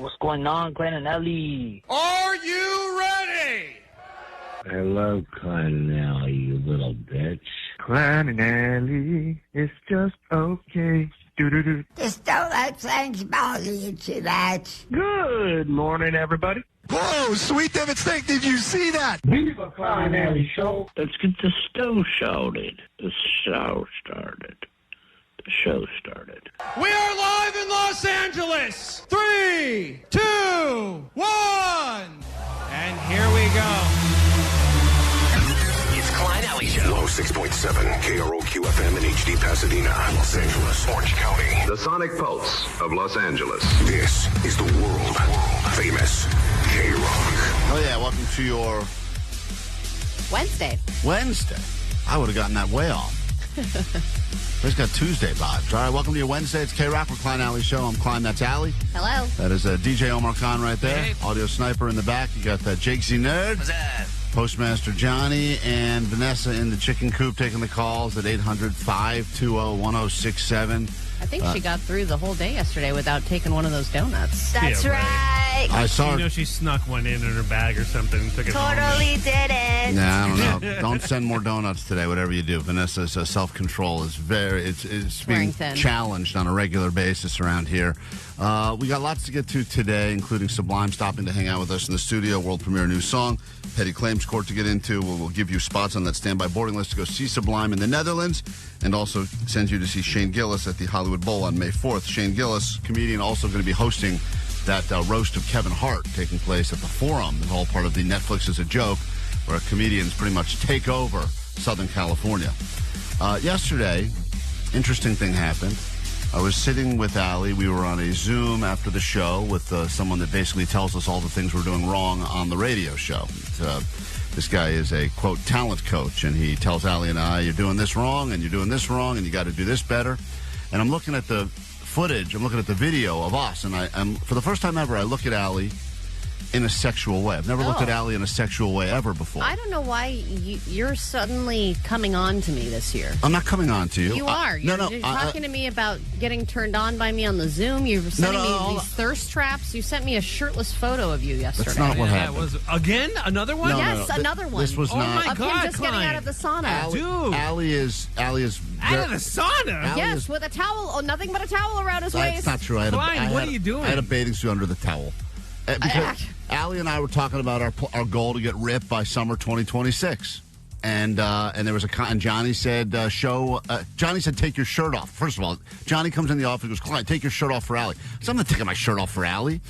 what's going on, Klein and Ellie? Are you ready? I love Klein and Ellie, you little bitch. Klein and Ellie, it's just okay. Do-do-do. Just don't let things bother you too much. Good morning, everybody. Whoa, Sweet David Steak, did you see that? Viva Klein and Ellie show. Let's get the show started. The show started. The show started. We are live in Los Angeles. 3, 2, 1. And here we go. It's Klein Alley Show. 106.7 KROQ-FM in HD Pasadena, Los Angeles, Orange County. The sonic pulse of Los Angeles. This is the world famous K-Rock. Oh, yeah, welcome to your... Wednesday. I would have gotten that way off. It's got Tuesday vibes. All right, welcome to your Wednesday. It's K-Rock for Klein Alley Show. I'm Klein, that's Alley. Hello. That is DJ Omar Khan right there. Hey. Audio Sniper in the back. You got that Jake Z Nerd. What's that? Postmaster Johnny and Vanessa in the chicken coop taking the calls at 800-520-1067. I think she got through the whole day yesterday without taking one of those donuts. That's Yeah, right. I saw her. You know, she snuck one in her bag or something and took it home. Totally didn't. Nah, I don't know. Don't send more donuts today, whatever you do. Vanessa's self-control is it's being challenged on a regular basis around here. We got lots to get to today, including Sublime stopping to hang out with us in the studio, world premiere new song, petty claims court to get into. We'll give you spots on that standby boarding list to go see Sublime in the Netherlands, and also send you to see Shane Gillis at the Hollywood Bowl on May 4th. Shane Gillis, comedian, also going to be hosting that roast of Kevin Hart taking place at the Forum. It's all part of the Netflix is a Joke, where comedians pretty much take over Southern California. Yesterday, interesting thing happened. I was sitting with Allie. We were on a Zoom after the show with someone that basically tells us all the things we're doing wrong on the radio show. This guy is a, quote, talent coach, and he tells Allie and I, you're doing this wrong, and you're doing this wrong, and you got to do this better. And I'm looking at the footage, I'm looking at the video of us, and I'm for the first time ever, I look at Allie in a sexual way. I've never looked at Allie in a sexual way ever before. I don't know why you're suddenly coming on to me this year. I'm not coming on to you. You are. You're talking to me about getting turned on by me on the Zoom. You were sending me these thirst traps. You sent me a shirtless photo of you yesterday. That's not what happened. Again? Another one? Yes, another one. This was not. My Of God, him just getting Klein. out of the sauna. Dude. Allie is Out of the sauna? Yes, with a towel. Nothing but a towel around his waist. That's not true. Klein, what are you doing? I had a bathing suit under the towel. Because Allie and I were talking about our goal to get ripped by summer 2026. And there was and Johnny said, Johnny said, take your shirt off. First of all, Johnny comes in the office and goes, Klein, take your shirt off for Allie. So I'm not taking my shirt off for Allie.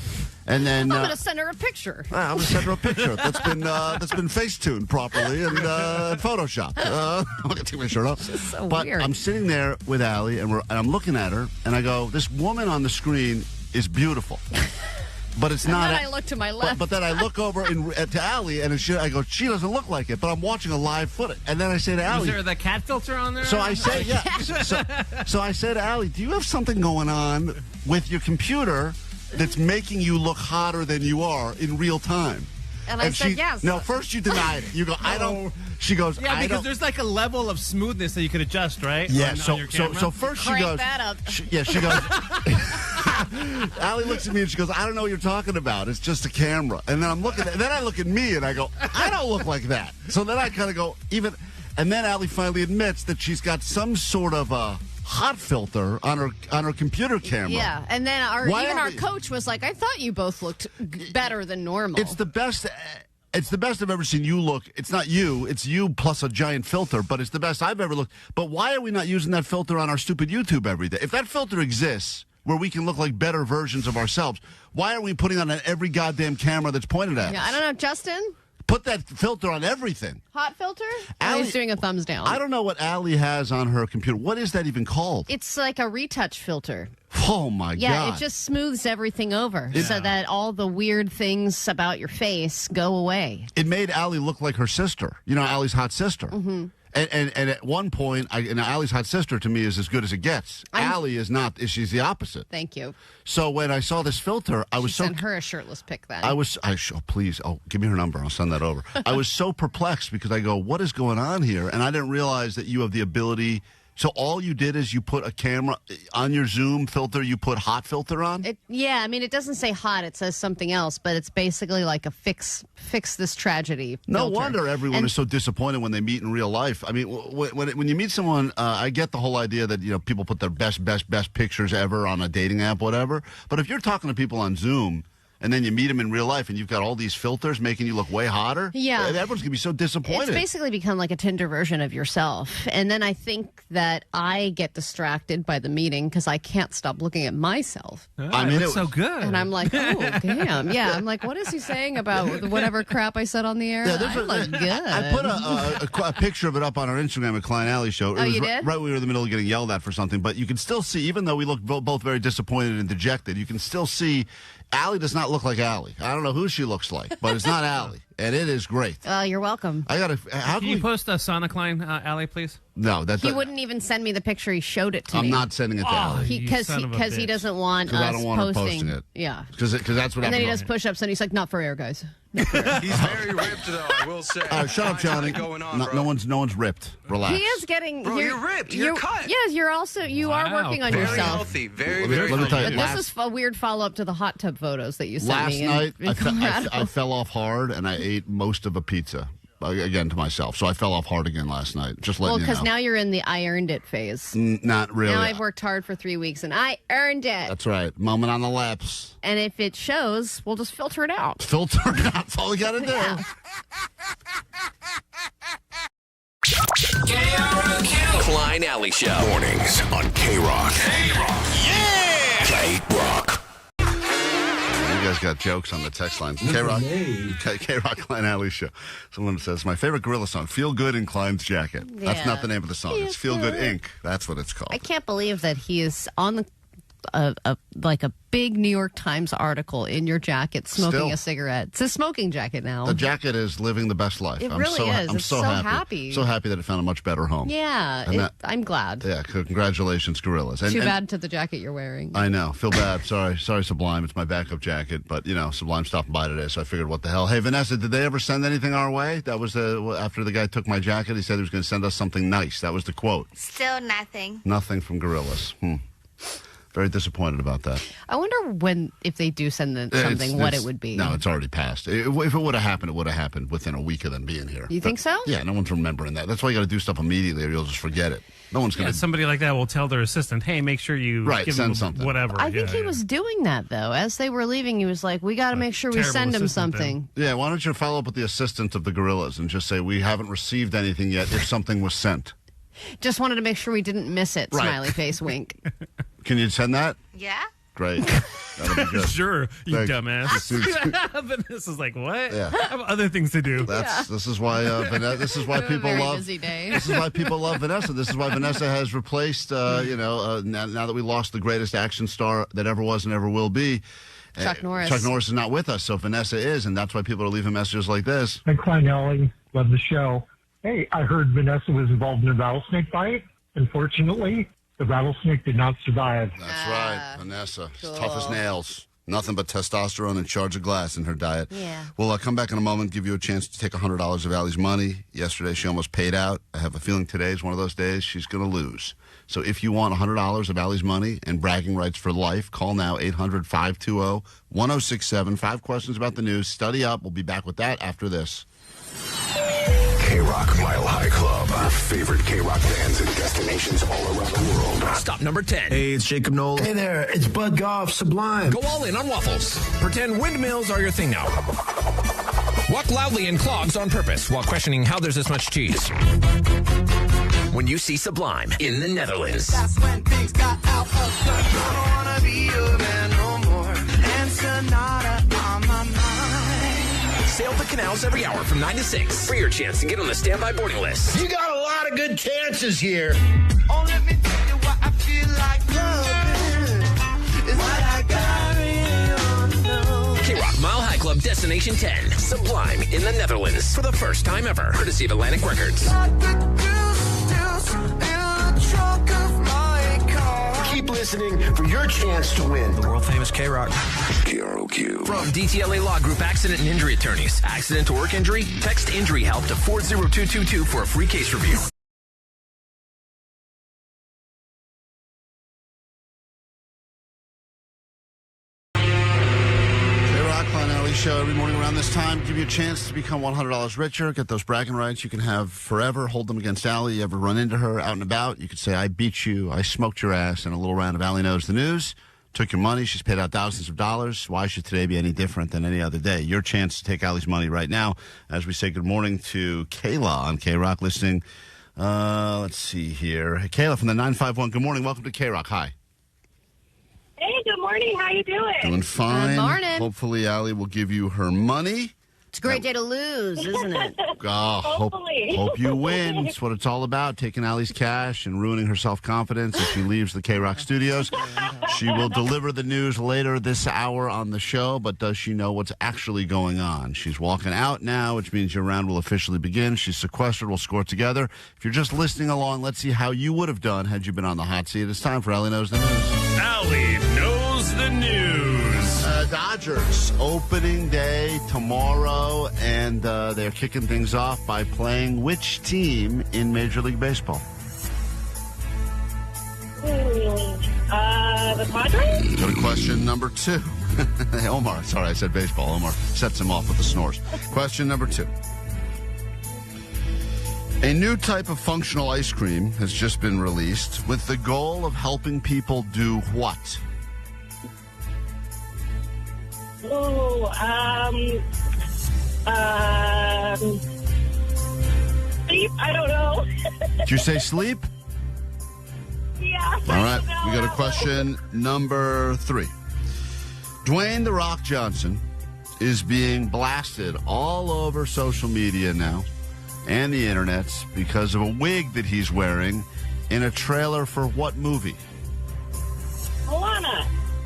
And then I'm going to send her a picture. I'm going to send her a picture that's been Facetuned properly and photoshopped. I'm going to take my shirt off. So but weird. I'm sitting there with Allie, and I'm looking at her, and I go, this woman on the screen is beautiful. But it's not. And then I look to my left. But then I look over to Allie, and I go, she doesn't look like it, but I'm watching a live footage. And then I say to Allie, Is there the cat filter on there? so I say, yeah. So I said to Allie, do you have something going on with your computer that's making you look hotter than you are in real time? And I said yes. No, first you denied it. You go, I don't. She goes, Yeah, because there's like a level of smoothness that you could adjust, right? Yeah, on your camera? so first she Crank goes. that up. She goes. Allie looks at me and she goes, I don't know what you're talking about. It's just a camera. And then then I look at me and I go, I don't look like that. So then I kind of go, and then Allie finally admits that she's got some sort of a hot filter on her computer camera. Yeah, and then our coach was like, I thought you both looked better than normal. It's the best. It's the best I've ever seen you look. It's not you. It's you plus a giant filter, but it's the best I've ever looked. But why are we not using that filter on our stupid YouTube every day? If that filter exists where we can look like better versions of ourselves, why are we putting on every goddamn camera that's pointed at us? I don't know, Justin? Put that filter on everything. Hot filter? Allie, He's doing a thumbs down. I don't know what Allie has on her computer. What is that even called? It's like a retouch filter. Oh, my God. Yeah, it just smooths everything over so that all the weird things about your face go away. It made Allie look like her sister. You know, Allie's hot sister. Mm-hmm. And at one point, Allie's hot sister to me is as good as it gets. Allie is not. She's the opposite. Thank you. So when I saw this filter, I was send her a shirtless pic then. Please, give me her number. I'll send that over. I was so perplexed because I go, what is going on here? And I didn't realize that you have the ability So all you did is you put a camera on your Zoom filter, you put hot filter on? Yeah, I mean, it doesn't say hot. It says something else, but it's basically like a fix this tragedy No filter. wonder everyone is so disappointed when they meet in real life. I mean, when you meet someone, I get the whole idea that, people put their best pictures ever on a dating app, whatever. But if you're talking to people on Zoom, and then you meet them in real life, and you've got all these filters making you look way hotter. Yeah. Everyone's going to be so disappointed. It's basically become like a Tinder version of yourself. And then I think that I get distracted by the meeting because I can't stop looking at myself. I mean, it's so good. And I'm like, oh, damn. Yeah, I'm like, what is he saying about whatever crap I said on the air? Yeah, I look good. I put a picture of it up on our Instagram at Klein Alley Show. Oh, you did? Right when we were in the middle of getting yelled at for something. But you can still see, even though we look both very disappointed and dejected, you can still see Allie does not look like Allie. I don't know who she looks like, but it's not Allie, and it is great. You're welcome. Can you post a Sonic Klein, Allie, please? No, he wouldn't even send me the picture. He showed it to me. I'm not sending it to Allie because he doesn't want us I don't want posting her posting it. Yeah, because that's what. And then he does push-ups, and he's like, "Not for air, guys." He's very ripped, though, I will say. All right, shut up, Johnny. No one's ripped. Relax. He is getting. Bro, you're ripped. You're cut. Yes, you're also. You are working on yourself. Very healthy. Very, very Let me tell you, But this is a weird follow-up to the hot tub photos that you sent me. Last night, I fell off hard, and I ate most of a pizza. Again, to myself. So I fell off hard again last night. Just letting you know. Well, because now you're in the I earned it phase. Not really. Now I've worked hard for 3 weeks, and I earned it. That's right. Moment on the lips. And if it shows, we'll just filter it out. Filter it out. That's all we got to do. Yeah. KROQ. Klein Alley Show. Mornings on K-Rock. Yeah! K-Rock. You guys got jokes on the text line. K-Rock Klein Alley Show. Someone says, my favorite Gorillaz song, Feel Good in Klein's Jacket. Yeah. That's not the name of the song. It's Feel Good Inc. That's what it's called. I can't believe that he is on the like a big New York Times article in your jacket smoking a cigarette. It's a smoking jacket now. The jacket is living the best life. It I'm really is. I'm It's so happy. So happy that it found a much better home. Yeah, I'm glad. Yeah, congratulations, Gorillaz. Too bad to the jacket you're wearing. I know. Feel bad. Sorry, Sublime. It's my backup jacket. But, Sublime stopped by today, so I figured, what the hell. Hey, Vanessa, did they ever send anything our way? That was after the guy took my jacket. He said he was going to send us something nice. That was the quote. Still nothing. Nothing from Gorillaz. Very disappointed about that. I wonder if they do send something, what it would be. No, it's already passed. If it would have happened, it would have happened within a week of them being here. You think so? Yeah, no one's remembering that. That's why you got to do stuff immediately, or you'll just forget it. No one's going to. Somebody like that will tell their assistant, "Hey, make sure you give send him something, whatever." I think he was doing that though. As they were leaving, he was like, "We got to make sure we send him something." Yeah, why don't you follow up with the assistant of the Gorillaz and just say, we haven't received anything yet if something was sent. Just wanted to make sure we didn't miss it. Right. Smiley face, wink. Can you send that? Yeah. Great. That'll be good. Sure, you dumbass. Vanessa's like, what? Yeah. I have other things to do. This is why this is why people love. Busy day. This is why people love Vanessa. This is why Vanessa has replaced. Now that we lost the greatest action star that ever was and ever will be. Chuck Norris. Chuck Norris is not with us, so Vanessa is, and that's why people are leaving messages like this. Hi, Klein Alley. Love the show. Hey, I heard Vanessa was involved in a rattlesnake bite. Unfortunately, the rattlesnake did not survive. That's right, Vanessa. Cool. She's tough as nails. Nothing but testosterone and shards of glass in her diet. Yeah. We'll come back in a moment, give you a chance to take $100 of Allie's money. Yesterday, she almost paid out. I have a feeling today is one of those days she's going to lose. So if you want $100 of Allie's money and bragging rights for life, call now, 800-520-1067. 5 questions about the news. Study up. We'll be back with that after this. K-Rock Mile High Club. Your favorite K-Rock bands and destinations all around the world. Stop number 10. Hey, it's Jacob Knowles. Hey there, it's Bud Goff, Sublime. Go all in on waffles. Pretend windmills are your thing now. Walk loudly in clogs on purpose while questioning how there's this much cheese. When you see Sublime in the Netherlands. That's when things got out of control. I don't wanna be a man no more. And Sonata on my mind. Sail the canals every hour from 9 to 6 for your chance to get on the standby boarding list. You got a lot of good chances here. Oh, let me tell you what I feel like loving. Is what I got really know. K-Rock Mile High Club Destination 10. Sublime in the Netherlands. For the first time ever. Courtesy of Atlantic Records. Keep listening for your chance to win. The world famous K-Rock. KROQ. From DTLA Law Group Accident and Injury Attorneys. Accident to work injury? Text injury help to 40222 for a free case review. show every morning around this time. Give you a chance to become $100 richer. Get those bragging rights you can have forever. Hold them against Allie. You ever run into her out and about, you could say, I beat you. I smoked your ass in a little round of Allie Knows the News. Took your money. She's paid out thousands of dollars. Why should today be any different than any other day? Your chance to take Allie's money right now as we say good morning to Kayla on K-Rock listening. Let's see here. Hey, Kayla from the 951. Good morning. Welcome to K-Rock. Hi. Hey, good morning. How you doing? Doing fine. Good morning. Hopefully, Allie will give you her money. It's a great day to lose, isn't it? Hope you win. That's what it's all about, taking Allie's cash and ruining her self-confidence as she leaves the K-Rock studios. She will deliver the news later this hour on the show, but does she know what's actually going on? She's walking out now, which means your round will officially begin. She's sequestered. We'll score together. If you're just listening along, let's see how you would have done had you been on the hot seat. It's time for Allie Knows the News. Allie Knows the News. Dodgers opening day tomorrow, and they're kicking things off by playing which team in Major League Baseball? The Padres? Go to question number 2. Omar, sorry, I said baseball. Omar sets him off with the snores. Question number 2. A new type of functional ice cream has just been released with the goal of helping people do what? Sleep? I don't know. Did you say sleep? Yeah. All right, we go to question number 3. Dwayne "The Rock" Johnson is being blasted all over social media now and the internets because of a wig that he's wearing in a trailer for what movie?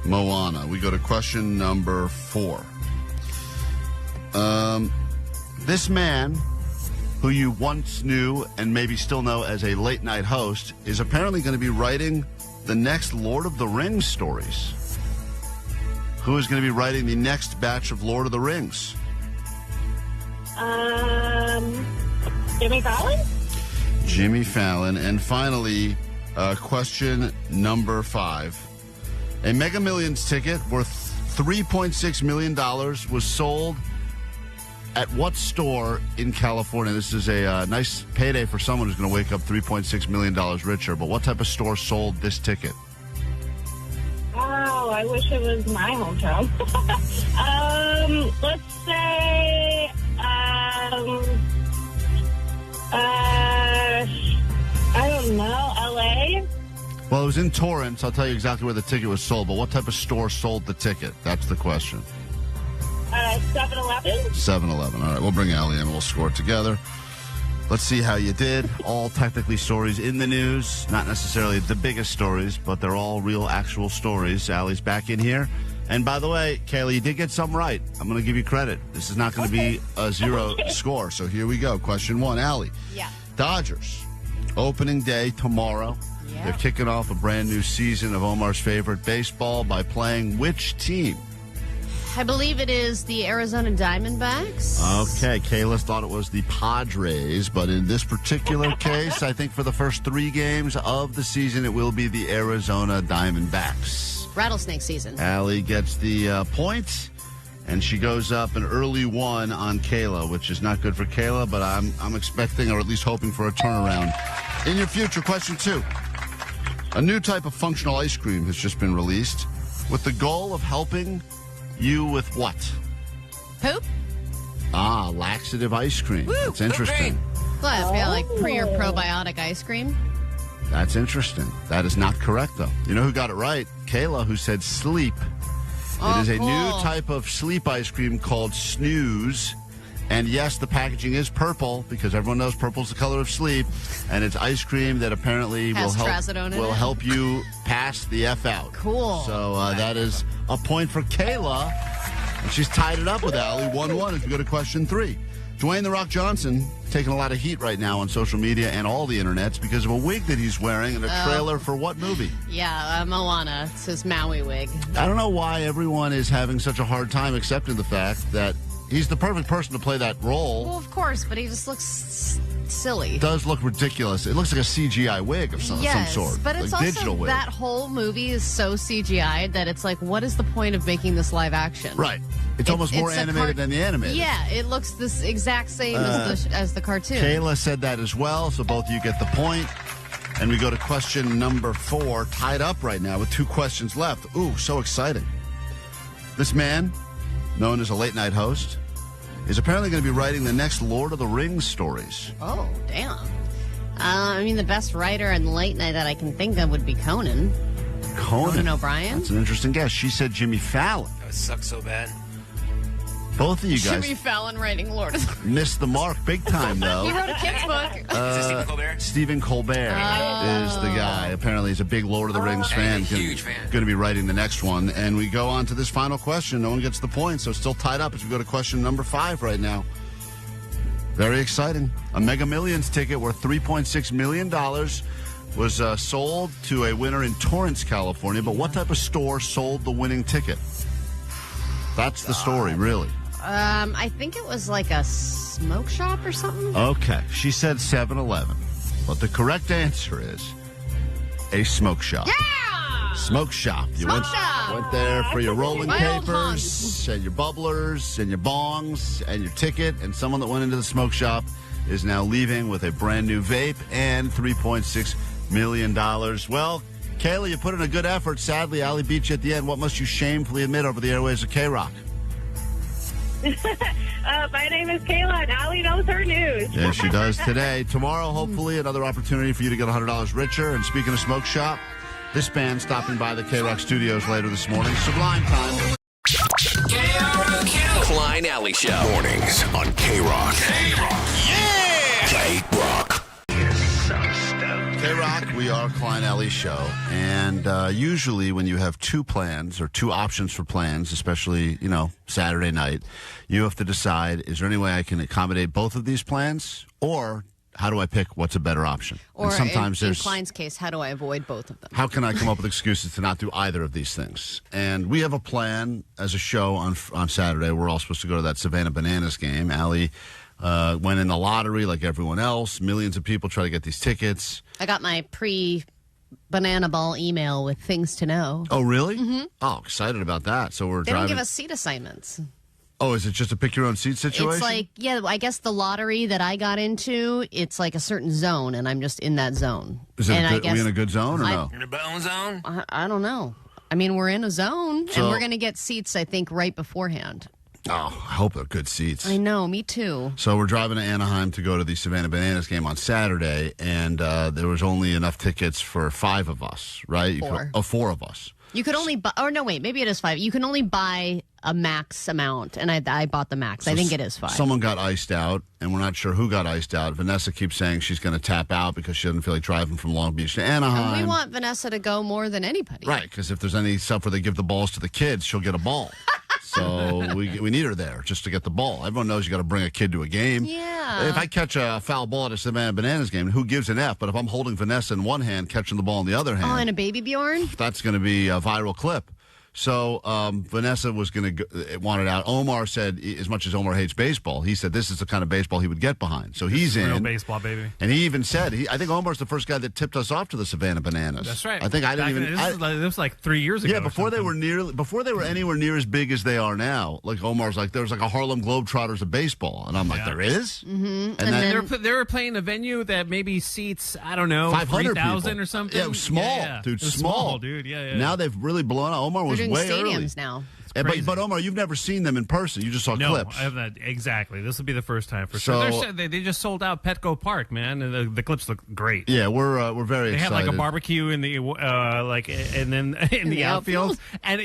Moana. We go to question number 4. This man, who you once knew and maybe still know as a late-night host, is apparently going to be writing the next Lord of the Rings stories. Who is going to be writing the next batch of Lord of the Rings? Jimmy Fallon? Jimmy Fallon. And finally, question number 5. A Mega Millions ticket worth $3.6 million was sold at what store in California? This is a nice payday for someone who's going to wake up $3.6 million richer. But what type of store sold this ticket? Oh, I wish it was my hometown. Let's say, I don't know, L.A.? Well, it was in Torrance. I'll tell you exactly where the ticket was sold, but what type of store sold the ticket? That's the question. 7-Eleven? 7-Eleven. All right, we'll bring Allie in and we'll score it together. Let's see how you did. All technically stories in the news. Not necessarily the biggest stories, but they're all real, actual stories. Allie's back in here. And by the way, Kayla, you did get some right. I'm going to give you credit. This is not going to be a zero score. So here we go. Question 1. Allie. Yeah. Dodgers. Opening day tomorrow. Yeah. They're kicking off a brand new season of Omar's favorite baseball by playing which team? I believe it is the Arizona Diamondbacks. Okay, Kayla thought it was the Padres, but in this particular case, I think for the first 3 games of the season, it will be the Arizona Diamondbacks. Rattlesnake season. Allie gets the point, and she goes up an early 1 on Kayla, which is not good for Kayla, but I'm expecting, or at least hoping for a turnaround in your future. Question 2. A new type of functional ice cream has just been released with the goal of helping you with what? Poop? Laxative ice cream. Woo, That's interesting. Well, yeah, like pre or probiotic ice cream. That's interesting. That is not correct, though. You know who got it right? Kayla, who said sleep. It is a new type of sleep ice cream called Snooze. And yes, the packaging is purple because everyone knows purple's the color of sleep. And it's ice cream that apparently will help you pass the F out. Cool. So that is a point for Kayla. And she's tied it up with Allie 1-1 as we go to question 3. Dwayne "The Rock" Johnson taking a lot of heat right now on social media and all the internets because of a wig that he's wearing in a trailer for what movie? Yeah, Moana. It's his Maui wig. I don't know why everyone is having such a hard time accepting the fact that he's the perfect person to play that role. Well, of course, but he just looks silly. It does look ridiculous. It looks like a CGI wig of some sort. But it's like also digital wig. That whole movie is so CGI that it's like, what is the point of making this live action? Right. It's almost more animated than the animated. Yeah, it looks this exact same as the cartoon. Kayla said that as well, so both of you get the point. And we go to question number 4, tied up right now with 2 questions left. Ooh, so exciting. This man, known as a late-night host, is apparently going to be writing the next Lord of the Rings stories. Oh, damn. I mean, the best writer in late night that I can think of would be Conan. Conan O'Brien? That's an interesting guess. She said Jimmy Fallon. That sucks so bad. Both of you guys Jimmy Fallon writing Lord of the Rings. missed the mark big time, though. He wrote a kid's book. Is it Stephen Colbert? Stephen Colbert is the guy. Apparently, he's a big Lord of the Rings fan. Huge fan. Going to be writing the next one. And we go on to this final question. No one gets the point, so it's still tied up as we go to question number 5 right now. Very exciting. A Mega Millions ticket worth $3.6 million was sold to a winner in Torrance, California. But what type of store sold the winning ticket? That's the story, really. I think it was like a smoke shop or something. Okay. She said 7-Eleven. But the correct answer is a smoke shop. Yeah! Smoke shop. You went there for your rolling papers and your bubblers and your bongs and your ticket. And someone that went into the smoke shop is now leaving with a brand new vape and $3.6 million. Well, Kayla, you put in a good effort. Sadly, Allie beat you at the end. What must you shamefully admit over the airwaves of K-Rock? My name is Kayla, and Allie knows her news. Yes, she does today. Tomorrow, hopefully, another opportunity for you to get $100 richer. And speaking of smoke shop, this band stopping by the K-Rock studios later this morning. Sublime time. KROQ. Klein Alley Show. Mornings on K-Rock. K-Rock. Yeah! K-Rock. K-Rock, we are Klein Alley Show. And usually when you have 2 plans or 2 options for plans, especially, Saturday night, you have to decide, is there any way I can accommodate both of these plans? Or how do I pick what's a better option? Or and sometimes in Klein's case, how do I avoid both of them? How can I come up with excuses to not do either of these things? And we have a plan as a show on Saturday. We're all supposed to go to that Savannah Bananas game. Allie went in the lottery like everyone else. Millions of people try to get these tickets. I got my pre-banana ball email with things to know. Oh, really? Mm-hmm. Oh, excited about that. So we're They driving. don't give us seat assignments. Oh, is it just a pick your own seat situation? It's like, I guess the lottery that I got into, it's like a certain zone, and I'm just in that zone. Is it are we in a good zone or no? In a bone zone? I don't know. I mean, we're in a zone, and we're going to get seats, I think, right beforehand. Oh, I hope they're good seats. I know, me too. So we're driving to Anaheim to go to the Savannah Bananas game on Saturday, and there was only enough tickets for 5 of us, right? 4 of us. You could only buy, or no, wait, maybe it is 5. You can only buy a max amount, and I bought the max. So I think it is 5. Someone got iced out, and we're not sure who got iced out. Vanessa keeps saying she's going to tap out because she doesn't feel like driving from Long Beach to Anaheim. And we want Vanessa to go more than anybody. Right, because if there's any stuff where they give the balls to the kids, she'll get a ball. So we need her there just to get the ball. Everyone knows you got to bring a kid to a game. Yeah. If I catch a foul ball at a Savannah Bananas game, who gives an F? But if I'm holding Vanessa in one hand, catching the ball in the other hand. Oh, and a baby Bjorn? That's going to be a viral clip. So Vanessa was going to want it out. Omar said, as much as Omar hates baseball, he said this is the kind of baseball he would get behind. So he's in. Real baseball, baby. And he even said, I think Omar's the first guy that tipped us off to the Savannah Bananas. That's right. I think I didn't even. This was like 3 years ago. Yeah, before they were anywhere near as big as they are now. Like Omar's like, there was like a Harlem Globetrotters of baseball, and I'm like, there is. Mm-hmm. And then they were playing a venue that maybe seats 500 3,000 or something. Yeah, it was small, yeah. dude. It was small, dude. Yeah. Now they've really blown out. Omar was They're doing way stadiums early now. But Omar, you've never seen them in person. You just saw clips. No, I have not. Exactly. This will be the first time for sure. They just sold out Petco Park, man, and the clips look great. Yeah, we're very excited. They have like a barbecue in the and then in the outfield, and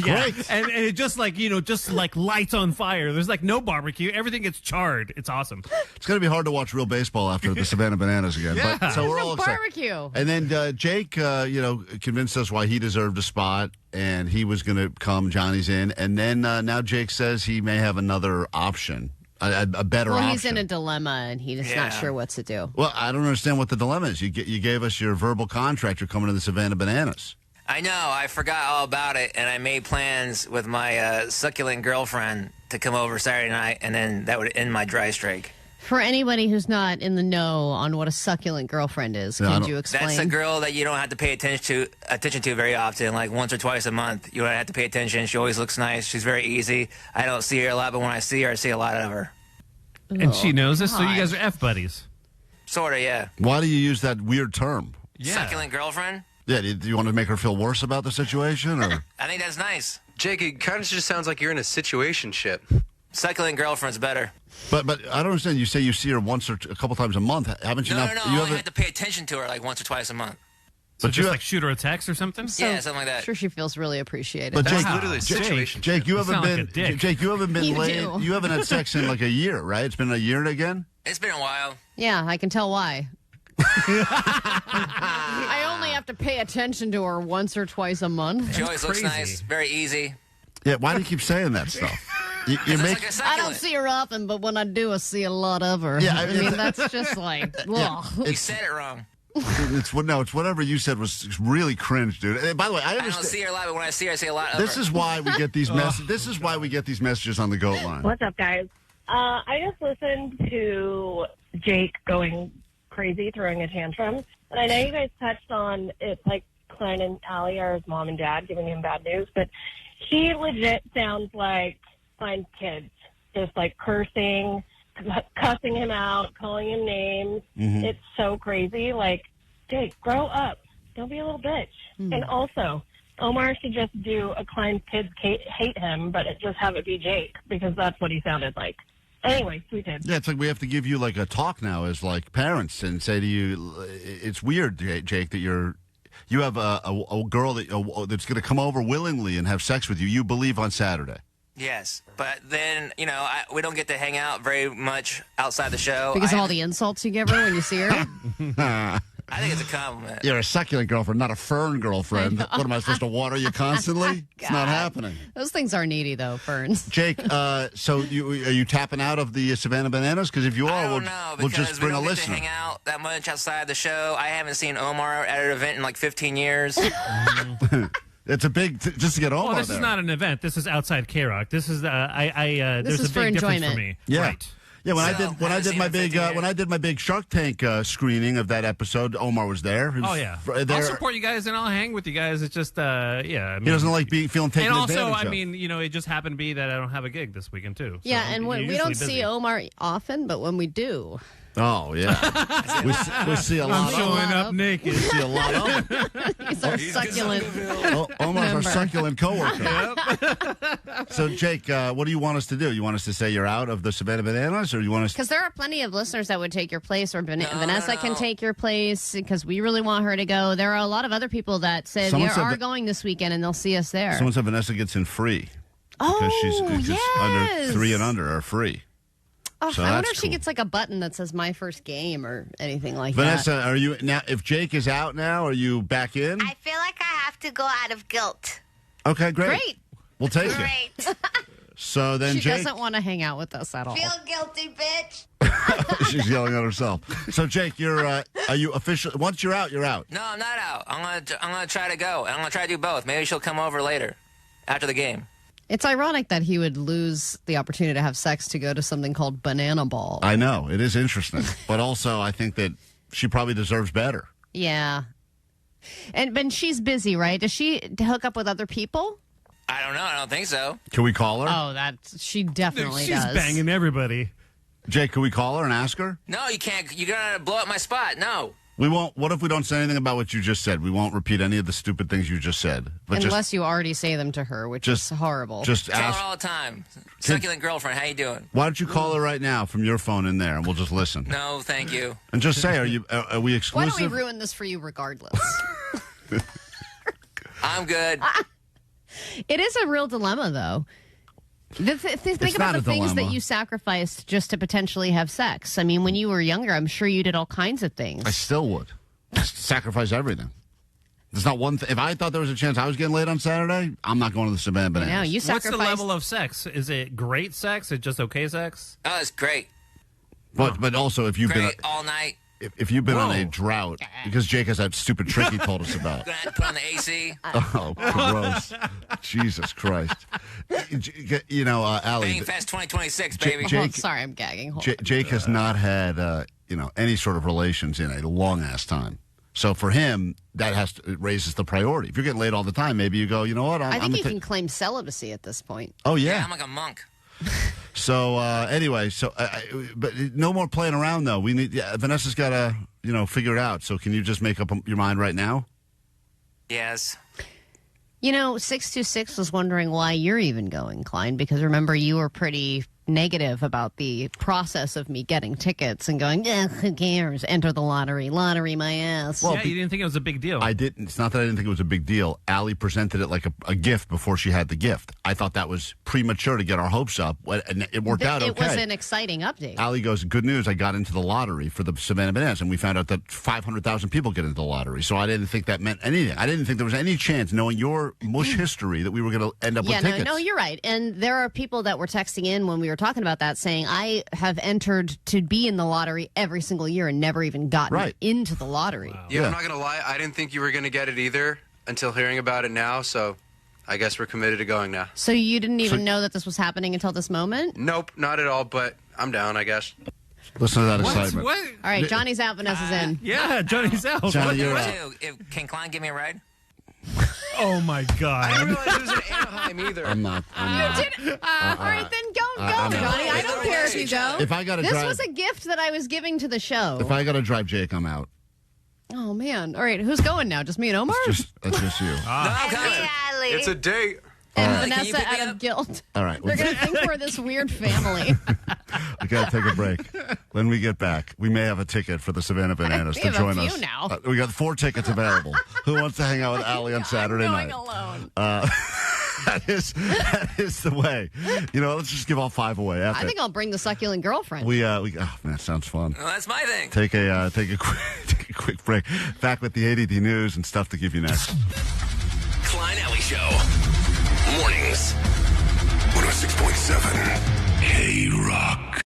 Great. and it just like lights on fire. There's like no barbecue. Everything gets charred. It's awesome. It's going to be hard to watch real baseball after the Savannah Bananas again. Yeah. But so we're all excited. Barbecue. And then Jake, convinced us why he deserved a spot. And he was going to come. Johnny's in. And then now Jake says he may have another option, a better option. Well, he's in a dilemma, and he's not sure what to do. Well, I don't understand what the dilemma is. You gave us your verbal contract. You're coming to the Savannah Bananas. I know. I forgot all about it, and I made plans with my succulent girlfriend to come over Saturday night, and then that would end my dry streak. For anybody who's not in the know on what a succulent girlfriend is, could you explain? That's a girl that you don't have to pay attention to very often, like once or twice a month. You don't have to pay attention. She always looks nice. She's very easy. I don't see her a lot, but when I see her, I see a lot of her. And she knows this, so you guys are F-buddies. Sort of, yeah. Why do you use that weird term? Yeah. Succulent girlfriend? Yeah, do you want to make her feel worse about the situation? Or? I think that's nice. Jake, it kind of just sounds like you're in a situationship. Succulent girlfriend's better. But I don't understand. You say you see her once or a couple times a month. Haven't you? No, not? no. You I only have to pay attention to her like once or twice a month. So just like shoot her a text or something? Yeah, something like that. I'm sure she feels really appreciated. But That's literally a situation. Jake, you haven't been. Like Jake, you haven't been You laid. do. You haven't had sex in like a year, right? It's been a year again. It's been a while. Yeah, I can tell why. I only have to pay attention to her once or twice a month. She always looks nice, very easy. Yeah, why do you keep saying that stuff? You make. Like I don't see her often, but when I do, I see a lot of her. Yeah, I mean that's just like. You said it wrong. It's whatever you said was really cringe, dude. And by the way, I understand. I don't see her a lot, but when I see her, I see a lot of This her. is why we get these messages. This is why we get these messages on the goat line. What's up, guys? I just listened to Jake going crazy, throwing a tantrum. And I know you guys touched on it's like Klein and Allie are his mom and dad giving him bad news, but he legit sounds like Klein's kids, just like cursing, cussing him out, calling him names. Mm-hmm. It's so crazy. Like, Jake, grow up. Don't be a little bitch. And also, Omar should just do a Klein's kids hate him, but just have it be Jake, because that's what he sounded like. Anyway, sweet kid. Yeah, it's like we have to give you like a talk now as like parents and say to you, it's weird, Jake, that you have a girl that's going to come over willingly and have sex with you. You believe on Saturday. Yes, but then, we don't get to hang out very much outside the show. Because of all the insults you give her when you see her? I think it's a compliment. You're a succulent girlfriend, not a fern girlfriend. What am I supposed to water you constantly? It's not happening. Those things are needy, though, ferns. Jake, so are you tapping out of the Savannah Bananas? Because if you are, we'll just bring a listener. We don't get to hang out that much outside the show. I haven't seen Omar at an event in like 15 years. It's a big just to get Omar this there. is not an event. This is outside K-Rock. This is there's a big difference for me. Yeah. Right. Yeah, when I did my big Shark Tank screening of that episode, Omar was there. Oh yeah, I'll support you guys and I'll hang with you guys. It's just he doesn't like feeling taken advantage of. And also, I mean, it just happened to be that I don't have a gig this weekend too. Yeah, so and we don't see Omar often, but when we do. Oh, yeah. we see a lot I'm showing up naked. We see a lot of them. He's our succulent. Omar's our succulent coworker. So, Jake, what do you want us to do? You want us to say you're out of the Savannah Bananas, or you want us? Because there are plenty of listeners that would take your place, or Vanessa can take your place, because we really want her to go. There are a lot of other people that said they are going this weekend, and they'll see us there. Someone said Vanessa gets in free. Oh, because she's yes. under 3 and under are free. Oh, So I wonder that's if she cool. gets like a button that says "My First Game" or anything like Vanessa, that. are you now? If Jake is out now, are you back in? I feel like I have to go out of guilt. Okay, great. Great. We'll take it. Great. So then She Jake, doesn't want to hang out with us at all. Feel guilty, bitch. she's yelling at herself. So Jake, are you official? Once you're out, you're out. No, I'm not out. I'm gonna try to go, and I'm gonna try to do both. Maybe she'll come over later, after the game. It's ironic that he would lose the opportunity to have sex to go to something called Banana Ball. I know it is interesting, but also I think that she probably deserves better. Yeah. But she's busy, right? Does she hook up with other people? I don't know. I don't think so. Can we call her? Oh, she definitely She's does. banging everybody. Jake, can we call her and ask her? No, you can't. You're gonna blow up my spot. No. We won't. What if we don't say anything about what you just said? We won't repeat any of the stupid things you just said. But Unless you already say them to her, which is horrible. Just Tell ask her all the time. Succulent girlfriend, how you doing? Why don't you call her right now from your phone in there, and we'll just listen. No, thank you. And just say, are we Why exclusive? don't we ruin this for you regardless? I'm good. It is a real dilemma, though. Think It's about not the a things that dilemma. you sacrificed just to potentially have sex. I mean, when you were younger, I'm sure you did all kinds of things. I still would sacrifice everything. There's not one thing. If I thought there was a chance I was getting laid on Saturday, I'm not going to the Savannah Bananas. No, you What's the sacrificed. level of sex? Is it great sex? Is it just okay sex? Oh, it's great. But also, if you've Great all night. if you've been on a drought, because Jake has that stupid trick he told us about. Gonna have to put on the AC. Oh, gross. Jesus Christ. Allie. Bang Fest 2026, baby. Sorry, I'm gagging. Jake has not had, any sort of relations in a long-ass time. So for him, it raises the priority. If you're getting laid all the time, maybe you go, you know what? I think you can claim celibacy at this point. Oh, yeah. I'm like a monk. So anyway, but no more playing around though. We need Vanessa's got to figure it out. So can you just make up your mind right now? Yes. 626 was wondering why you're even going, Klein, because remember you were pretty negative about the process of me getting tickets and going, who cares? Enter the lottery, my ass. Well, you didn't think it was a big deal. I didn't. It's not that I didn't think it was a big deal. Allie presented it like a gift before she had the gift. I thought that was premature to get our hopes up, and it worked out okay. It was an exciting update. Allie goes, good news, I got into the lottery for the Savannah Bananas, and we found out that 500,000 people get into the lottery, so I didn't think that meant anything. I didn't think there was any chance, knowing your mush history, that we were going to end up with tickets. No, you're right. And there are people that were texting in when we were talking about that saying, I have entered to be in the lottery every single year and never even gotten into the lottery. Wow. Yeah, I'm not going to lie. I didn't think you were going to get it either until hearing about it now, so I guess we're committed to going now. So you didn't even know that this was happening until this moment? Nope, not at all, but I'm down, I guess. Listen to that excitement. What? All right, Johnny's out, Vanessa's in. Yeah, Johnny's out. Johnny, you're out. Can Klein give me a ride? Oh, my God. I didn't realize it was in Anaheim either. I'm not. All right, then go, Johnny. I don't care if you go. If I got to This drive, was a gift that I was giving to the show. if I got to drive Jake, I'm out. Oh, man. All right, who's going now? Just me and Omar? That's just you. It's a date. And All right. Vanessa out of guilt. All right. They're going to think we're this weird family. We got to take a break. When we get back, we may have a ticket for the Savannah Bananas to join us. Now. We got 4 tickets available. Who wants to hang out with Allie on Saturday night? I'm going alone. That is the way. Let's just give all 5 away. I think I'll bring the Succulent Girlfriend. Oh man, sounds fun. Well, that's my thing. Take a quick break. Back with the A.D.D news and stuff to give you next. Klein Alley Show. Mornings. 106.7 K-Rock.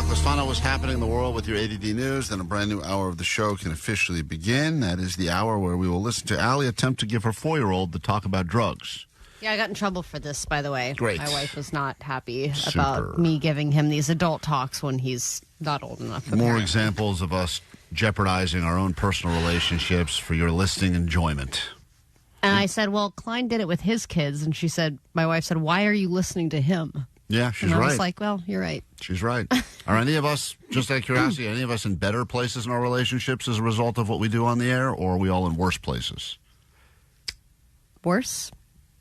Let's find out what's happening in the world with your ADD news. Then a brand new hour of the show can officially begin. That is the hour where we will listen to Allie attempt to give her 4-year-old the talk about drugs. Yeah, I got in trouble for this, by the way. Great. My wife was not happy about me giving him these adult talks when he's not old enough. More examples of us jeopardizing our own personal relationships for your listening enjoyment. And I said, well, Klein did it with his kids. And my wife said, why are you listening to him? Yeah, she's right. I was like, well, you're right. She's right. Are any of us, just out of curiosity, any of us in better places in our relationships as a result of what we do on the air, or are we all in worse places? Worse?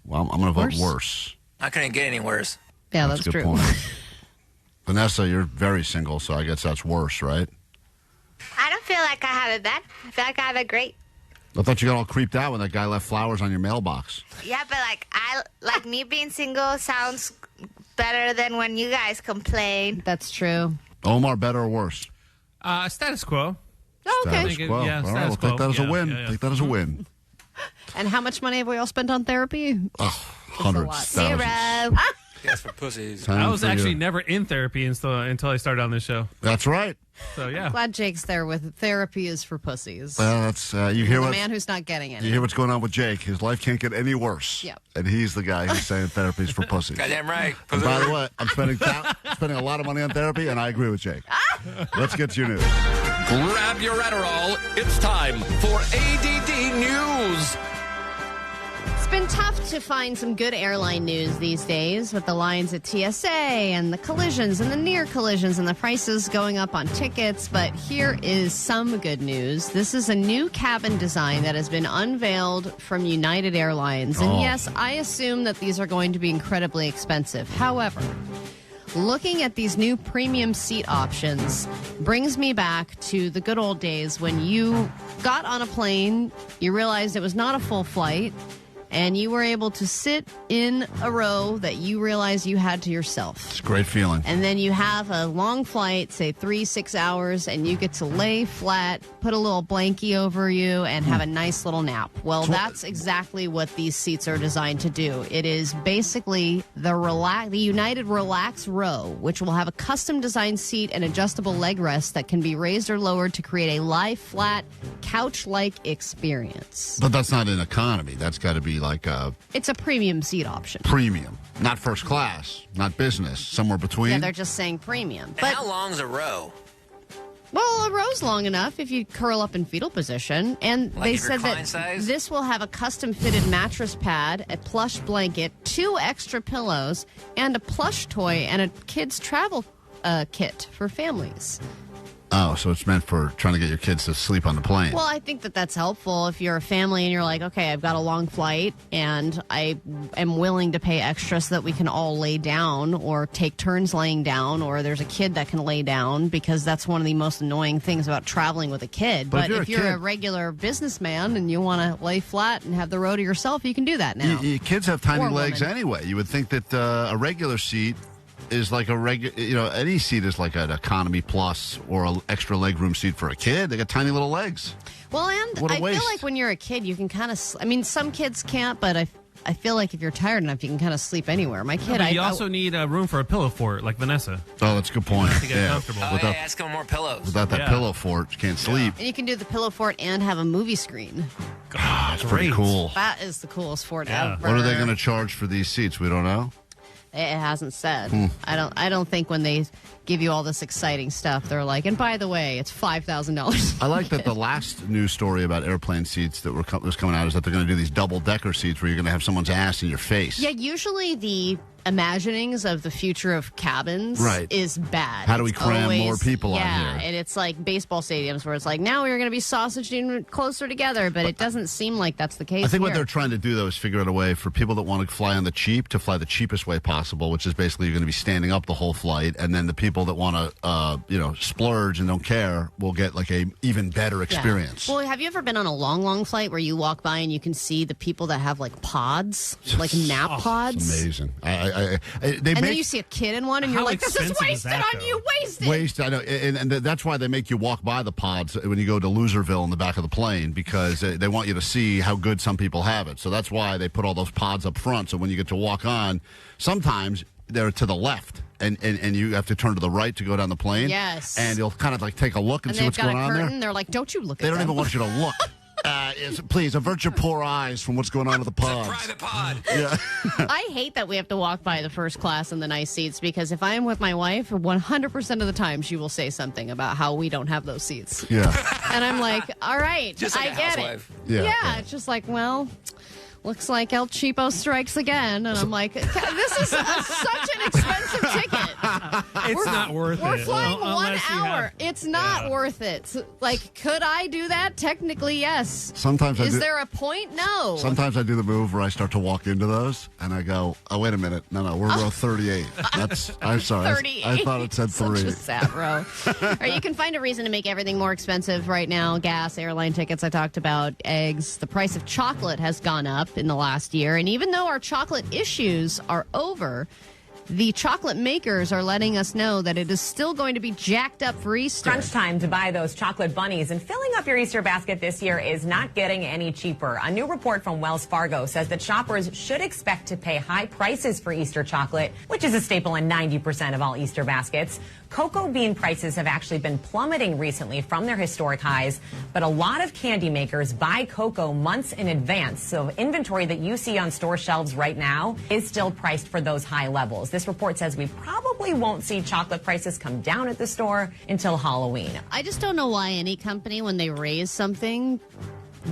Well, I'm going to vote worse. I couldn't get any worse. Yeah, that's a good true. Point. Vanessa, you're very single, so I guess that's worse, right? I don't feel like I have it bad. I feel like I have it great. I thought you got all creeped out when that guy left flowers on your mailbox. Yeah, but me being single sounds better than when you guys complain. That's true. Omar, better or worse? Status quo. Oh, okay. Status quo. Yeah, all right, we'll take that as a win. Yeah. Take that as a win. And how much money have we all spent on therapy? Hundreds. Zero. Yes, for pussies. I was actually never in therapy until I started on this show. That's right. So, yeah. Glad Jake's there with therapy is for pussies. Well, that's, you hear the man who's not getting it. You hear what's going on with Jake. His life can't get any worse. Yep. And he's the guy who's saying therapy is for pussies. Goddamn right. And by the way, I'm spending a lot of money on therapy, and I agree with Jake. Let's get to your news. Grab your Adderall. It's time for ADD News. It's been tough to find some good airline news these days with the lines at TSA and the collisions and the near collisions and the prices going up on tickets. But here is some good news. This is a new cabin design that has been unveiled from United Airlines. And yes, I assume that these are going to be incredibly expensive. However, looking at these new premium seat options brings me back to the good old days when you got on a plane, you realized it was not a full flight, and you were able to sit in a row that you realized you had to yourself. It's a great feeling. And then you have a long flight, say 3-6 hours, and you get to lay flat, put a little blankie over you, and have a nice little nap. Well, that's exactly what these seats are designed to do. It is basically the United Relax Row, which will have a custom-designed seat and adjustable leg rest that can be raised or lowered to create a lie-flat, couch-like experience. But that's not in economy. That's got to be like a... It's a premium seat option. Premium. Not first class. Not business. Somewhere between. Yeah, they're just saying premium. But how long's a row? Well, a row's long enough if you curl up in fetal position. And Like they if you're said Klein that size? this will have a custom-fitted mattress pad, a plush blanket, 2 extra pillows, and a plush toy and a kid's travel kit for families. Oh, so it's meant for trying to get your kids to sleep on the plane. Well, I think that that's helpful if you're a family and you're like, okay, I've got a long flight and I am willing to pay extra so that we can all lay down or take turns laying down, or there's a kid that can lay down, because that's one of the most annoying things about traveling with a kid. But if you're a regular businessman and you want to lay flat and have the row to yourself, you can do that now. Kids have tiny Or legs women. anyway. You would think that a regular seat is like a regular, any seat is like an economy plus or an extra legroom seat for a kid. They got tiny little legs. Well, and What a I waste. feel like when you're a kid, you can kind of, some kids can't, but I feel like if you're tired enough, you can kind of sleep anywhere. My kid, But you also need room for a pillow fort, like Vanessa. Oh, that's a good point. To get comfortable. Ask them more pillows. Without that pillow fort, you can't sleep. And you can do the pillow fort and have a movie screen. That's pretty cool. That is the coolest fort ever. What are they going to charge for these seats? We don't know. It hasn't said. I don't think when they give you all this exciting stuff, they're like, and by the way, it's $5,000. I like that the last news story about airplane seats that was coming out is that they're going to do these double-decker seats where you're going to have someone's ass in your face. Yeah, usually the imaginings of the future of cabins is bad. How do we It's cram always- more people on Yeah, here? and it's like baseball stadiums where it's like, now we're going to be sausaging closer together, but it doesn't seem like that's the case I think what here. they're trying to do, though, is figure out a way for people that want to fly on the cheap to fly the cheapest way possible, which is basically you're going to be standing up the whole flight, and then the people that want to, splurge and don't care will get like a even better experience. Yeah. Well, have you ever been on a long flight where you walk by and you can see the people that have like pods, like nap pods? It's amazing. Then you see a kid in one and you're like, this is wasted on you, wasted. I know, and that's why they make you walk by the pods when you go to Loserville in the back of the plane, because they want you to see how good some people have it. So that's why they put all those pods up front. So when you get to walk on, sometimes they're to the left, and you have to turn to the right to go down the plane. Yes. And you'll kind of like take a look and see they've what's got going a on curtain. there. They're like, don't you look They at don't them. even want you to look. Please avert your poor eyes from what's going on with the pods. Private pod. Yeah. I hate that we have to walk by the first class and the nice seats, because if I am with my wife, 100% of the time she will say something about how we don't have those seats. Yeah. And I'm like, all right, Just like I a get housewife. it. Yeah. It's just like, well, looks like El Cheapo strikes again. And I'm like, this is such an expensive ticket. It's not worth We're it. flying 1 Unless you hour. have- It's not worth it. Like, could I do that? Technically, yes. Sometimes I Is do. there a point? No. Sometimes I do the move where I start to walk into those, and I go, "Oh, wait a minute! No, we're row 38. I'm sorry. 38. I thought it said 3." Such a sad row. Or you can find a reason to make everything more expensive right now. Gas, airline tickets, I talked about, eggs. The price of chocolate has gone up in the last year. And even though our chocolate issues are over, the chocolate makers are letting us know that it is still going to be jacked up for Easter. Crunch time to buy those chocolate bunnies, and filling up your Easter basket this year is not getting any cheaper. A new report from Wells Fargo says that shoppers should expect to pay high prices for Easter chocolate, which is a staple in 90% of all Easter baskets. Cocoa bean prices have actually been plummeting recently from their historic highs, but a lot of candy makers buy cocoa months in advance, so inventory that you see on store shelves right now is still priced for those high levels. This report says we probably won't see chocolate prices come down at the store until Halloween. I just don't know why any company, when they raise something,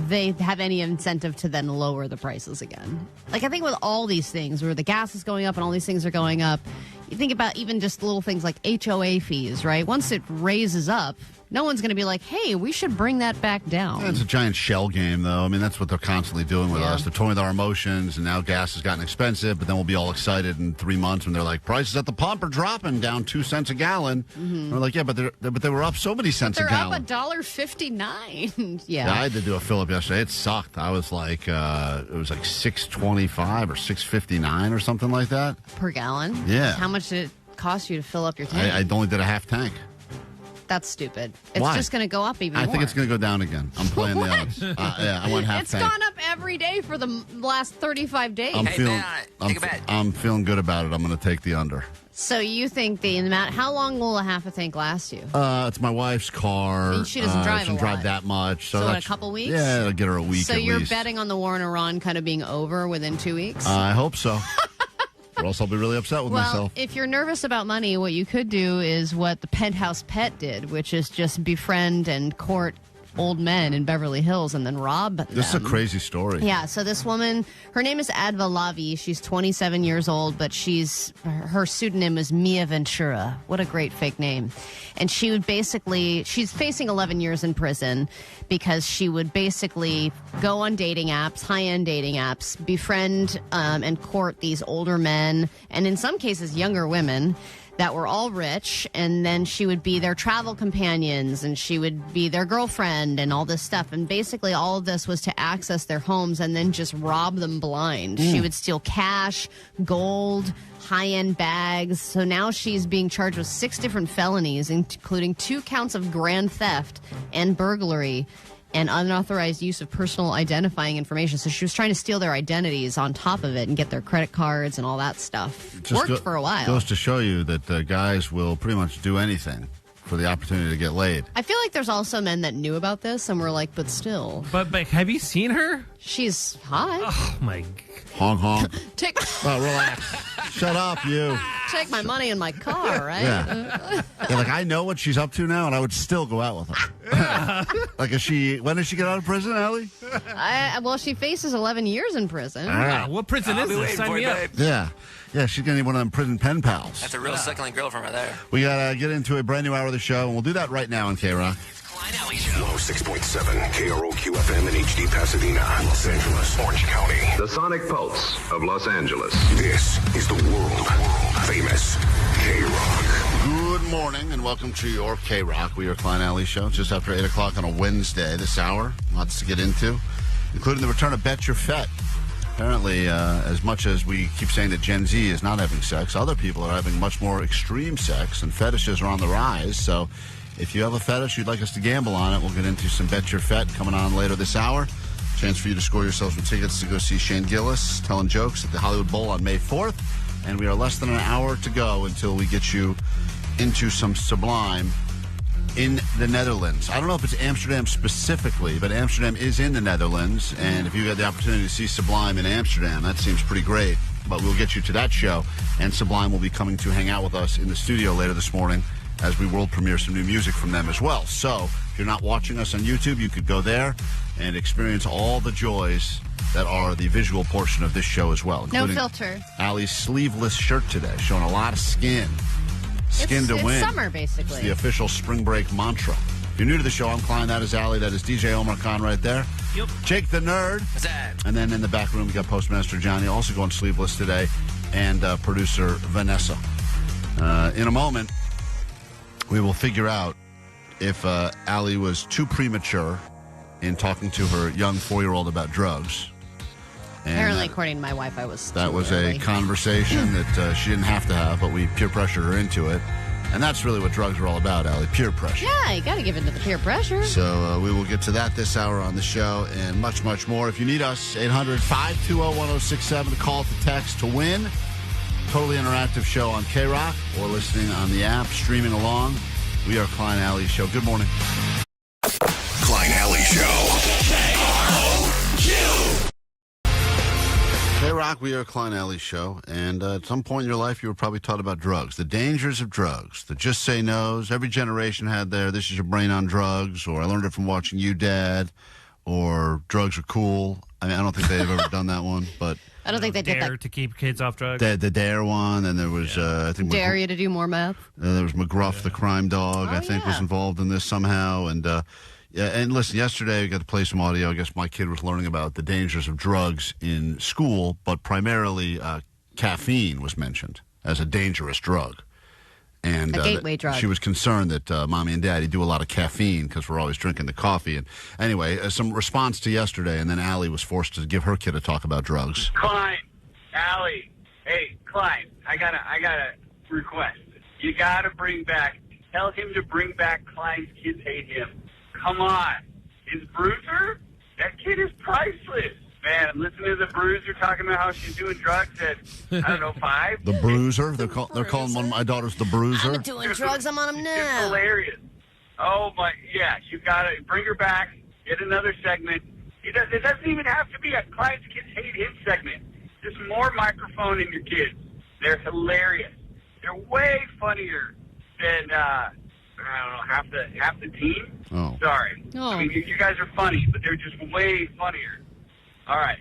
they have any incentive to then lower the prices again. Like, I think with all these things, where the gas is going up and all these things are going up, you think about even just little things like HOA fees, right? Once it raises up, No one's going to be like, hey, we should bring that back down. Yeah, it's a giant shell game, though. I mean, that's what they're constantly doing with us. They're toying with our emotions, and now gas has gotten expensive, but then we'll be all excited in 3 months when they're like, prices at the pump are dropping down 2 cents a gallon. And we're like, yeah, but they were up so many cents a gallon. They're up $1.59. Yeah, I had to do a fill-up yesterday. It sucked. I was like, it was like $6.25 or $6.59 or something like that. Per gallon? Yeah. How much did it cost you to fill up your tank? I only did a half tank. That's stupid. It's Why? just going to go up even more. I think it's going to go down again. I'm playing the odds. Yeah, I went half It's tank. gone up every day for the last 35 days. I'm feeling good about it. I'm going to take the under. So you think the amount? How long will a half a tank last you? It's my wife's car. And she doesn't drive She doesn't drive that much. So in a that's, couple weeks? Yeah, it'll get her a week So at you're least. betting on the war in Iran kind of being over within 2 weeks? I hope so. Or else I'll be really upset with myself. If you're nervous about money, what you could do is what the Penthouse Pet did, which is just befriend and court old men in Beverly Hills and then rob them. This is a crazy story. Yeah, so this woman, her name is Adva Lavi. She's 27 years old, but her pseudonym is Mia Ventura. What a great fake name. And she would she's facing 11 years in prison because she would basically go on dating apps, high-end dating apps, befriend and court these older men, and in some cases younger women, that were all rich, and then she would be their travel companions, and she would be their girlfriend, and all this stuff. And basically all of this was to access their homes and then just rob them blind. She would steal cash, gold, high-end bags. So now she's being charged with 6 different felonies, including 2 counts of grand theft and burglary and unauthorized use of personal identifying information. So she was trying to steal their identities on top of it and get their credit cards and all that stuff. Worked for a while. Goes to show you that guys will pretty much do anything for the opportunity to get laid. I feel like there's also men that knew about this and were like, but still. But have you seen her? She's hot. Oh, my Honk, honk. Relax. Shut up, you. Take my money in my car, right? Yeah. Like, I know what she's up to now, and I would still go out with her. Like, when does she get out of prison, Allie? Well, she faces 11 years in prison. What prison is this? Sign me up. Yeah. Yeah, she's going to need one of them prison pen pals. That's a real succulent girlfriend right there. We got to get into a brand new hour of the show, and we'll do that right now on K-Rock. 106.7 KROQ-FM in HD Pasadena, Los Angeles, Orange County. The sonic pulse of Los Angeles. This is the world-famous K-Rock. Good morning and welcome to your K-Rock. We are Klein Alley Show. Just after 8 o'clock on a Wednesday this hour. Lots to get into, including the return of Bet Your Fet. Apparently, as much as we keep saying that Gen Z is not having sex, other people are having much more extreme sex, and fetishes are on the rise. So if you have a fetish you'd like us to gamble on it, we'll get into some Bet Your Fet coming on later this hour. Chance for you to score yourself some tickets to go see Shane Gillis telling jokes at the Hollywood Bowl on May 4th. And we are less than an hour to go until we get you into some Sublime in the Netherlands. I don't know if it's Amsterdam specifically, but Amsterdam is in the Netherlands. And if you had the opportunity to see Sublime in Amsterdam, that seems pretty great. But we'll get you to that show. And Sublime will be coming to hang out with us in the studio later this morning as we world premiere some new music from them as well. So if you're not watching us on YouTube, you could go there and experience all the joys that are the visual portion of this show as well. No filter. Allie's sleeveless shirt today, showing a lot of skin. Skin to win. It's summer, basically. It's the official spring break mantra. If you're new to the show, I'm Klein. That is Allie. That is DJ Omar Khan right there. Yep. Jake the Nerd. What's that? And then in the back room, we got Postmaster Johnny, also going sleeveless today, and producer Vanessa. In a moment, we will figure out if Allie was too premature in talking to her young 4-year-old about drugs. And apparently, according to my wife, I was that too was early. a conversation that she didn't have to have, but we peer pressured her into it. And that's really what drugs are all about, Allie, peer pressure. Yeah, you got to give in to the peer pressure. So we will get to that this hour on the show and much, much more. If you need us, 800-520-1067 to call to text to win. Totally interactive show on K-Rock or listening on the app, streaming along. We are Klein Alley Show. Good morning. Klein Alley Show. K-Rock, we are Klein Alley Show. And at some point in your life, you were probably taught about drugs, the dangers of drugs, the just say no's. Every generation had their, this is your brain on drugs, or I learned it from watching you, Dad, or drugs are cool. I mean, I don't think they've ever done that one, but I don't think they did Dare that. to keep kids off drugs. The Dare one, and there was I think Dare you to do more meth. there was McGruff, the crime dog. I think was involved in this somehow, and. And listen, yesterday we got to play some audio. I guess my kid was learning about the dangers of drugs in school, but primarily caffeine was mentioned as a dangerous drug. And a gateway drug. She was concerned that Mommy and Daddy do a lot of caffeine because we're always drinking the coffee. And anyway, some response to yesterday, and then Allie was forced to give her kid a talk about drugs. Klein, Allie, hey, Klein, I got a request. You got to tell him to bring back Klein's Kids Hate Him. Come on. His Bruiser? That kid is priceless. Man, listen to the Bruiser talking about how she's doing drugs at, 5. The Bruiser? They're calling one of my daughters the Bruiser? I'm doing drugs. I'm on them now. It's hilarious. Oh, my, yeah. You got to bring her back, get another segment. It doesn't even have to be a Klein's Kids Hate Him segment. Just more microphone in your kids. They're hilarious. They're way funnier than, half the team. Oh. Sorry. Oh. I mean, you guys are funny, but they're just way funnier. All right.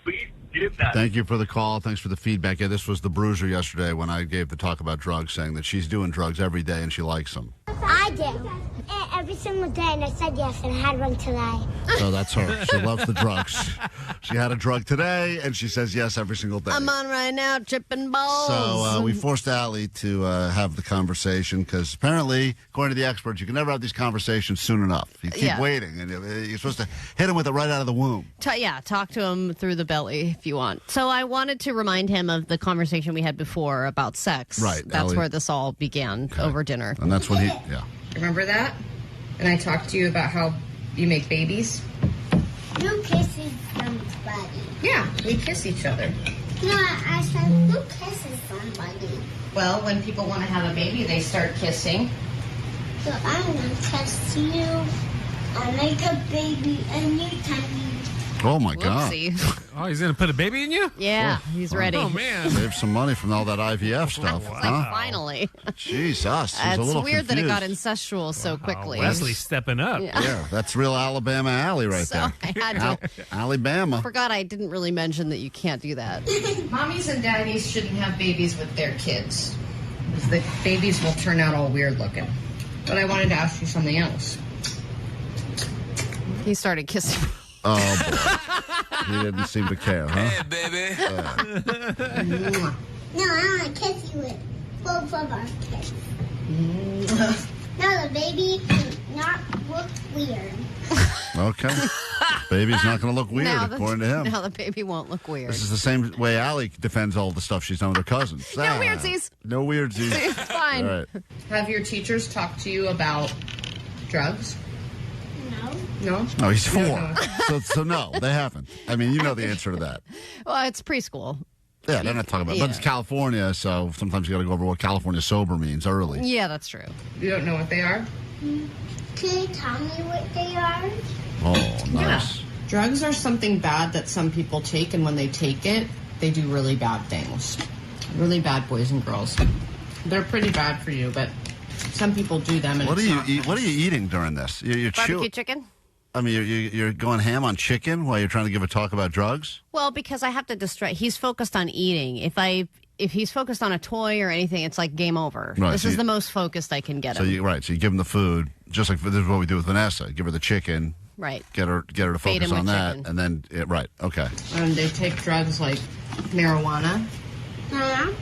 Please give that. Thank you for the call. Thanks for the feedback. Yeah, this was the Bruiser yesterday when I gave the talk about drugs, saying that she's doing drugs every day and she likes them. I do. Every single day, and I said yes, and I had one today. So that's her. She loves the drugs. She had a drug today, and she says yes every single day. I'm on right now, tripping balls. So we forced Allie to have the conversation because apparently, according to the experts, you can never have these conversations soon enough. You keep waiting, and you're supposed to hit him with it right out of the womb. Talk to him through the belly if you want. So I wanted to remind him of the conversation we had before about sex. Right. That's Allie, where this all began over dinner. And that's when Remember that? And I talked to you about how you make babies? Who kisses somebody? Yeah, we kiss each other. No, I said, who kisses somebody? Well, when people want to have a baby, they start kissing. So I'm going to kiss you and make a baby anytime you. Oh, my God. Oh, he's going to put a baby in you? Yeah, he's ready. Oh, man. Save some money from all that IVF stuff. Finally. Jesus. It's weird that it got incestual so quickly. Wesley's stepping up. Yeah, that's real Alabama Allie right there. I had to. Alabama. Forgot I didn't really mention that you can't do that. Mommies and daddies shouldn't have babies with their kids, because the babies will turn out all weird looking. But I wanted to ask you something else. He started kissing me. Oh, boy. He didn't seem to care, huh? Hey, baby. No, I want to kiss you with both of our kids. No, the baby does not look weird. Okay. Baby's not going to look weird, according to him. Now the baby won't look weird. This is the same way Allie defends all the stuff she's done with her cousins. No weirdsies. No weirdsies. It's fine. All right. Have your teachers talked to you about drugs? No? No, he's 4. So no, they haven't. I mean, you know the answer to that. Well, it's preschool. Yeah, they're not talking about it. But it's California, so sometimes you got to go over what California sober means early. Yeah, that's true. You don't know what they are? Can you tell me what they are? Oh, nice. Yeah. Drugs are something bad that some people take, and when they take it, they do really bad things. Really bad, boys and girls. They're pretty bad for you, but some people do them. And What are you eating during this? You're Barbecue chicken? I mean, you're going ham on chicken while you're trying to give a talk about drugs? Well, because I have to distract. He's focused on eating. If he's focused on a toy or anything, it's like game over. Right, this is the most focused I can get him. So you give him the food, just like this is what we do with Vanessa. Give her the chicken. Right. Get her to Feed focus him on with that, chicken. and then right. Okay. And they take drugs like marijuana. Mama,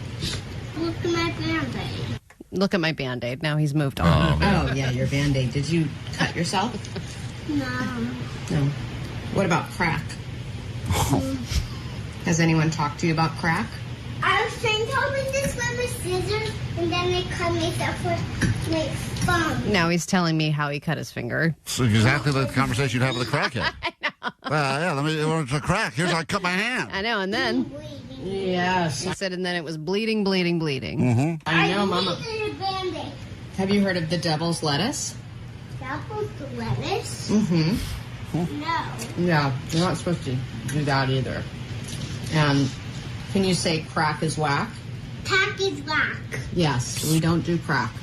look at my Band-Aid. Look at my Band-Aid. Now he's moved on. Oh, yeah, your Band-Aid. Did you cut yourself? No. What about crack? Has anyone talked to you about crack? I was trying to open this with my scissors, and then they cut myself with my phone. Now he's telling me how he cut his finger. So exactly the conversation you'd have with a crackhead. I know. Yeah, let me order a crack. Here's how I cut my hand. I know, and then... Yes. He said, and then it was bleeding, bleeding, bleeding. Mm-hmm. I know, Mama. Band-Aid. Have you heard of the devil's lettuce? Devil's lettuce? Mm-hmm. No. Yeah, you're not supposed to do that either. And can you say crack is whack? Crack is whack. Yes, we don't do crack.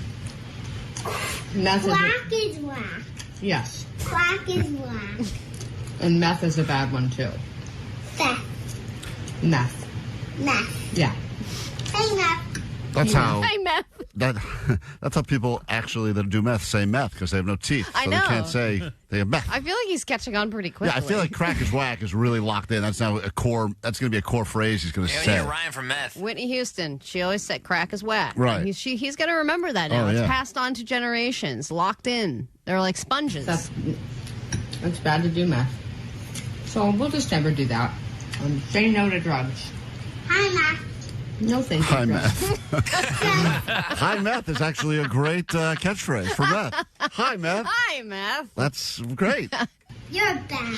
Meth Crack is whack. Yes. Crack is whack. And meth is a bad one, too. Fat. Meth. Meth. Yeah. Hey, meth. That's how. Hey, meth. That's how people actually that do meth say meth because they have no teeth. I so know. they can't say they have meth. I feel like he's catching on pretty quickly. Yeah, I feel like crack is whack is really locked in. That's now a core. That's going to be a core phrase he's going to say. Yeah, Ryan from meth. Whitney Houston, she always said crack is whack. Right. He's going to remember that now. Oh, It's yeah. passed on to generations, locked in. They're like sponges. It's bad to do meth. So we'll just never do that. Say no to drugs. Hi, meth. No, thank you. High meth. High meth is actually a great catchphrase for meth. Hi, meth. Hi, meth. That's great. You're bad.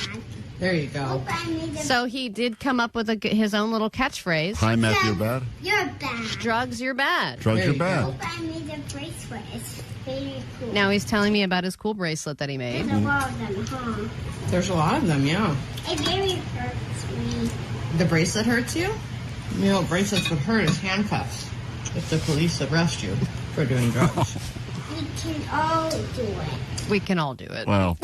There you go. Hope I made a- So he did come up with his own little catchphrase. Hi, meth, you're bad. You're bad. Drugs, you're bad. Drugs, There you're you bad. Hope I made a bracelet. It's very cool. Now he's telling me about his cool bracelet that he made. There's a lot of them, huh? There's a lot of them, yeah. It very hurts me. The bracelet hurts you? You know, bracelets would hurt as handcuffs if the police arrest you for doing drugs. We can all do it. We can all do it. Well,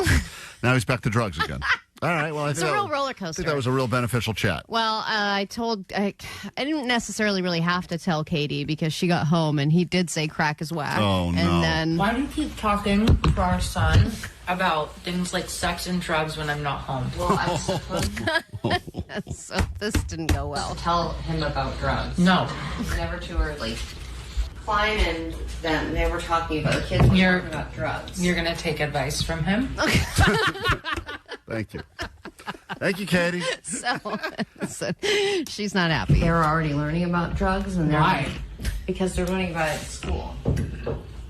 now he's back to drugs again. All right. Well, It's a real roller I coaster. think that was a real beneficial chat. Well, I didn't necessarily really have to tell Katie because she got home and he did say crack is whack. Oh, no. And then Why do you keep talking to our son about things like sex and drugs when I'm not home? Well, I was supposed so this didn't go well. tell him about drugs. No. Never too early. Klein and them, they were talking about, the kids were You're- talking about drugs. You're going to take advice from him? Thank you. Thank you, Katie. So she's not happy. They were already learning about drugs. And Why? Because they're learning about it at school.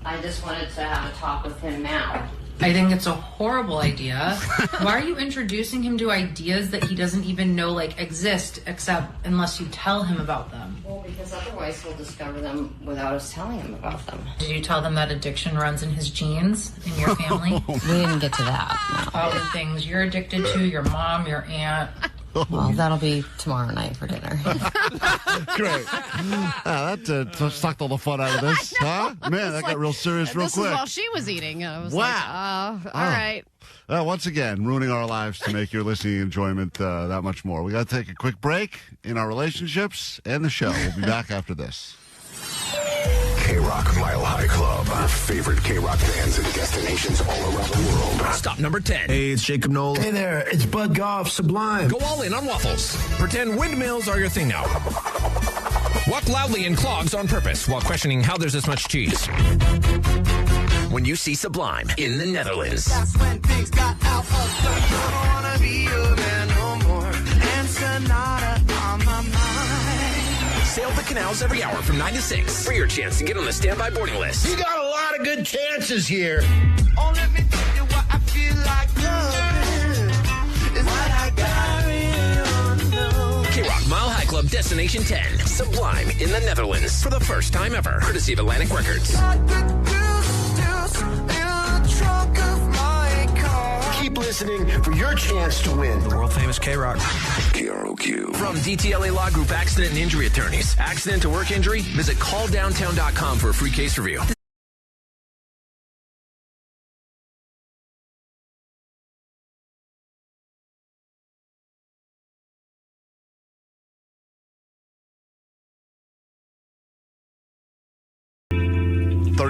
I just wanted to have a talk with him now. I think it's a horrible idea. Why are you introducing him to ideas that he doesn't even know exist except unless you tell him about them? Well, because otherwise he'll discover them without us telling him about them. Did you tell them that addiction runs in his genes in your family? We didn't get to that. No. All the things you're addicted to, your mom, your aunt. Well, that'll be tomorrow night for dinner. Great. That sucked all the fun out of this. Huh? Man, that got real serious real This quick. is while she was eating. I was Wow. like, all right. Once again, ruining our lives to make your listening enjoyment that much more. We got to take a quick break in our relationships and the show. We'll be back after this. K-Rock Mile High Club. Our favorite K-Rock bands and destinations all around the world. Stop number 10. Hey, it's Jacob Knoll. Hey there, it's Bud Goff, Sublime. Go all in on waffles. Pretend windmills are your thing now. Walk loudly in clogs on purpose while questioning how there's this much cheese. When you see Sublime in the Netherlands. That's when things got out of control. I don't wanna be your man no more. And Sonata on my mind. Sail the canals every hour from 9 to 6 for your chance to get on the standby boarding list. You got a lot of good chances here. Oh, let me tell you what I feel like loving. Is what I got really know. K-Rock Mile High Club Destination 10. Sublime in the Netherlands. For the first time ever. Courtesy of Atlantic Records. Keep listening for your chance to win. The world famous K-Rock. KROQ. From DTLA Law Group Accident and Injury Attorneys. Accident to work injury? Visit calldowntown.com for a free case review.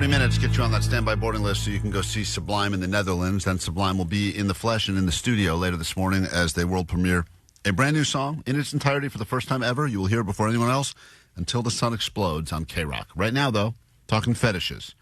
Minutes get you on that standby boarding list so you can go see Sublime in the Netherlands. Then Sublime will be in the flesh and in the studio later this morning as they world premiere a brand new song in its entirety for the first time ever. You will hear it before anyone else, Until the Sun Explodes on K-Rock. Right now, though, talking fetishes,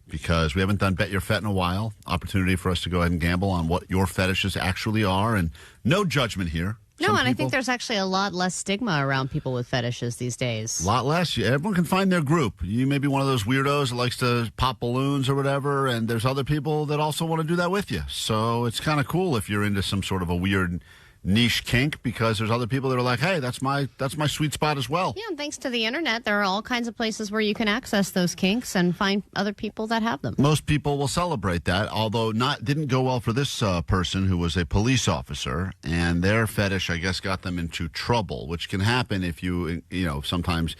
because we haven't done Bet Your Fet in a while. Opportunity for us to go ahead and gamble on what your fetishes actually are, and no judgment here. No, and I think there's actually a lot less stigma around people with fetishes these days. A lot less. Everyone can find their group. You may be one of those weirdos that likes to pop balloons or whatever, and there's other people that also want to do that with you. So it's kind of cool if you're into some sort of a weird niche kink, because there's other people that are like, hey, that's my sweet spot as well. Yeah, and thanks to the internet, there are all kinds of places where you can access those kinks and find other people that have them. Most people will celebrate that, although didn't go well for this person who was a police officer, and their fetish, I guess, got them into trouble, which can happen if you sometimes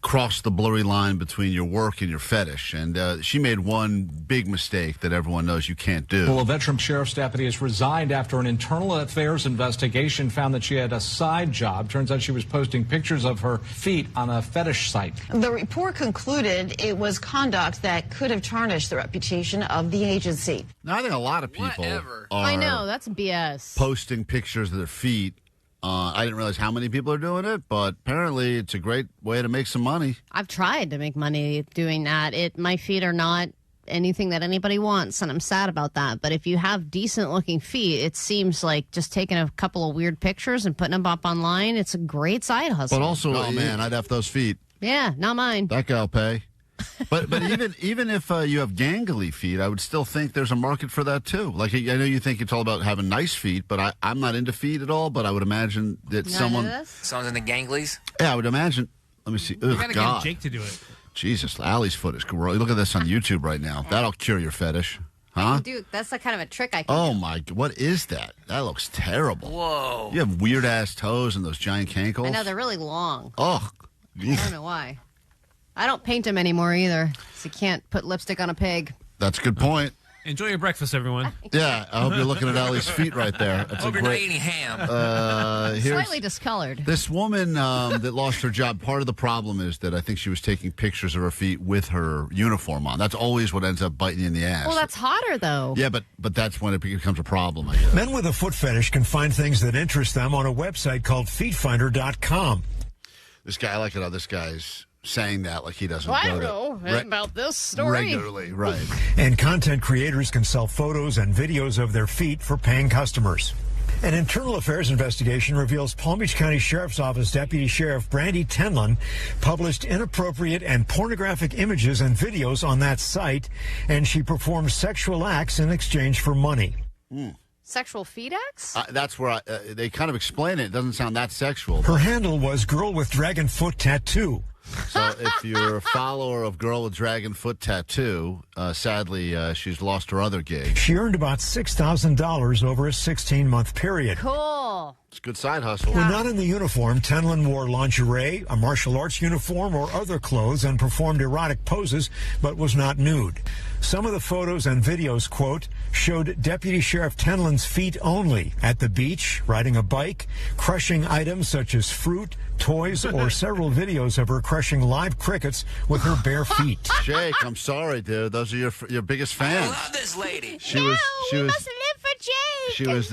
cross the blurry line between your work and your fetish. And she made one big mistake that everyone knows you can't do. Well, a veteran sheriff's deputy has resigned after an internal affairs investigation found that she had a side job. Turns out she was posting pictures of her feet on a fetish site. The report concluded it was conduct that could have tarnished the reputation of the agency. Now, I think a lot of people are I know, that's BS. posting pictures of their feet. I didn't realize how many people are doing it, but apparently it's a great way to make some money. I've tried to make money doing that. My feet are not anything that anybody wants, and I'm sad about that. But if you have decent-looking feet, it seems like just taking a couple of weird pictures and putting them up online, it's a great side hustle. But also, oh man, I'd have those feet. Yeah, not mine. That guy will pay. But even if you have gangly feet, I would still think there's a market for that too. Like, I know you think it's all about having nice feet, but I'm not into feet at all. But I would imagine that Someone's in the ganglies? Yeah, I would imagine. Let me see. You Ugh, gotta God. get Jake to do it. Jesus, Allie's foot is gross. Look at this on YouTube right now. That'll cure your fetish. Huh? Dude, that's the kind of a trick I can Oh do. my, what is that? That looks terrible. Whoa. You have weird ass toes and those giant cankles. I know, they're really long. Oh. I don't know why. I don't paint them anymore either, so you can't put lipstick on a pig. That's a good point. Enjoy your breakfast, everyone. Yeah, I hope you're looking at Allie's feet right there. That's Hope a you're not great. eating ham. Slightly discolored. This woman that lost her job, part of the problem is that I think she was taking pictures of her feet with her uniform on. That's always what ends up biting you in the ass. Well, that's hotter, though. Yeah, but that's when it becomes a problem, I guess. Men with a foot fetish can find things that interest them on a website called feetfinder.com. This guy, I like it how this guy's saying that like he doesn't Well, I go know to about this story. regularly, right. And content creators can sell photos and videos of their feet for paying customers. An internal affairs investigation reveals Palm Beach County Sheriff's Office Deputy Sheriff Brandy Tenlin published inappropriate and pornographic images and videos on that site, and she performed sexual acts in exchange for money. Sexual feet acts? That's where they kind of explain it. It doesn't sound that sexual. Her handle was Girl with Dragon Foot Tattoo. So if you're a follower of Girl with Dragon Foot Tattoo, sadly, she's lost her other gig. She earned about $6,000 over a 16-month period. Cool. It's a good side hustle. When not in the uniform, Tenlin wore lingerie, a martial arts uniform, or other clothes and performed erotic poses, but was not nude. Some of the photos and videos, quote, showed Deputy Sheriff Tenlin's feet only at the beach, riding a bike, crushing items such as fruit, toys, or several videos of her crushing live crickets with her bare feet. Jake, I'm sorry, dude. Those are your biggest fans. I love this lady. She was live for Jake. She was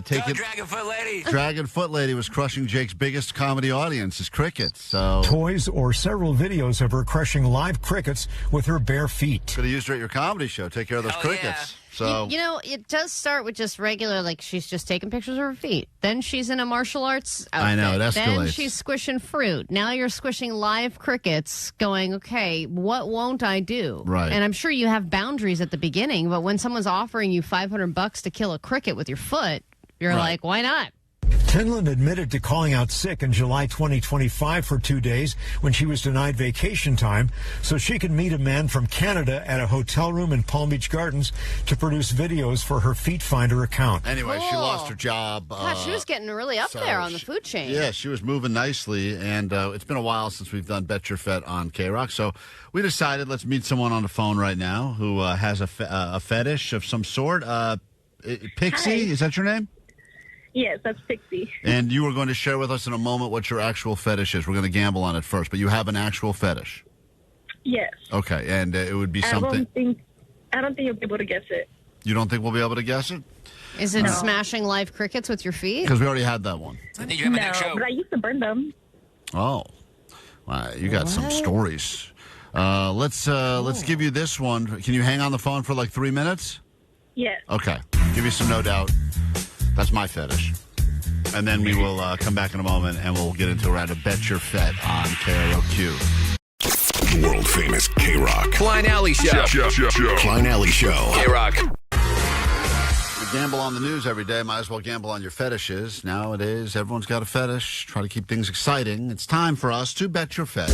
taking Dragonfoot lady. Dragonfoot lady was crushing Jake's biggest comedy audience, his crickets. So toys or several videos of her crushing live crickets with her bare feet. Could have used her at your comedy show. Take care of those crickets. Yeah. So You know, it does start with just regular, like she's just taking pictures of her feet. Then she's in a martial arts outfit. I know, it escalates. Then she's squishing fruit. Now you're squishing live crickets going, okay, what won't I do? Right. And I'm sure you have boundaries at the beginning, but when someone's offering you $500 to kill a cricket with your foot, you're like, why not? Tenlin admitted to calling out sick in July 2025 for 2 days when she was denied vacation time so she could meet a man from Canada at a hotel room in Palm Beach Gardens to produce videos for her Feet Finder account. Anyway, she lost her job. Gosh, she was getting really up there on the food chain. Yeah, she was moving nicely, and it's been a while since we've done Bet Your Fet on K-Rock, so we decided let's meet someone on the phone right now who has a fetish of some sort. Pixie, Hi. is that your name? Yes, that's Pixie. And you are going to share with us in a moment what your actual fetish is. We're going to gamble on it first, but you have an actual fetish. Yes. Okay, and it would be I something. don't think you'll be able to guess it. You don't think we'll be able to guess it? Is it smashing live crickets with your feet? Because we already had that one. I think you have a next show. But I used to burn them. Oh, wow, you got some stories. Let's give you this one. Can you hang on the phone for like 3 minutes? Yes. Okay, give you some No Doubt. That's my fetish. And then we will come back in a moment and we'll get into a round of Bet Your Fet on KROQ. World famous K-Rock. Klein Alley Show. Klein Alley Show. K-Rock. We gamble on the news every day. Might as well gamble on your fetishes. Nowadays, everyone's got a fetish. Try to keep things exciting. It's time for us to Bet Your Fet.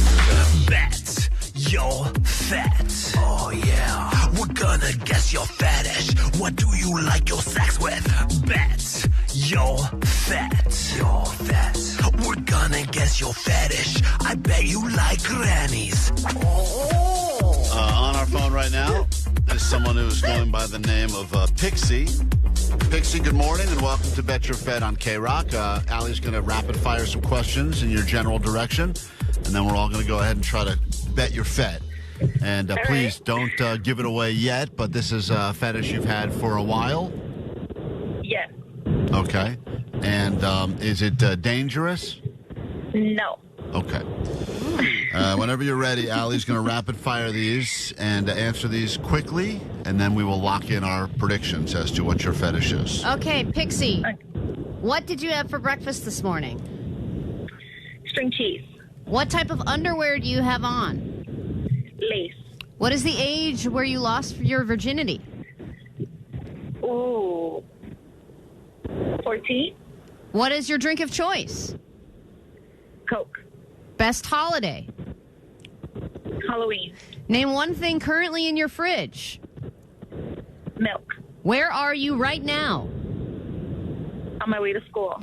Bet your fet. Oh, yeah. We're gonna guess your fetish. What do you like your sex with? Bet your fet. Your fet. We're gonna get guess your fetish. I bet you like grannies. On our phone right now is someone who's going by the name of Pixie. Pixie, good morning and welcome to Bet Your Fet on K-Rock. Allie's going to rapid fire some questions in your general direction, and then we're all going to go ahead and try to bet your Fet. And please don't give it away yet, but this is a fetish you've had for a while? Yes. Okay. And is it dangerous? No. Okay. Whenever you're ready, Allie's going to rapid fire these and answer these quickly, and then we will lock in our predictions as to what your fetish is. Okay, Pixie. What did you have for breakfast this morning? String cheese. What type of underwear do you have on? Lace. What is the age where you lost your virginity? Ooh. 14. What is your drink of choice? Coke. Best holiday? Halloween. Name one thing currently in your fridge. Milk. Where are you right now? On my way to school.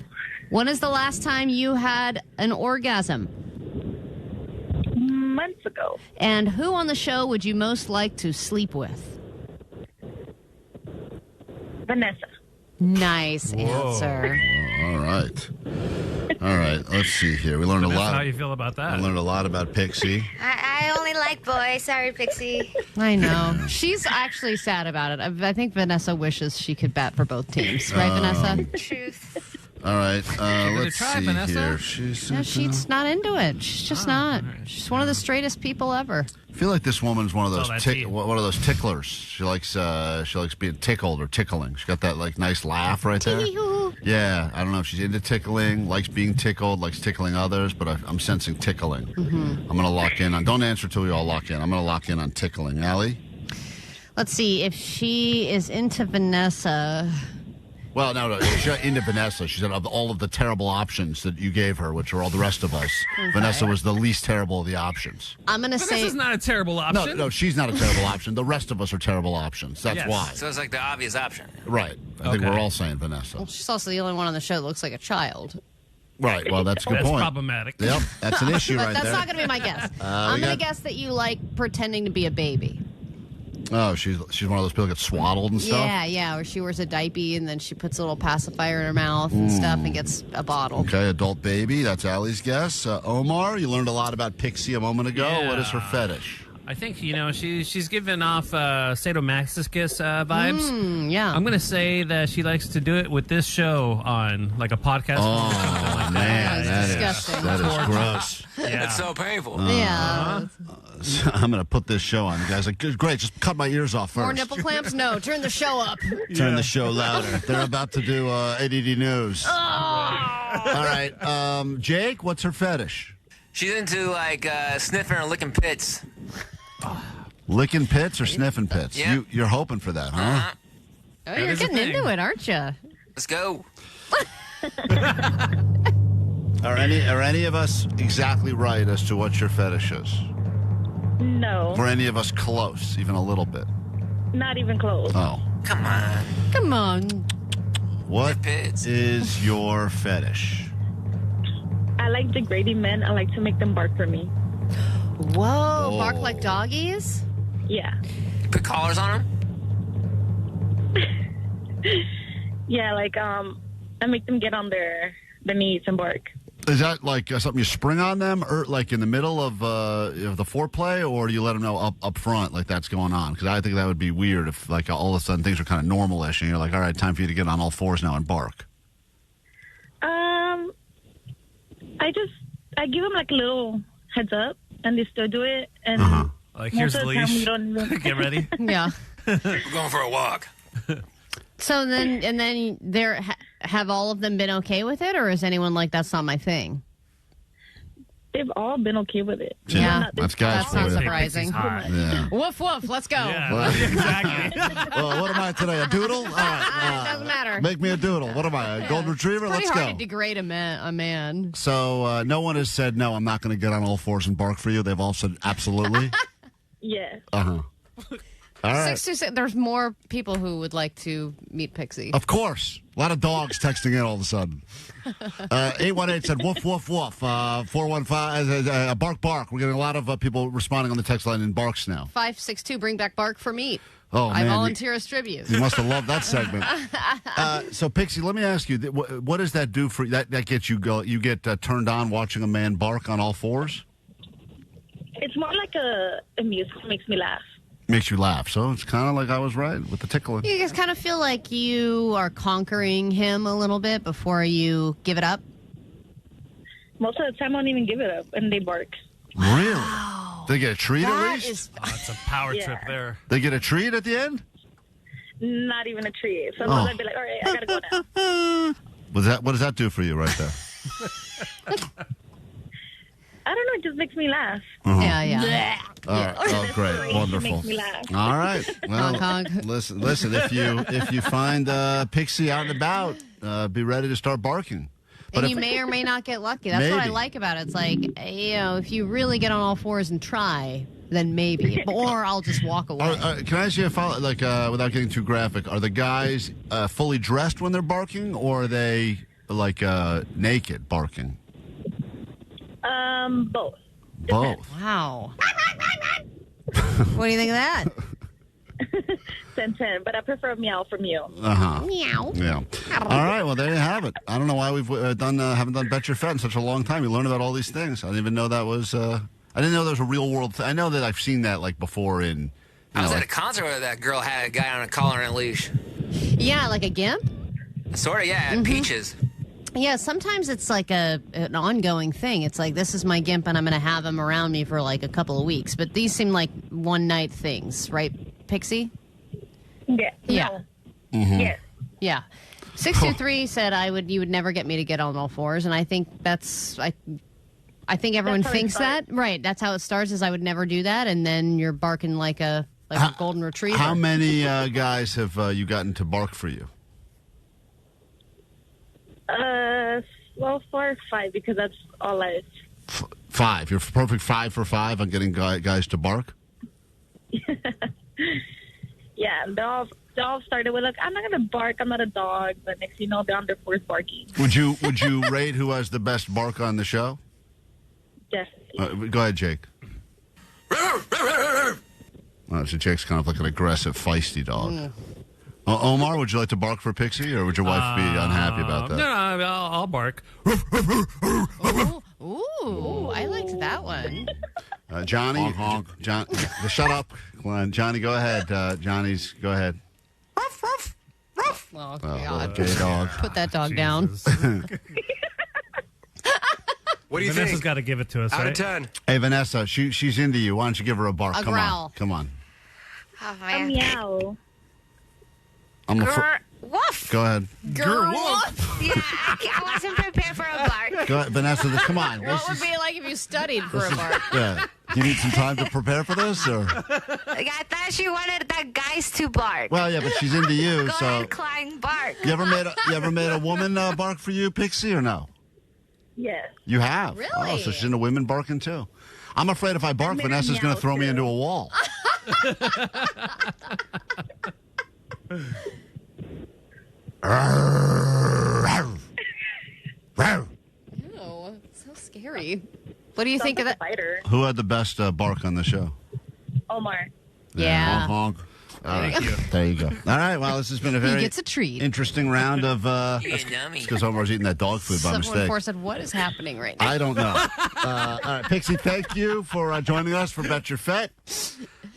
When is the last time you had an orgasm? Months ago. And who on the show would you most like to sleep with? Vanessa. Nice answer. All right. All right. Let's see here. We learned a lot. How you feel about that? We learned a lot about Pixie. I only like boys. Sorry, Pixie. I know. She's actually sad about it. I think Vanessa wishes she could bat for both teams. Right, Vanessa? Truth. All right. Let's try, see Vanessa? here. She's not into it. She's just not. Right. She's one of the straightest people ever. I feel like this woman's one of those tea. one of those ticklers. She likes being tickled or tickling. She's got that like nice laugh right there. Yeah, I don't know if she's into tickling, likes being tickled, likes tickling others, but I'm sensing tickling. I'm going to lock in on. Don't answer till we all lock in. I'm going to lock in on tickling. Allie? Let's see if she is into Vanessa. Well, no, she's not into Vanessa. She said of all of the terrible options that you gave her, which are all the rest of us, Vanessa was the least terrible of the options. I'm going to say... Vanessa's not a terrible option. No, she's not a terrible option. The rest of us are terrible options. That's why. So it's like the obvious option. Right. I think we're all saying Vanessa. Well, she's also the only one on the show that looks like a child. Right. Well, that's a good point. That's problematic. Yep. That's an issue right there. That's not going to be my guess. I'm going to guess that you like pretending to be a baby. Oh, she's one of those people that get swaddled and stuff? Yeah, where she wears a diaper and then she puts a little pacifier in her mouth and stuff and gets a bottle. Okay, adult baby. That's Allie's guess. Omar, you learned a lot about Pixie a moment ago. Yeah. What is her fetish? I think, she's giving off sadomasochist vibes. Yeah. I'm going to say that she likes to do it with this show on, like a podcast. Oh, man. That's disgusting. That is gross. Yeah. It's so painful. Yeah. I'm going to put this show on. You guys are like, great, just cut my ears off first. More nipple clamps? No, turn the show up. Turn the show louder. They're about to do A.D.D. News. Oh. All right. Jake, what's her fetish? She's into, like, sniffing or licking pits. Licking pits or sniffing pits? Yeah. You're hoping for that, huh? Oh, you're getting into it, aren't you? Let's go. Are any of us exactly right as to what your fetish is? No. Were any of us close, even a little bit? Not even close. Oh. Come on. Come on. What is your fetish? I like degrading men. I like to make them bark for me. Whoa, bark like doggies? Yeah. Put collars on them? Yeah, like, I make them get on their knees and bark. Is that like something you spring on them, or like in the middle of the foreplay, or do you let them know up front like that's going on? Because I think that would be weird if like all of a sudden things are kind of normal-ish and you're like, all right, time for you to get on all fours now and bark. I give them like a little heads up, and they still do it. And like, here's the leash. We don't even... Get ready. Yeah. We're going for a walk. So then have all of them been okay with it, or is anyone like, that's not my thing? They've all been okay with it. Yeah. That's guys. That's not surprising. Yeah. Woof, woof. Let's go. Yeah, well, exactly. Well, what am I today? A doodle? All right. Doesn't matter. Make me a doodle. What am I? A golden retriever? It's pretty Let's hard go. to degrade a man. So no one has said, no, I'm not going to get on all fours and bark for you. They've all said, absolutely. Yeah. Uh-huh. All right. 626. There's more people who would like to meet Pixie. Of course. A lot of dogs texting in all of a sudden. 818 said woof, woof, woof. 415, bark, bark. We're getting a lot of people responding on the text line in barks now. 562, bring back bark for meat. Oh, I man, volunteer as tribute. You must have loved that segment. So, Pixie, let me ask you, what does that do for you? That gets you go? You get turned on watching a man bark on all fours? It's more like a music that makes me laugh. Makes you laugh. So it's kind of like I was right with the tickling. You guys kind of feel like you are conquering him a little bit before you give it up? Most of the time, I don't even give it up, and they bark. Really? They get a treat at least? That's a power trip there. They get a treat at the end? Not even a treat. Sometimes I'd be like, all right, I gotta go now. What does that do for you right there? I don't know. It just makes me laugh. Yeah. Oh, great. Wonderful. Makes me laugh. All right. Well, honk, honk. listen. If you find Pixie out and about, be ready to start barking. And you may or may not get lucky. That's what I like about it. It's like, if you really get on all fours and try, then maybe. Or I'll just walk away. Can I ask you a follow, without getting too graphic, are the guys fully dressed when they're barking, or are they, naked barking? Both. Both. Wow. What do you think of that? 10-10, but I prefer meow from you. Meow. Yeah. All right. Well, there you have it. I don't know why we've haven't done Bet Your Fet in such a long time. You learn about all these things. I didn't even know that was. I didn't know there was a real world thing. I know that I've seen that before in. I was at a concert where that girl had a guy on a collar and a leash. Yeah, like a gimp. Sort of. Yeah, at Peaches. Yeah, sometimes it's like an ongoing thing. It's like, this is my gimp, and I'm going to have him around me for like a couple of weeks. But these seem like one-night things, right, Pixie? Yeah. Yeah. Mm-hmm. Yes. Yeah. 623 said you would never get me to get on all fours, and I think I think everyone thinks that. Right. That's how it starts, is I would never do that, and then you're barking like a golden retriever. How many guys have you gotten to bark for you? Well, 4 or 5, because that's all I... 5. You're perfect 5 for 5 on getting guys to bark? Yeah, they all started with, I'm not going to bark, I'm not a dog, but next thing you know, they're on their fourth barking. Would you rate who has the best bark on the show? Definitely. Go ahead, Jake. So Jake's kind of like an aggressive, feisty dog. Omar, would you like to bark for Pixie, or would your wife be unhappy about that? No, I'll bark. Ooh, I liked that one. Johnny, honk. Shut up, Klein. Johnny, go ahead. Go ahead. Ruff, ruff, ruff. Oh, God. Gay dog. Put that dog down. What do you think? Vanessa's got to give it to us, Out right? of 10. Hey, Vanessa, she's into you. Why don't you give her a bark? A Come growl. on. Come on. Oh, A man. meow. Woof. Go ahead. Woof. Yeah, I wasn't prepared for a bark. Go ahead, Vanessa, come on. What would it be like if you studied for a bark? Yeah. Do you need some time to prepare for this, or? I thought she wanted the guys to bark. Well, yeah, but she's into you, Go so. ahead, Klein, bark. You ever made a woman bark for you, Pixie, or no? Yes. You have? Really? Oh, so she's into women barking, too. I'm afraid if I bark, Vanessa's going to throw me into a wall. Ew, so scary. What do you think of that? Fighter. Who had the best bark on the show? Omar. Yeah. Honk, honk. All right. There you go. All right. Well, this has been a very He gets a treat. interesting round of. Yummy. Because Omar's eating that dog food by Someone mistake. before said, what is happening right now? I don't know. All right, Pixie, thank you for joining us for Bet Your Fet.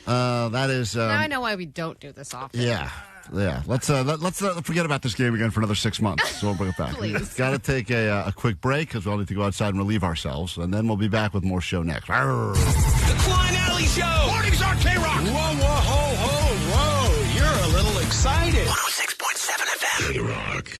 That is. Now I know why we don't do this often. Yeah. Let's forget about this game again for another 6 months. So we'll bring it back. Please. Got to take a quick break because we all need to go outside and relieve ourselves, and then we'll be back with more show next. Arr. The Klein Alley Show. Mornings on K-Rock. Whoa, whoa, ho, ho, whoa. You're a little excited. 106.7 FM. K-Rock.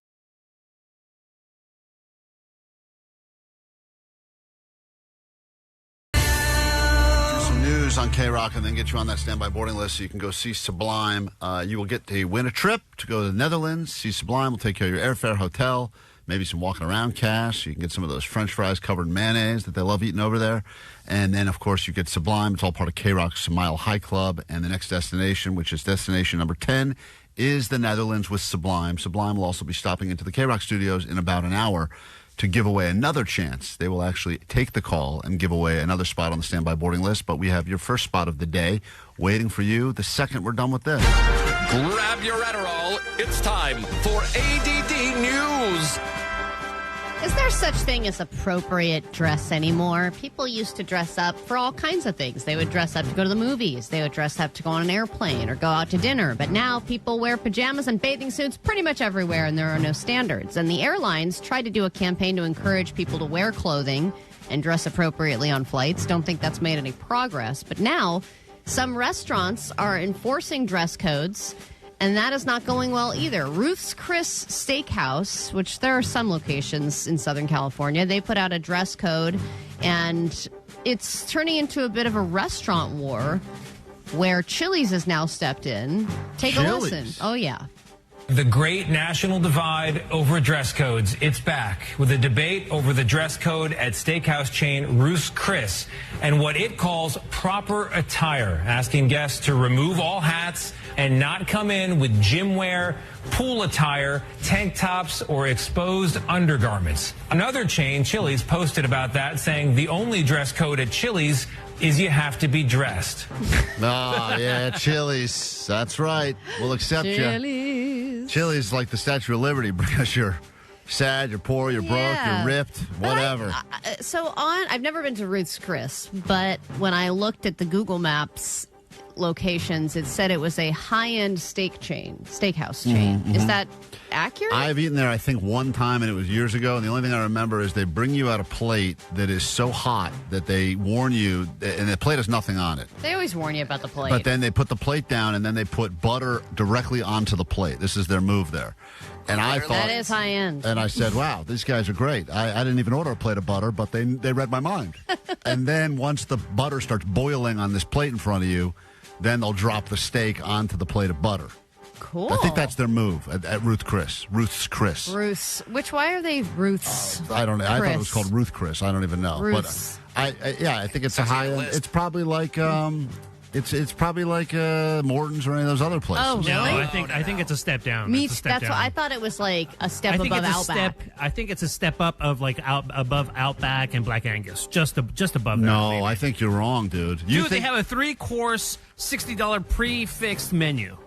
News on K-Rock and then get you on that standby boarding list so you can go see Sublime. You will get to win a trip to go to the Netherlands, see Sublime. We'll take care of your airfare, hotel, maybe some walking around cash. You can get some of those French fries covered in mayonnaise that they love eating over there. And then, of course, you get Sublime. It's all part of K-Rock's Mile High Club. And the next destination, which is destination number 10, is the Netherlands with Sublime. Sublime will also be stopping into the K-Rock studios in about an hour to give away another chance. They will actually take the call and give away another spot on the standby boarding list. But we have your first spot of the day waiting for you the second we're done with this. Grab your Adderall. It's time for A.D.D. News. Is there such thing as appropriate dress anymore? People used to dress up for all kinds of things. They would dress up to go to the movies. They would dress up to go on an airplane or go out to dinner. But now people wear pajamas and bathing suits pretty much everywhere, and there are no standards. And the airlines tried to do a campaign to encourage people to wear clothing and dress appropriately on flights. Don't think that's made any progress. But now some restaurants are enforcing dress codes, and that is not going well either. Ruth's Chris Steakhouse, which there are some locations in Southern California, they put out a dress code, and it's turning into a bit of a restaurant war where Chili's has now stepped in. Take a listen. Oh, yeah. The great national divide over dress codes. It's back with a debate over the dress code at steakhouse chain Ruth's Chris and what it calls proper attire, asking guests to remove all hats and not come in with gym wear, pool attire, tank tops, or exposed undergarments. Another chain, Chili's, posted about that, saying the only dress code at Chili's is you have to be dressed. Oh, yeah, Chili's. That's right. We'll accept you. Chili's like the Statue of Liberty because you're sad, you're poor, you're broke, you're ripped, whatever. I've never been to Ruth's Chris, but when I looked at the Google Maps locations, it said it was a high-end steakhouse chain. Is that accurate? I've eaten there, I think, one time, and it was years ago, and the only thing I remember is they bring you out a plate that is so hot that they warn you, and the plate has nothing on it. They always warn you about the plate. But then they put the plate down, and then they put butter directly onto the plate. This is their move there. And I thought that is high end. And I said, wow, these guys are great. I didn't even order a plate of butter, but they read my mind. And then once the butter starts boiling on this plate in front of you, then they'll drop the steak onto the plate of butter. Cool. I think that's their move at Ruth's Chris. Ruth's. Why are they Ruth's? I don't know. I thought it was called Ruth Chris. I don't even know. Ruth's. But I think it's a high end. It's probably like it's probably like Morton's or any of those other places. Oh, really? No, I think it's a step down. That's what I thought it was, like a step above Outback. I think it's a step up of like above Outback and Black Angus, just above that. No, maybe. I think you're wrong, dude. They have a 3-course $60 prefixed menu.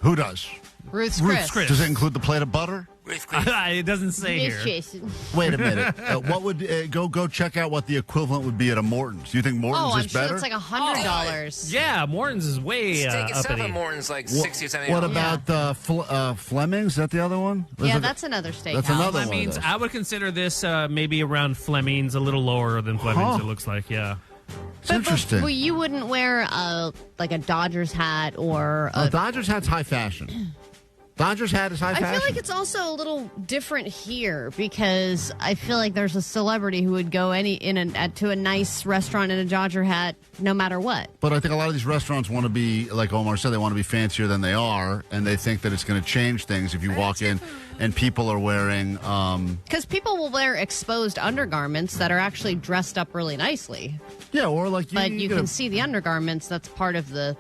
Who does? Ruth's Chris. Does it include the plate of butter? It doesn't say here. Jason. Wait a minute. What would go check out what the equivalent would be at a Morton's? Do you think Morton's is better? It's like $100. Yeah, Morton's is way Steak itself uppity. at Morton's like 60 or 70. What about Fleming's? Is that the other one? That's another steakhouse. That's another Fleming's, one. I would consider this maybe around Fleming's, a little lower than Fleming's. It looks like, yeah. It's interesting. But you wouldn't wear like a Dodgers hat or a Dodgers hat's high fashion. Dodgers hat is high fashion. I feel like it's also a little different here because I feel like there's a celebrity who would go to a nice restaurant in a Dodger hat no matter what. But I think a lot of these restaurants want to be, like Omar said, they want to be fancier than they are, and they think that it's going to change things if you walk in and people are wearing... Because people will wear exposed undergarments that are actually dressed up really nicely. Yeah, or like... But you can see the undergarments. That's part of the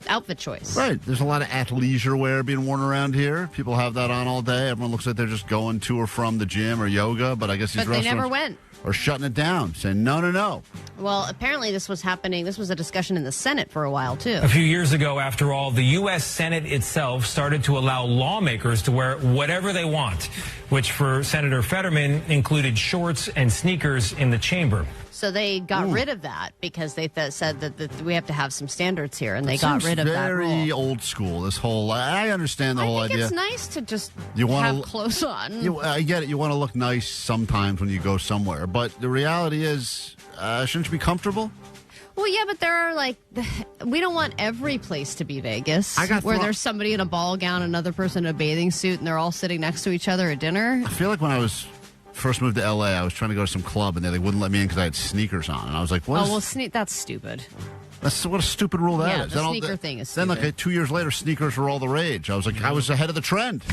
outfit choice. Right. There's a lot of athleisure wear being worn around here. People have that on all day. Everyone looks like they're just going to or from the gym or yoga, but I guess these restaurants... they never went. Are shutting it down, saying no. Well, apparently this was happening. This was a discussion in the Senate for a while, too. A few years ago, after all, the U.S. Senate itself started to allow lawmakers to wear whatever they want, which for Senator Fetterman included shorts and sneakers in the chamber. So they got rid of that because they said that we have to have some standards here, and they got rid of that rule. Very old school, this whole... I understand the whole idea. It's nice to just have clothes on. I get it. You want to look nice sometimes when you go somewhere, but the reality is, shouldn't you be comfortable? Well, yeah, but there are we don't want every place to be Vegas, where there's somebody in a ball gown, another person in a bathing suit, and they're all sitting next to each other at dinner. I feel like when I was first moved to L.A., I was trying to go to some club, and they wouldn't let me in because I had sneakers on, and I was like, "What?" That's stupid. That's what a stupid rule that is. The sneaker thing is stupid. Then, 2 years later, sneakers were all the rage. I was like, I was ahead of the trend.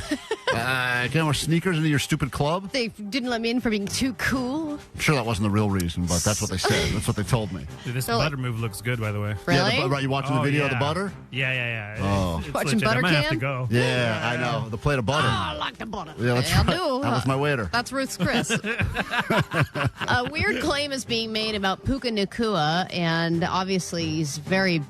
Can't wear sneakers into your stupid club? They didn't let me in for being too cool. I'm sure that wasn't the real reason, but that's what they said. That's what they told me. Dude, this So, butter move looks good, by the way. Really? Yeah, right, you watching the video of the butter? Yeah. Oh. It's Watching legit. I might butter have to can? go. Yeah, I know. The plate of butter. Oh, I like the butter. Yeah, that's I right. do. That was my waiter. That's Ruth's Chris. A weird claim is being made about Puka Nacua, and obviously he's very,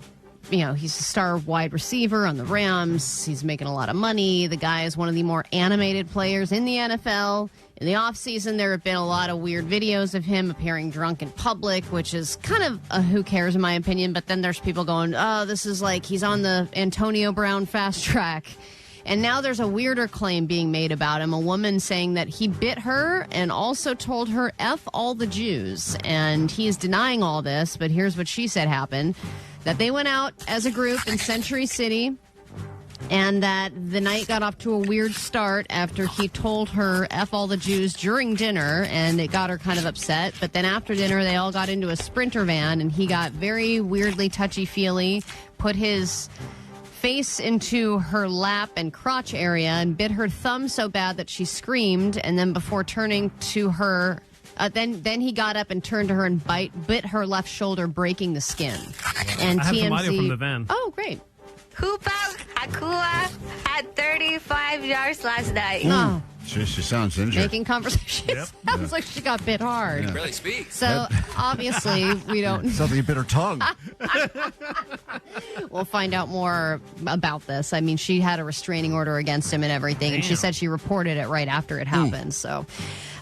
he's a star wide receiver on the Rams. He's making a lot of money. The guy is one of the more animated players in the NFL. In the offseason, there have been a lot of weird videos of him appearing drunk in public, which is kind of a who cares in my opinion. But then there's people going, oh, this is like he's on the Antonio Brown fast track. And now there's a weirder claim being made about him, a woman saying that he bit her and also told her F all the Jews. And he is denying all this, but here's what she said happened. That they went out as a group in Century City, and that the night got off to a weird start after he told her F all the Jews during dinner, and it got her kind of upset. But then after dinner, they all got into a Sprinter van, and he got very weirdly touchy-feely, put his face into her lap and crotch area and bit her thumb so bad that she screamed, and then before turning to her... Then he got up and turned to her and bit her left shoulder, breaking the skin. And I have TMZ, some audio from the van. Oh, great. Puka Nacua had 35 yards last night. Oh, She sounds injured. making conversation. Sounds like she got bit hard. Yeah. Really speaks. So obviously we don't. Something you bit her tongue. We'll find out more about this. I mean, she had a restraining order against him and everything, and she said she reported it right after it happened. So,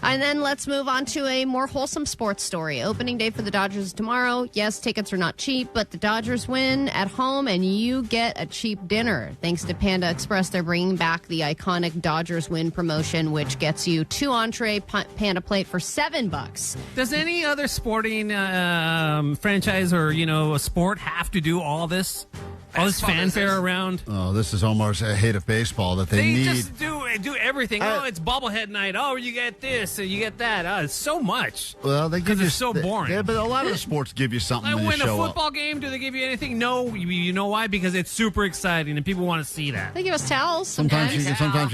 and then let's move on to a more wholesome sports story. Opening day for the Dodgers is tomorrow. Yes, tickets are not cheap, but the Dodgers win at home, and you get a cheap dinner. Thanks to Panda Express, they're bringing back the iconic Dodgers win promotion, which gets you 2-entree Panda plate for $7. Does any other sporting franchise or a sport have to do all this? All this fanfare around? Oh, this is Omar's hate of baseball that they need. Just do everything. It's bobblehead night. Oh, you get this and you get that. Oh, it's so much. Well, they give you it's so boring. Yeah, but a lot of the sports give you something Like when you when a show football up. game, do they give you anything? No. You know why? Because it's super exciting and people want to see that. They give us towels Sometimes you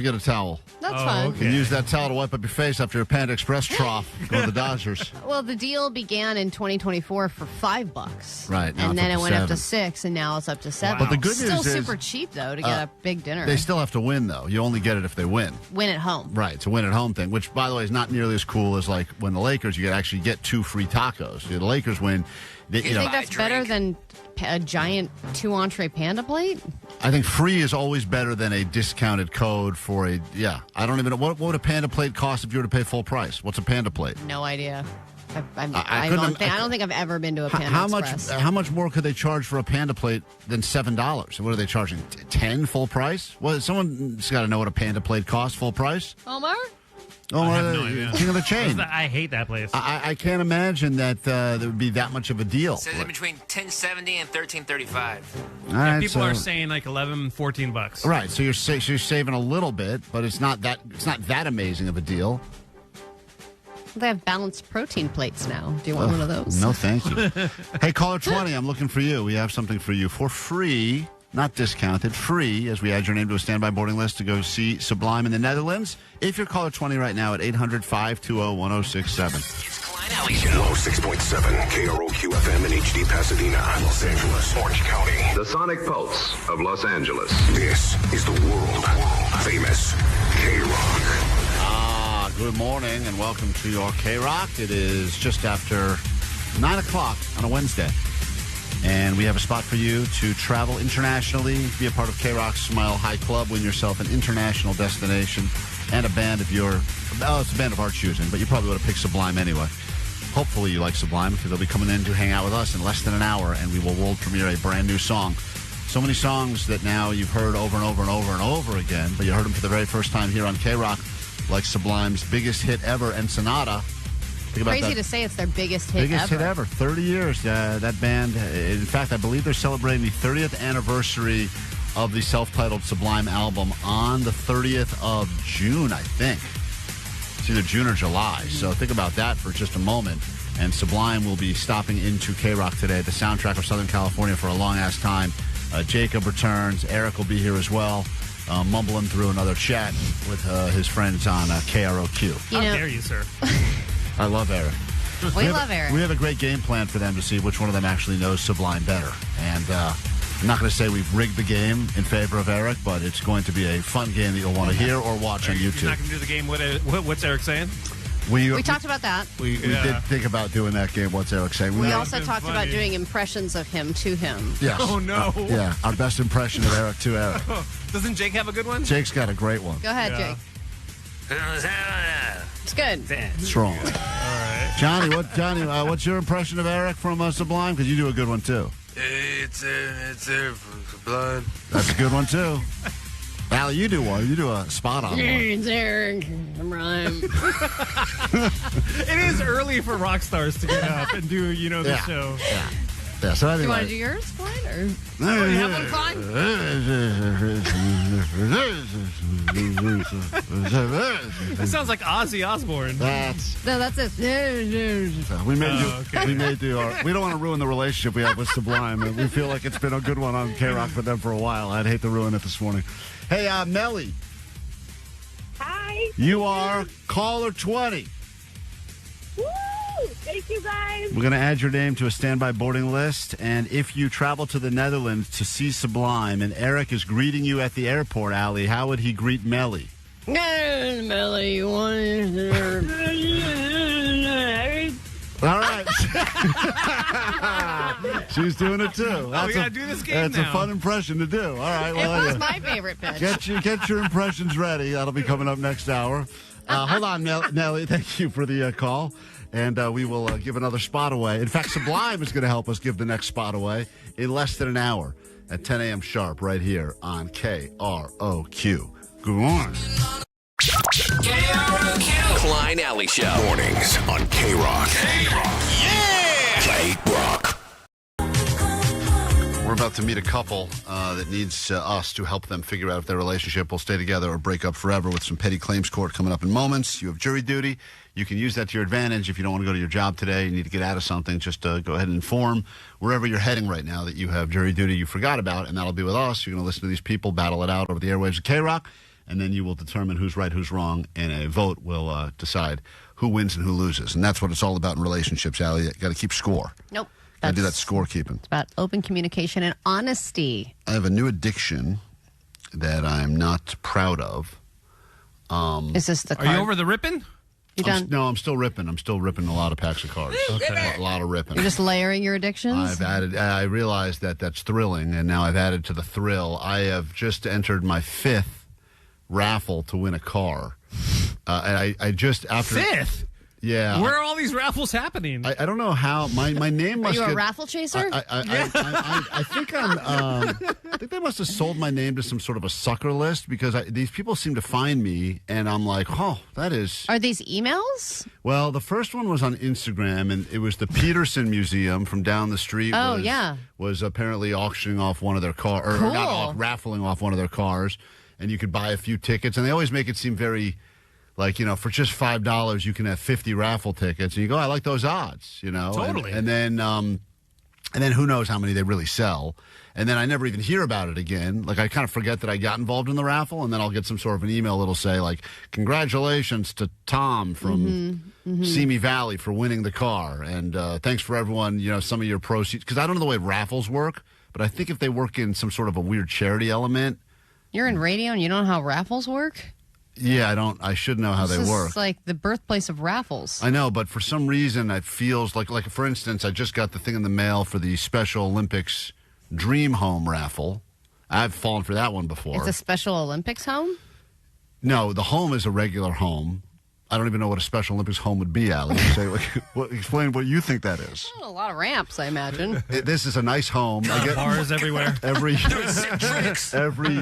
get a towel. That's fun. You can use that towel to wipe up your face after your Panda Express trough. Go to the Dodgers. Well, the deal began in 2024 for $5. Right. Now And it's then up it to went up to $7. $6, and now it's up to $7. But the good Still news is super cheap, though, to get a big dinner. They still have to win, though. You only get it if they win. Win at home. Right. It's a win at home thing, which, by the way, is not nearly as cool as like when the Lakers, you actually get 2 free tacos. The Lakers win. Do you think that's better than a giant 2-entree Panda plate? I think free is always better than a discounted code for a, I don't even know. What would a Panda plate cost if you were to pay full price? What's a Panda plate? No idea. I don't think I've ever been to a Panda Express. How much more could they charge for a Panda plate than $7? What are they charging? 10 full price? Well, someone's got to know what a Panda plate costs full price. Omar? Oh, I have no idea. King of the chain. I hate that place. I can't imagine that there would be that much of a deal. It says in between $10.70 and $13.35. All right, people so- are saying like $11, $14. Right, so you're saving a little bit, but it's not that amazing of a deal. They have balanced protein plates now. Do you want one of those? No, thank you. Hey, caller 20, I'm looking for you. We have something for you for free, not discounted, free, as we add your name to a standby boarding list to go see Sublime in the Netherlands. If you're caller 20 right now at 800-520-1067. 106.7 KROQ FM in HD Pasadena, Los Angeles, Orange County. The Sonic Pulse of Los Angeles. This is the world famous K-Rock. Good morning and welcome to your K-Rock. It is just after 9 o'clock on a Wednesday. And we have a spot for you to travel internationally, be a part of K-Rock's Mile High Club, win yourself an international destination and a band of your... Oh, it's a band of our choosing, but you probably would have picked Sublime anyway. Hopefully you like Sublime because they'll be coming in to hang out with us in less than an hour, and we will world premiere a brand new song. So many songs that now you've heard over and over and over and over again, but you heard them for the very first time here on K-Rock, like Sublime's biggest hit ever and Sonata. Think about Crazy that. to say it's their biggest hit Biggest ever. hit ever. 30 years. That band, in fact, I believe they're celebrating the 30th anniversary of the self-titled Sublime album on the 30th of June, I think. It's either June or July. So think about that for just a moment. And Sublime will be stopping into K-Rock today, the soundtrack of Southern California, for a long-ass time. Jacob returns. Eric will be here as well. mumbling through another chat with his friends on KROQ. How dare you, sir? I love Eric. We love Eric. We have a great game plan for them to see which one of them actually knows Sublime better. And I'm not going to say we've rigged the game in favor of Eric, but it's going to be a fun game that you'll want to hear or watch on YouTube. You're not going to do the game. What's Eric saying? We talked about that. We did think about doing that game. What's Eric saying? We also talked about doing impressions of him to him. Yes. Oh, no. Our best impression of Eric to Eric. Doesn't Jake have a good one? Jake's got a great one. Go ahead, Jake. It's good. It's wrong. All right. Johnny, what's your impression of Eric from Sublime? Because you do a good one, too. It's from Sublime. That's a good one, too. Al, you do one. You do a spot on one. It's Eric. I'm Rhyme. It is early for rock stars to get up and do, the show. Yeah, so anyway. Do you want to do yours, Klein? Or you have one, Klein? It sounds like Ozzy Osbourne. No, that's it. We may do our. We don't want to ruin the relationship we have with Sublime. And we feel like it's been a good one on K-Rock for them for a while. I'd hate to ruin it this morning. Hey, Melly. Hi. You are caller 20. Woo! Thank you, guys. We're going to add your name to a standby boarding list. And if you travel to the Netherlands to see Sublime and Eric is greeting you at the airport, Allie, how would he greet Melly? Melly, you want All right. She's doing it, too. We got to do this game That's now. a fun impression to do. All right. Well, it was my favorite pitch. Get your impressions ready. That'll be coming up next hour. Hold on, Nelly. Thank you for the call. And we will give another spot away. In fact, Sublime is going to help us give the next spot away in less than an hour at 10 a.m. sharp right here on KROQ. Good morning. KROQ. Klein Alley Show. Mornings on K-Rock. Yeah! K-Rock. We're about to meet a couple that needs us to help them figure out if their relationship will stay together or break up forever with some petty claims court coming up in moments. You have jury duty. You can use that to your advantage. If you don't want to go to your job today, you need to get out of something, just go ahead and inform wherever you're heading right now that you have jury duty you forgot about, and that'll be with us. You're going to listen to these people battle it out over the airwaves of K-Rock, and then you will determine who's right, who's wrong, and a vote will decide who wins and who loses. And that's what it's all about in relationships, Allie. You got to keep score. Nope. I do that scorekeeping. It's about open communication and honesty. I have a new addiction that I'm not proud of. Is this the card? Are you over the ripping? You done? No, I'm still ripping. I'm still ripping a lot of packs of cards. Okay. A lot of ripping. You're just layering your addictions? I realized that that's thrilling, and now I've added to the thrill. I have just entered my 5th raffle to win a car. And I just, after... 5th? Yeah. Where are all these raffles happening? I don't know how. My name must Are you get... a raffle chaser? I think I'm... I think they must have sold my name to some sort of a sucker list, because these people seem to find me, and I'm like, oh, that is... Are these emails? Well, the first one was on Instagram, and it was the Peterson Museum from down the street. Was apparently auctioning off one of their cars, or not raffling off one of their cars, and you could buy a few tickets, and they always make it seem very... Like, for just $5, you can have 50 raffle tickets. And you go, I like those odds, Totally. And then who knows how many they really sell. And then I never even hear about it again. Like, I kind of forget that I got involved in the raffle. And then I'll get some sort of an email that'll say, like, congratulations to Tom from Simi Valley for winning the car. And thanks for everyone, some of your proceeds. Because I don't know the way raffles work. But I think if they work in some sort of a weird charity element. You're in radio and you don't know how raffles work? Yeah, I should know how they work. It's like the birthplace of raffles. I know, but for some reason it feels like for instance, I just got the thing in the mail for the Special Olympics Dream Home raffle. I've fallen for that one before. It's a Special Olympics home? No, the home is a regular home. I don't even know what a Special Olympics home would be, Allie. Explain what you think that is. A lot of ramps, I imagine. This is a nice home. Bars everywhere. Every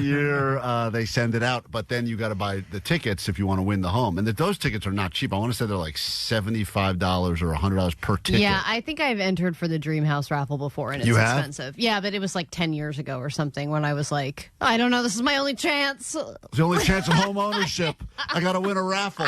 year they send it out, but then you got to buy the tickets if you want to win the home. And those tickets are not cheap. I want to say they're like $75 or $100 per ticket. Yeah, I think I've entered for the Dream House raffle before, and it's expensive. Yeah, but it was like 10 years ago or something when I was like, I don't know, this is my only chance. It's the only chance of home ownership. I got to win a raffle.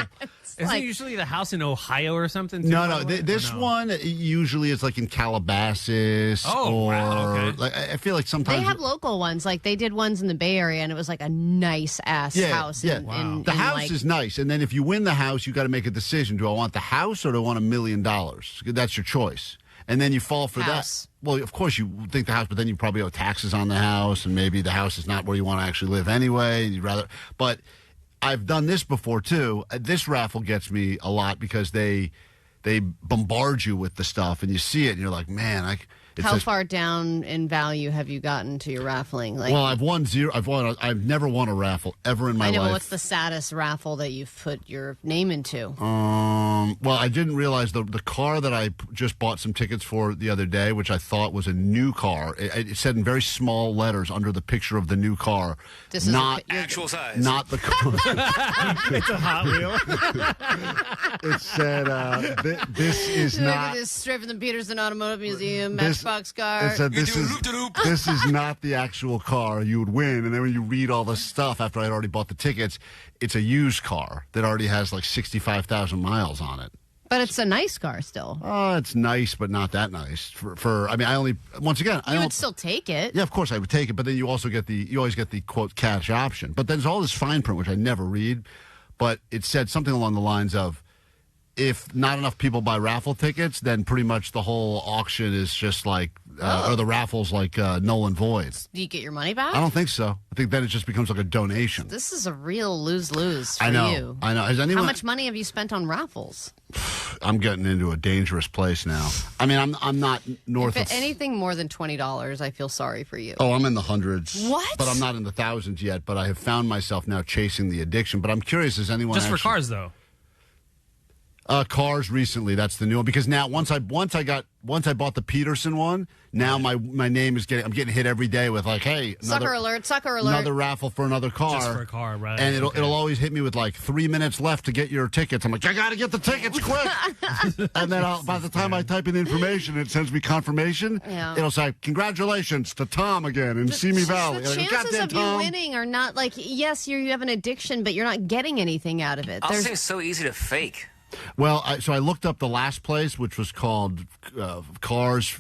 Isn't it usually the house in Ohio or something? Too, No. This one usually is like in Calabasas. Wow, okay. Like, I feel like sometimes They have local ones. Like they did ones in the Bay Area, and it was like a nice ass house. Yeah, the in, house like, is nice, and then if you win the house, you got to make a decision: do I want the house or do I want $1 million? That's your choice. And then you fall for house. that. Well, of course you think the house, but then you probably owe taxes on the house, and maybe the house is not where you want to actually live anyway. And you'd rather. But I've done this before too. This raffle gets me a lot because they bombard you with the stuff, and you see it, and you're like, man, How far down in value have you gotten to your raffling? Like, well, I've won zero. I've never won a raffle ever in my life. I know. What's the saddest raffle that you've put your name into? Well, I didn't realize the car that I just bought some tickets for the other day, which I thought was a new car. It said in very small letters under the picture of the new car, This is not actual size, not the car. It's a Hot Wheel. It said, "This is Look not." at this straight from the Peterson Automotive Museum. This- Matchbox car. It said, "This is not the actual car you would win." And then when you read all the stuff after I'd already bought the tickets, it's a used car that already has like 65,000 miles on it. But it's a nice car still. Oh, it's nice, but not that nice. I would still take it. Yeah, of course I would take it, but then you always get the quote cash option. But there's all this fine print which I never read, but it said something along the lines of, if not enough people buy raffle tickets, then pretty much the whole auction is just like, or the raffle's like null and void. Do you get your money back? I don't think so. I think then it just becomes like a donation. This is a real lose-lose for I know. you. I know. How much money have you spent on raffles? I'm getting into a dangerous place now. I mean, I'm not north of anything more than $20, I feel sorry for you. Oh, I'm in the hundreds. What? But I'm not in the thousands yet. But I have found myself now chasing the addiction. But I'm curious, is anyone just for cars though? Cars recently, that's the new one. Because now once I bought the Peterson one, now my name is I'm getting hit every day with like, hey, sucker alert. Another raffle for another car. Just for a car, right? And it'll always hit me with like 3 minutes left to get your tickets. I'm like, I gotta get the tickets quick. And then by the time I type in the information, it sends me confirmation. Yeah. It'll say, congratulations to Tom again in Simi Valley. The chances of you winning are not like, yes, you have an addiction, but you're not getting anything out of it. I'll say it's so easy to fake. Well, so I looked up the last place, which was called Cars.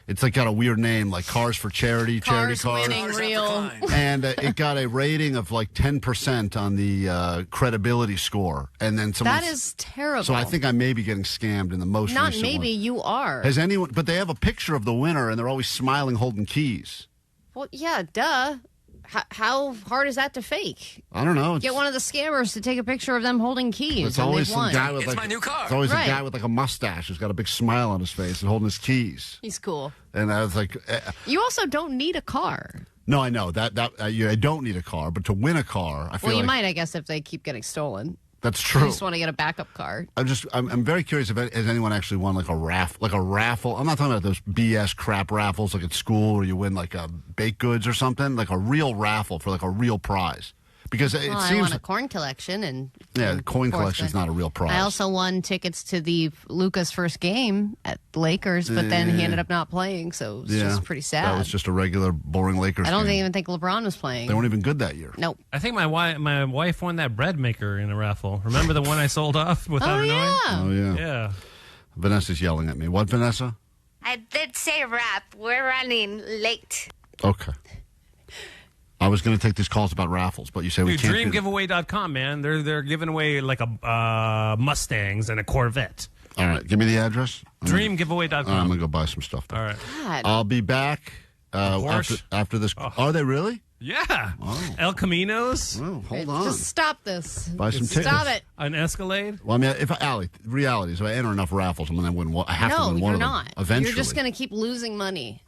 It's like got a weird name, like Cars for Charity, Charity Cars. Winning real. And it got a rating of like 10% on the credibility score. And then that is terrible. So I think I may be getting scammed in the most Not recent maybe, one. you are. Has anyone? But they have a picture of the winner, and they're always smiling, holding keys. Well, yeah, duh. How hard is that to fake? I don't know. Get one of the scammers to take a picture of them holding keys. It's always some guy with it's my new car. It's always Right. a guy with like a mustache who's got a big smile on his face and holding his keys. He's cool. And I was like, You also don't need a car. no, I know that I don't need a car, but to win a car, I feel Well, you like might, I guess, if they keep getting stolen. that's You true. just want to get a backup car. I'm very curious if has anyone actually won like a raffle. I'm not talking about those BS crap raffles like at school where you win like baked goods or something, like a real raffle for like a real prize. Because it I seems won a corn collection and the coin collection is not a real prize. I also won tickets to the Luka's first game at the Lakers, but then he ended up not playing, so it's just pretty sad. That was just a regular boring Lakers. I don't game. even think LeBron was playing. They weren't even good that year. Nope. I think my wife won that bread maker in a raffle. Remember the one I sold off without Oh, knowing? yeah. Oh yeah. Yeah. Vanessa's yelling at me. What, Vanessa? I did say rap. We're running late. Okay. I was going to take these calls about raffles, but you say we Dude, can't. dreamgiveaway.com, man. They're giving away like a Mustangs and a Corvette. All right, give me the address. Dreamgiveaway.com. I'm going to go buy some stuff. All right. God. I'll be back after this. Oh. Are they really? Yeah. Oh. El Caminos. Oh, hold on. Just stop this. Buy some tickets. Stop it. An Escalade. Well, I mean, reality is if I enter enough raffles, I'm going to win one. I have to No, win one you're of them not. eventually. You're just going to keep losing money.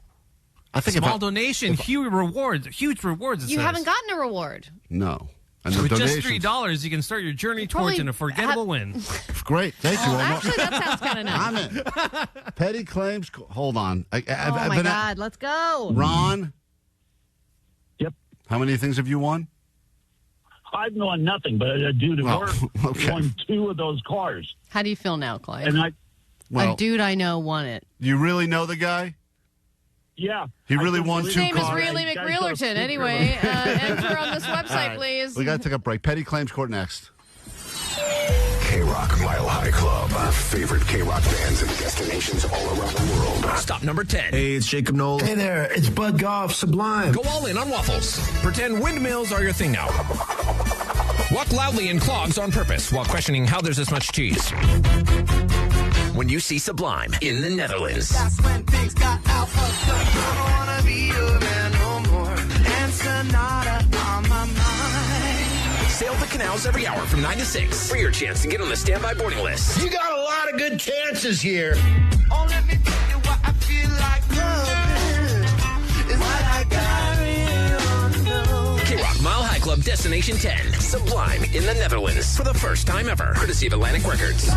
I think Small donation, huge rewards. It You says. haven't gotten a reward. No. And the With just donations. $3, you can start your journey Probably towards an unforgettable win. Great. Thank you. Actually, that sounds kind of nice. I'm in. Petty claims. Hold on. Oh, my God. Let's go. Ron? Yep. How many things have you won? I've won nothing, but a dude at work won 2 of those cars. How do you feel now, Klein? And a dude I know won it. You really know the guy? Yeah. He really won 2 His name is cars. Really McRealerton. Anyway, enter on this website, All right. please. We got to take a break. Petty claims court next. K-Rock Mile High Club. Favorite K-Rock bands and destinations all around the world. Stop number 10. Hey, it's Jacob Knowles. Hey there, it's Bud Goff, Sublime. Go all in on waffles. Pretend windmills are your thing now. Walk loudly in clogs on purpose while questioning how there's this much cheese. When you see Sublime in the Netherlands. That's when things got out of control. I don't wanna be your man no more. And Sonata on my mind. Sail the canals every hour from 9 to 6 for your chance to get on the standby boarding list. You got a lot of good chances here. Oh, let me tell you what I feel like loving is what I got in know. K-Rock Mile High Club Destination 10. Sublime in the Netherlands. For the first time ever. Courtesy of Atlantic Records.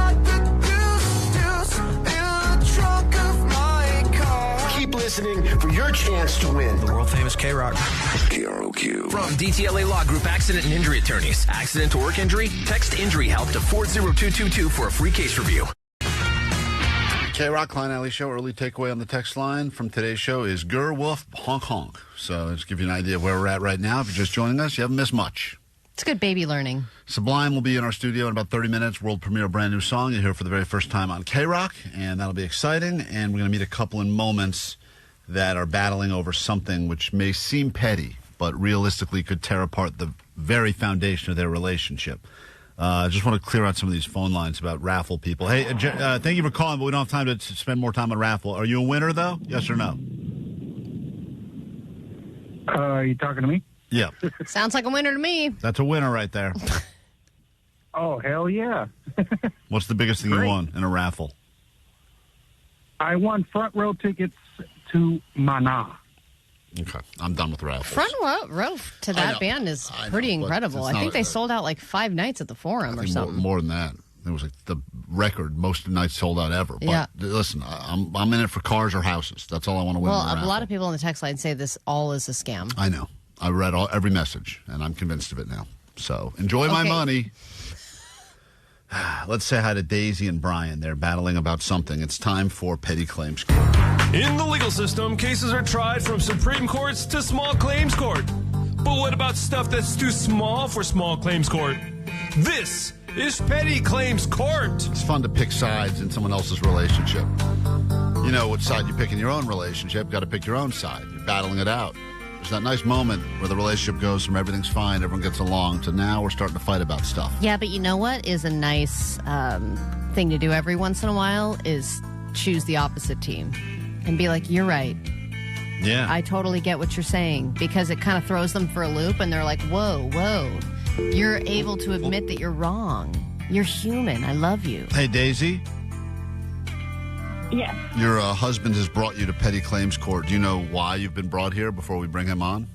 Keep listening for your chance to win. The world famous K-Rock. KROQ. From DTLA Law Group Accident and Injury Attorneys. Accident to work injury? Text injury help to 40222 for a free case review. K-Rock, Klein Alley Show. Early takeaway on the text line from today's show is Gur Wolf Honk Honk. So just give you an idea of where we're at right now. If you're just joining us, you haven't missed much. It's good baby learning. Sublime will be in our studio in about 30 minutes. World premiere, a brand new song. You'll hear for the very first time on K-Rock, and that'll be exciting. And we're going to meet a couple in moments that are battling over something which may seem petty, but realistically could tear apart the very foundation of their relationship. I just want to clear out some of these phone lines about raffle people. Hey, thank you for calling, but we don't have time to spend more time on raffle. Are you a winner, though? Yes or no? Are you talking to me? Yeah. Sounds like a winner to me. That's a winner right there. Oh, hell yeah. What's the biggest thing you won in a raffle? I won front row tickets to Moana. Okay. I'm done with raffles. Front row to that band is pretty incredible. I think they sold out like 5 nights at the Forum or something. More than that. It was like the record, most nights sold out ever. But yeah. Listen, I'm in it for cars or houses. That's all I want to win. Well, a lot of people on the text line say this all is a scam. I know. I read every message, and I'm convinced of it now. So enjoy my money. Let's say hi to Daisy and Brian. They're battling about something. It's time for Petty Claims Court. In the legal system, cases are tried from Supreme Courts to Small Claims Court. But what about stuff that's too small for Small Claims Court? This is Petty Claims Court. It's fun to pick sides in someone else's relationship. You know what side you pick in your own relationship. Got to pick your own side. You're battling it out. There's that nice moment where the relationship goes from everything's fine, everyone gets along, to now we're starting to fight about stuff. Yeah, but you know what is a nice thing to do every once in a while is choose the opposite team and be like, you're right. Yeah. I totally get what you're saying, because it kind of throws them for a loop and they're like, whoa. You're able to admit that you're wrong. You're human. I love you. Hey, Daisy. Yes. Your husband has brought you to Petty Claims Court. Do you know why you've been brought here before we bring him on?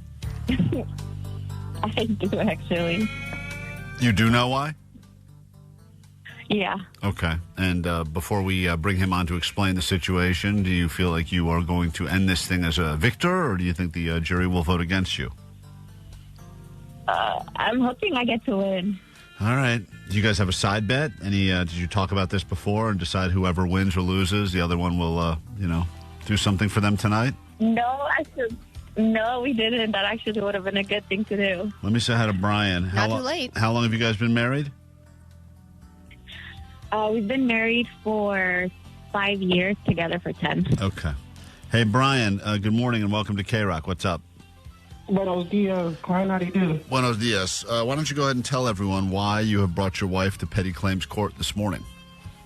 I do, actually. You do know why? Yeah. Okay. And before we bring him on to explain the situation, do you feel like you are going to end this thing as a victor, or do you think the jury will vote against you? I'm hoping I get to win. All right. Do you guys have a side bet? Did you talk about this before and decide whoever wins or loses, the other one will, do something for them tonight? No, we didn't. That actually would have been a good thing to do. Let me say hi to Brian. Not too late. How long have you guys been married? We've been married for 5 years, together for 10. Okay. Hey, Brian, good morning and welcome to K-Rock. What's up? Buenos dias, Klein, how do you do? Buenos dias. Why don't you go ahead and tell everyone why you have brought your wife to Petty Claims Court this morning?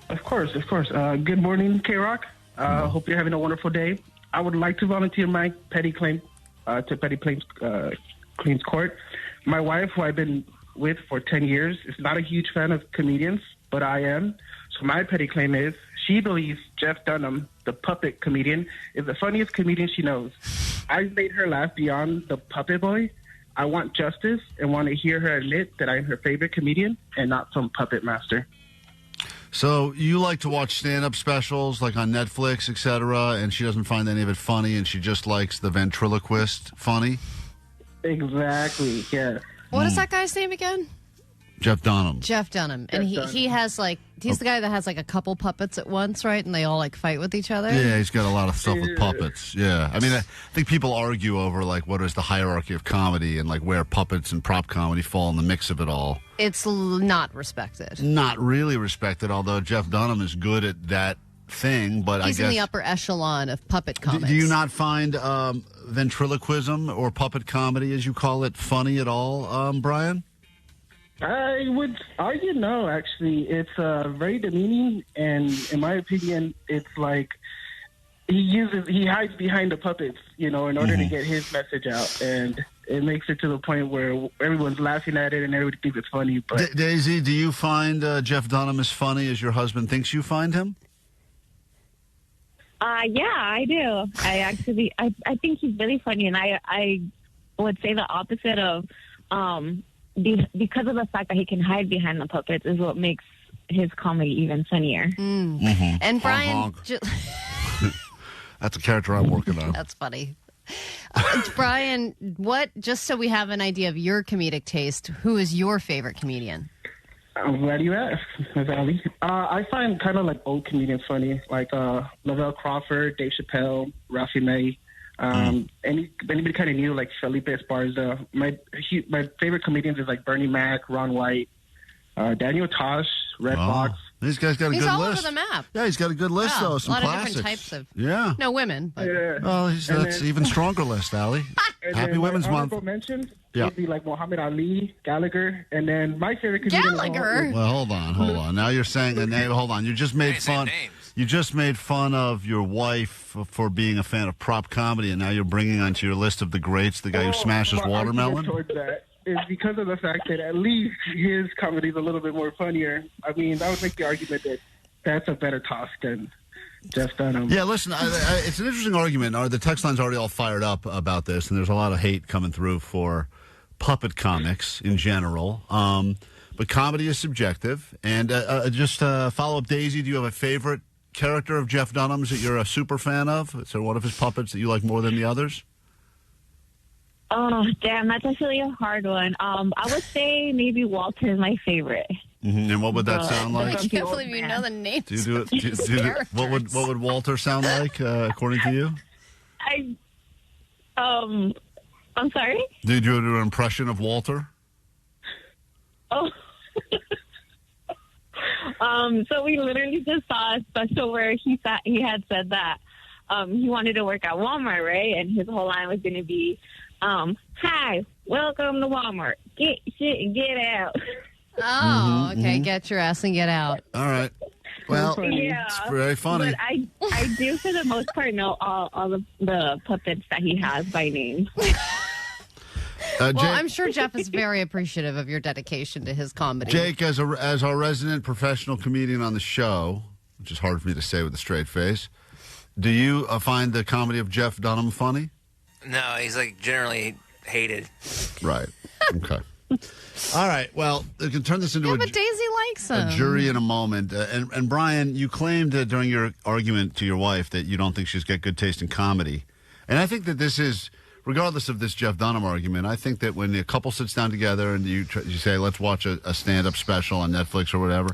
Of course. Good morning, K-Rock. Hope you're having a wonderful day. I would like to volunteer my petty claim to Petty Claims Court. My wife, who I've been with for 10 years, is not a huge fan of comedians, but I am. So my petty claim is she believes Jeff Dunham, the puppet comedian, is the funniest comedian she knows. I've made her laugh beyond the puppet boy. I want justice and want to hear her admit that I'm her favorite comedian and not some puppet master. So you like to watch stand-up specials like on Netflix, etc., and she doesn't find any of it funny, and she just likes the ventriloquist funny? Exactly, yeah. What is that guy's name again? Jeff Dunham. Jeff Dunham. And he has like, he's the guy that has like a couple puppets at once, right? And they all like fight with each other. Yeah, he's got a lot of stuff with puppets. Yeah. I mean, I think people argue over like what is the hierarchy of comedy and like where puppets and prop comedy fall in the mix of it all. It's not respected. Not really respected, although Jeff Dunham is good at that thing, but he's I guess in the upper echelon of puppet comics. Do you not find ventriloquism or puppet comedy, as you call it, funny at all, Brian? I would argue no, actually. It's very demeaning, and in my opinion, it's like he hides behind the puppets, in order to get his message out, and it makes it to the point where everyone's laughing at it and everybody thinks it's funny. But Daisy, do you find Jeff Dunham as funny as your husband thinks you find him? Yeah, I do. I think he's really funny, and I would say the opposite of because of the fact that he can hide behind the puppets is what makes his comedy even funnier. And Brian, that's a character I'm working on. That's funny. Brian, just so we have an idea of your comedic taste, who is your favorite comedian? I'm glad you asked, Ms. Ali. I find kind of like old comedians funny, like Lavelle Crawford, Dave Chappelle, Ralphie May. Anybody kind of new, like Felipe Esparza. My favorite comedians is like Bernie Mac, Ron White, Daniel Tosh, Red Fox. These guys got a good list. He's all over the map. Yeah, he's got a good list, though. Some a lot classics. of different types of... Yeah. No, women. But... Yeah. Well, that's even stronger list, Allie. Happy Women's Month. Mentions would be like Muhammad Ali, Gallagher, and then my favorite comedian... Gallagher? Well, hold on. Now you're saying the name. Hold on. You just made fun. You just made fun of your wife for being a fan of prop comedy, and now you're bringing onto your list of the greats the guy who smashes watermelon? Towards that is because of the fact that at least his comedy is a little bit more funnier. I mean, that would make the argument that that's a better toss than Jeff Dunham. Yeah, listen, it's an interesting argument. The text line's already all fired up about this, and there's a lot of hate coming through for puppet comics in general. But comedy is subjective. And just follow up, Daisy, do you have a favorite character of Jeff Dunham's that you're a super fan of? Is there one of his puppets that you like more than the others? Oh, damn, that's actually a hard one. I would say maybe Walter is my favorite. And what would that sound like? I can't believe you know the names. What would Walter sound like, according to you? I'm sorry? Did you do an impression of Walter? Oh. So we literally just saw a special where he had said that he wanted to work at Walmart, right? And his whole line was going to be, hi, welcome to Walmart. Get shit and get out. Oh, okay. Get your ass and get out. All right. Well, it's very funny. But I do, for the most part, know all of the puppets that he has by name. Well, I'm sure Jeff is very appreciative of your dedication to his comedy. Jake, as our resident professional comedian on the show, which is hard for me to say with a straight face, do you find the comedy of Jeff Dunham funny? No, he's like generally hated. Right. Okay. All right. Well, we can turn this into but Daisy likes him. A jury in a moment. And Brian, you claimed during your argument to your wife that you don't think she's got good taste in comedy. And I think that this is... Regardless of this Jeff Dunham argument, I think that when a couple sits down together and you say, let's watch a stand-up special on Netflix or whatever,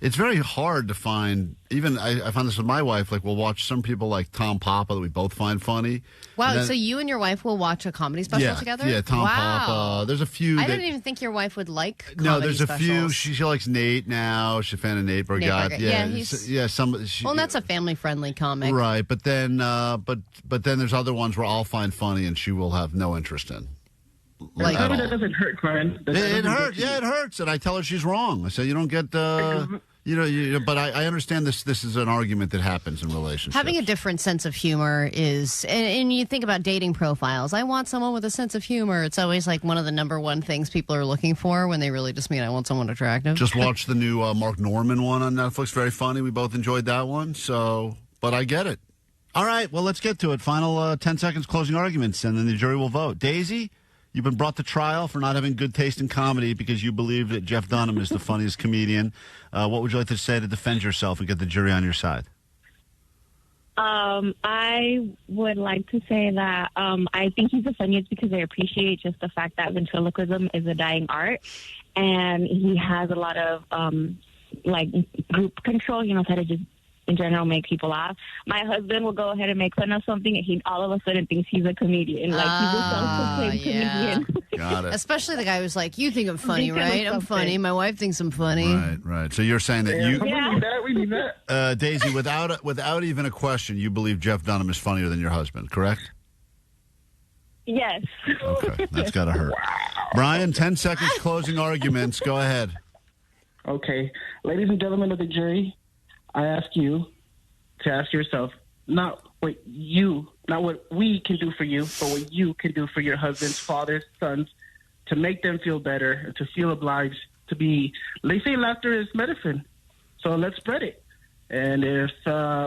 it's very hard to find, even I found this with my wife, like we'll watch some people like Tom Papa that we both find funny. Wow, then, so you and your wife will watch a comedy special together? Yeah, Tom Papa. There's a few. I didn't even think your wife would like comedy No, there's specials. a few. She likes Nate now. She's a fan of Nate Bargatze. Well, that's a family-friendly comic. Right, but then there's other ones where I'll find funny and she will have no interest in. Like, that doesn't hurt, Klein. It hurts. Yeah, it hurts. And I tell her she's wrong. I say, you don't get... but I understand this is an argument that happens in relationships. Having a different sense of humor is, and you think about dating profiles. I want someone with a sense of humor. It's always like one of the number one things people are looking for when they really just mean I want someone attractive. Just watched the new Mark Norman one on Netflix. Very funny. We both enjoyed that one. But I get it. All right. Well, let's get to it. Final 10 seconds closing arguments, and then the jury will vote. Daisy, you've been brought to trial for not having good taste in comedy because you believe that Jeff Dunham is the funniest comedian. What would you like to say to defend yourself and get the jury on your side? I would like to say that I think he's the funniest because I appreciate just the fact that ventriloquism is a dying art, and he has a lot of like group control. He knows how to just in general make people laugh. My husband will go ahead and make fun of something, and he all of a sudden thinks he's a comedian. Like he's a self-proclaimed comedian. Got it. Especially the guy who's like, "You think I'm funny, Think I'm right? I'm something." funny. My wife thinks I'm funny." Right. So you're saying that you, we need that. Daisy, without even a question, you believe Jeff Dunham is funnier than your husband, correct? Yes. Okay, that's got to hurt. Brian, 10 seconds closing arguments. Go ahead. Okay. Ladies and gentlemen of the jury, I ask you to ask yourself, not what we can do for you, but what you can do for your husbands, fathers, sons, to make them feel better, to feel obliged to be. They say laughter is medicine, so let's spread it. And if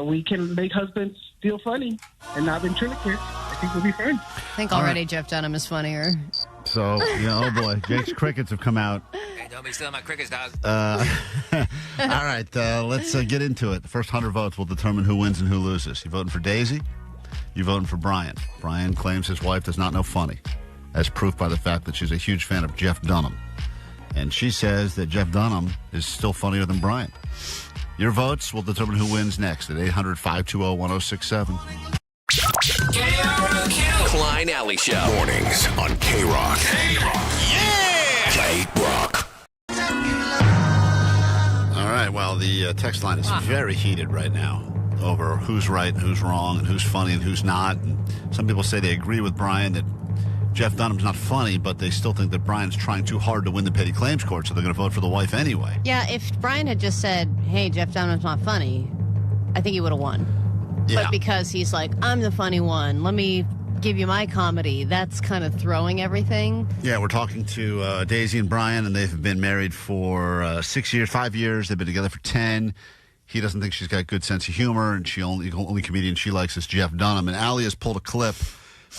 we can make husbands feel funny and not ventriloquists, I think we'll be friends. I think already Jeff Dunham is funnier. So, oh boy, Jake's crickets have come out. Hey, don't be stealing my crickets, dog. All right, let's get into it. The first 100 votes will determine who wins and who loses. You voting for Daisy? You voting for Brian? Brian claims his wife does not know funny, as proof by the fact that she's a huge fan of Jeff Dunham. And she says that Jeff Dunham is still funnier than Brian. Your votes will determine who wins next at 800-520-1067. KROQ. Klein Alley Show. Mornings on K-Rock. Yeah! K-Rock. All right, well, the text line is very heated right now over who's right and who's wrong and who's funny and who's not. And some people say they agree with Brian that Jeff Dunham's not funny, but they still think that Brian's trying too hard to win the petty claims court, so they're going to vote for the wife anyway. Yeah, if Brian had just said, "Hey, Jeff Dunham's not funny," I think he would have won. Yeah. But because he's like, "I'm the funny one, let me give you my comedy," that's kind of throwing everything. Yeah, we're talking to Daisy and Brian, and they've been married for 5 years. They've been together for 10. He doesn't think she's got good sense of humor, and the only comedian she likes is Jeff Dunham. And Allie has pulled a clip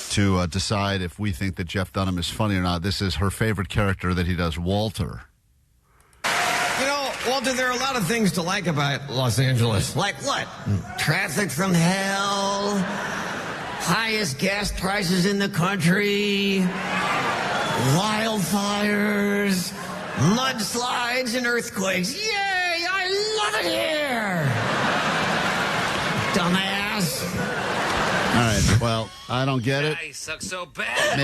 to decide if we think that Jeff Dunham is funny or not. This is her favorite character that he does, Walter. You know, Walter, there are a lot of things to like about Los Angeles. Like what? Traffic from hell, highest gas prices in the country, wildfires, mudslides, and earthquakes. Yay! I love it here! Dumbass. All right, well, I don't get it. He sucks so bad.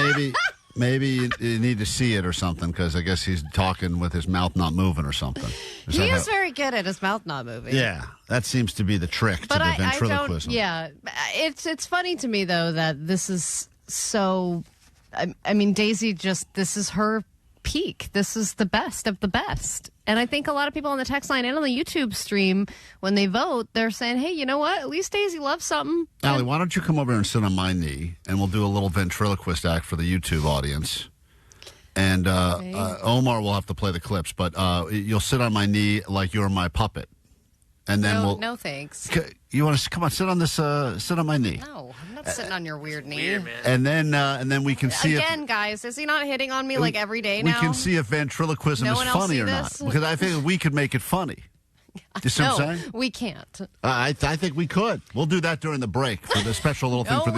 Maybe you need to see it or something, because I guess he's talking with his mouth not moving or something. He is very good at his mouth not moving. Yeah, that seems to be the trick to the ventriloquism. It's funny to me, though, that this is so... I mean, Daisy this is her peak. This is the best of the best. And I think a lot of people on the text line and on the YouTube stream, when they vote, they're saying, hey, you know what? At least Daisy loves something. Allie, why don't you come over and sit on my knee, and we'll do a little ventriloquist act for the YouTube audience. And Omar will have to play the clips, but you'll sit on my knee like you're my puppet. And then no thanks. You want to come on? Sit on my knee. No, I'm not sitting on your weird knee. Weird, man. And then we can see again, guys. Is he not hitting on me like every day now? We can see if ventriloquism is funny or not, because I think we could make it funny. You see what I'm saying? We can't. I think we could. We'll do that during the break for the special little thing for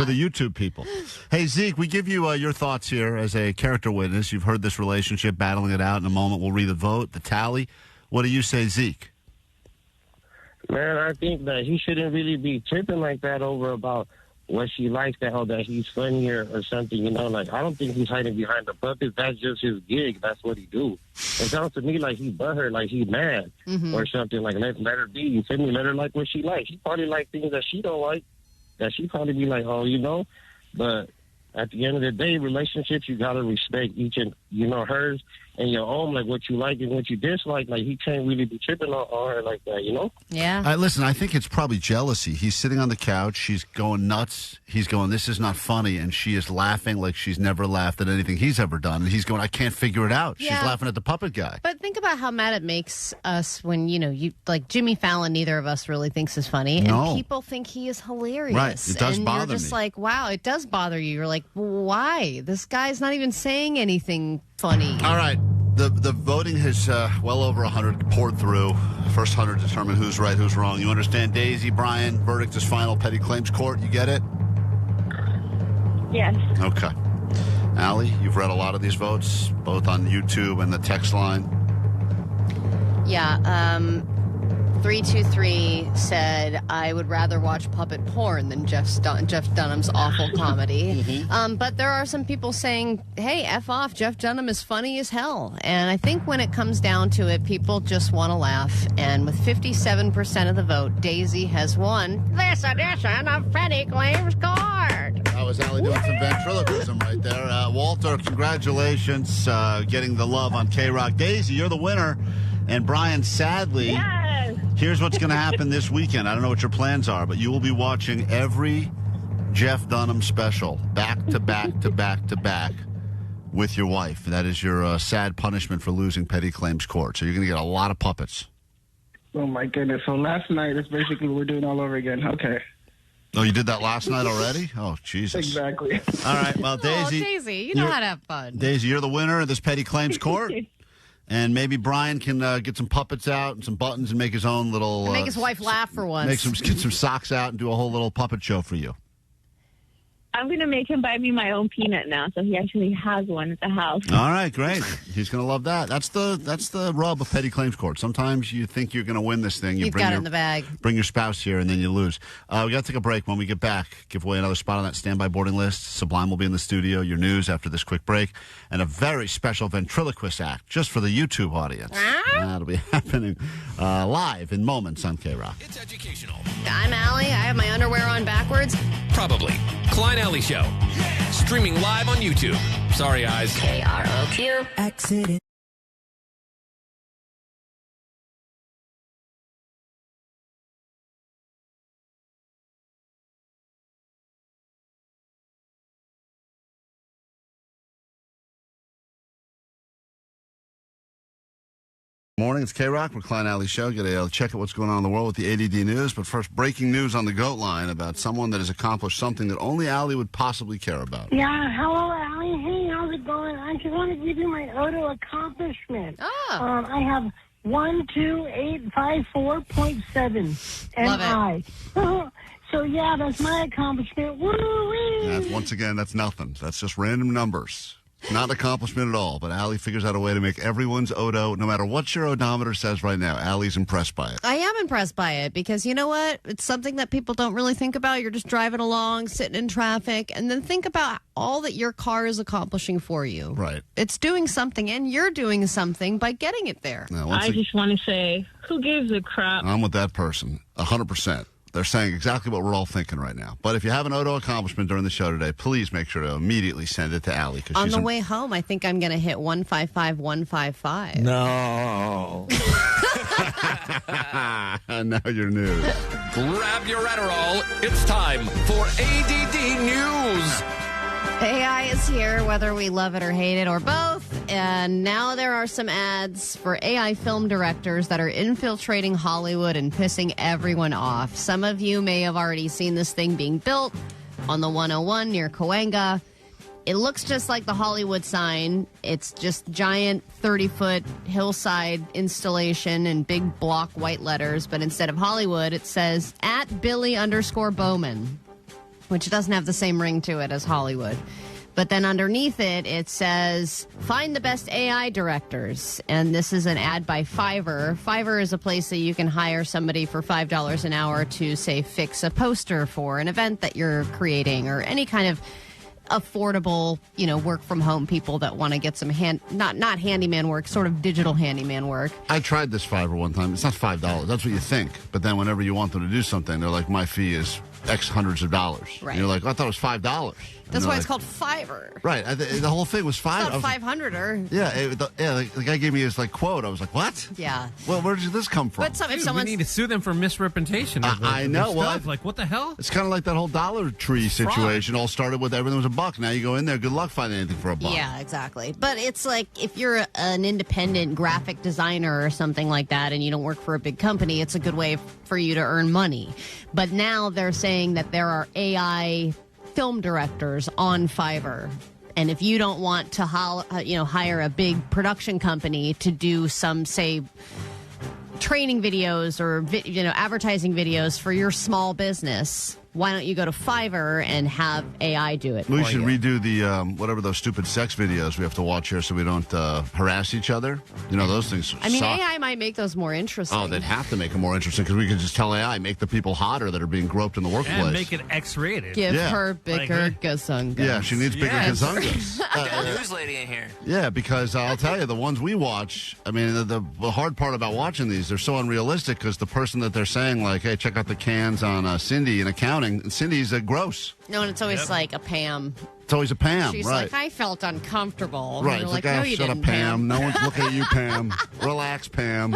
the YouTube people. Hey, Zeke, we give you your thoughts here as a character witness. You've heard this relationship, battling it out. In a moment, we'll read the vote, the tally. What do you say, Zeke? Man, I think that he shouldn't really be tripping like that over about what she likes, that he's funnier or something, you know. Like, I don't think he's hiding behind the puppet. That's just his gig. That's what he do. It sounds to me like he butthurt, like he mad or something. Like, let her be. You feel me? Let her like what she likes. She probably like things that she don't like, that she probably be like, oh, you know. But at the end of the day, relationships, you got to respect each and, hers and your own, like what you like and what you dislike. Like, he can't really be tripping on her like that, you know? Yeah. Listen, I think it's probably jealousy. He's sitting on the couch. She's going nuts. He's going, this is not funny. And she is laughing like she's never laughed at anything he's ever done. And he's going, I can't figure it out. Yeah. She's laughing at the puppet guy. But think about how mad it makes us when, you like Jimmy Fallon, neither of us really thinks is funny. No. And people think he is hilarious. Right. It does bother me. And you're just like, wow, it does bother you. You're like, why? This guy's not even saying anything funny. All right. The voting has well over 100 poured through First 100 determine who's right, who's wrong. You understand, Daisy, Brian? Verdict is final. Petty Claims Court. You get it? Yes. Okay. Allie, you've read a lot of these votes, both on YouTube and the text line. Yeah, 323 said, I would rather watch puppet porn than Jeff Dunham's awful comedy. But there are some people saying, hey, F off, Jeff Dunham is funny as hell. And I think when it comes down to it, people just want to laugh. And with 57% of the vote, Daisy has won this edition of Petty Claims Court. That was Allie doing some ventriloquism right there. Walter, congratulations getting the love on K-Rock. Daisy, you're the winner. And Brian, sadly, here's what's going to happen this weekend. I don't know what your plans are, but you will be watching every Jeff Dunham special back to back to back to back with your wife. That is your sad punishment for losing Petty Claims Court. So you're going to get a lot of puppets. Oh, my goodness. So last night is basically what we're doing all over again. Okay. Oh, you did that last night already? Oh, Jesus. Exactly. All right, well, Daisy. Oh, Daisy, you know how to have fun. Daisy, you're the winner of this Petty Claims Court. And maybe Brian can get some puppets out and some buttons and make his own little... make his wife laugh for once. Get some socks out and do a whole little puppet show for you. I'm going to make him buy me my own peanut now, so he actually has one at the house. All right, great. He's going to love that. That's the rub of Petty Claims Court. Sometimes you think you're going to win this thing. You've got it in the bag. Bring your spouse here, and then you lose. We got to take a break. When we get back, give away another spot on that standby boarding list. Sublime will be in the studio. Your news after this quick break. And a very special ventriloquist act just for the YouTube audience. That'll be happening live in moments on K-Rock. It's educational. I'm Allie. I have my underwear on backwards. Probably. Klein Alley Show. Streaming live on YouTube. Sorry, eyes. KROQ. Accident. Morning, it's K-Rock. We're Klein Alley Show. Get a check at what's going on in the world with the A.D.D. news. But first, breaking news on the GOAT line about someone that has accomplished something that only Allie would possibly care about. Yeah, hello, Allie. Hey, how's it going? I just want to give you my Odo accomplishment. I have 12854.7 MI. So, yeah, that's my accomplishment. Woo-wee! Once again, that's nothing. That's just random numbers. Not an accomplishment at all, but Allie figures out a way to make everyone's Odo, no matter what your odometer says right now, Allie's impressed by it. I am impressed by it because you know what? It's something that people don't really think about. You're just driving along, sitting in traffic, and then think about all that your car is accomplishing for you. Right. It's doing something, and you're doing something by getting it there. I just want to say, who gives a crap? I'm with that person, 100%. They're saying exactly what we're all thinking right now. But if you have an Odo accomplishment during the show today, please make sure to immediately send it to Allie. On the way home, I think I'm going to hit 155155. No. Now your news. Grab your Adderall. It's time for A.D.D. News. AI is here, whether we love it or hate it or both. And now there are some ads for AI film directors that are infiltrating Hollywood and pissing everyone off. Some of you may have already seen this thing being built on the 101 near Cahuenga. It looks just like the Hollywood sign. It's just giant 30-foot hillside installation in big block white letters. But instead of Hollywood, it says @Billy_Bowman. Which doesn't have the same ring to it as Hollywood. But then underneath it, it says, find the best AI directors. And this is an ad by Fiverr. Fiverr is a place that you can hire somebody for $5 an hour to, say, fix a poster for an event that you're creating or any kind of affordable, work from home people that want to get some not handyman work, sort of digital handyman work. I tried this Fiverr one time. It's not $5. That's what you think. But then whenever you want them to do something, they're like, my fee is X hundreds of dollars. Right. And you're like, I thought it was $5. That's why it's called Fiverr. Right. The whole thing was $5. It's not 500er. Yeah. The guy gave me his quote. I was like, what? Yeah. Well, where did this come from? But if we need to sue them for misrepresentation. I know. Well, like, what the hell? It's kind of like that whole Dollar Tree situation. All started with everything was $1. Now you go in there. Good luck finding anything for $1. Yeah, exactly. But it's like if you're an independent graphic designer or something like that and you don't work for a big company, it's a good way for you to earn money. But now they're saying that there are AI film directors on Fiverr. And if you don't want to hire a big production company to do some, say, training videos or advertising videos for your small business, why don't you go to Fiverr and have AI do it? We for should you? redo the whatever those stupid sex videos we have to watch here so we don't harass each other. Those things. I mean, suck. AI might make those more interesting. Oh, they'd have to make them more interesting because we could just tell AI, make the people hotter that are being groped in the workplace. And make it X-rated. Give her bigger gazungas. Yeah, she needs bigger gazungas. Got a news lady in here. Yeah, because I'll tell you, the ones we watch, I mean, the hard part about watching these, they're so unrealistic because the person that they're saying, like, hey, check out the cans on Cindy in accounting, and Cindy's gross. No, and it's always like a Pam. It's always a Pam, She's right. like, I felt uncomfortable. Right. You're It's like, like, no, oh, you shut didn't, up, Pam. No one's looking at you, Pam. Relax, Pam.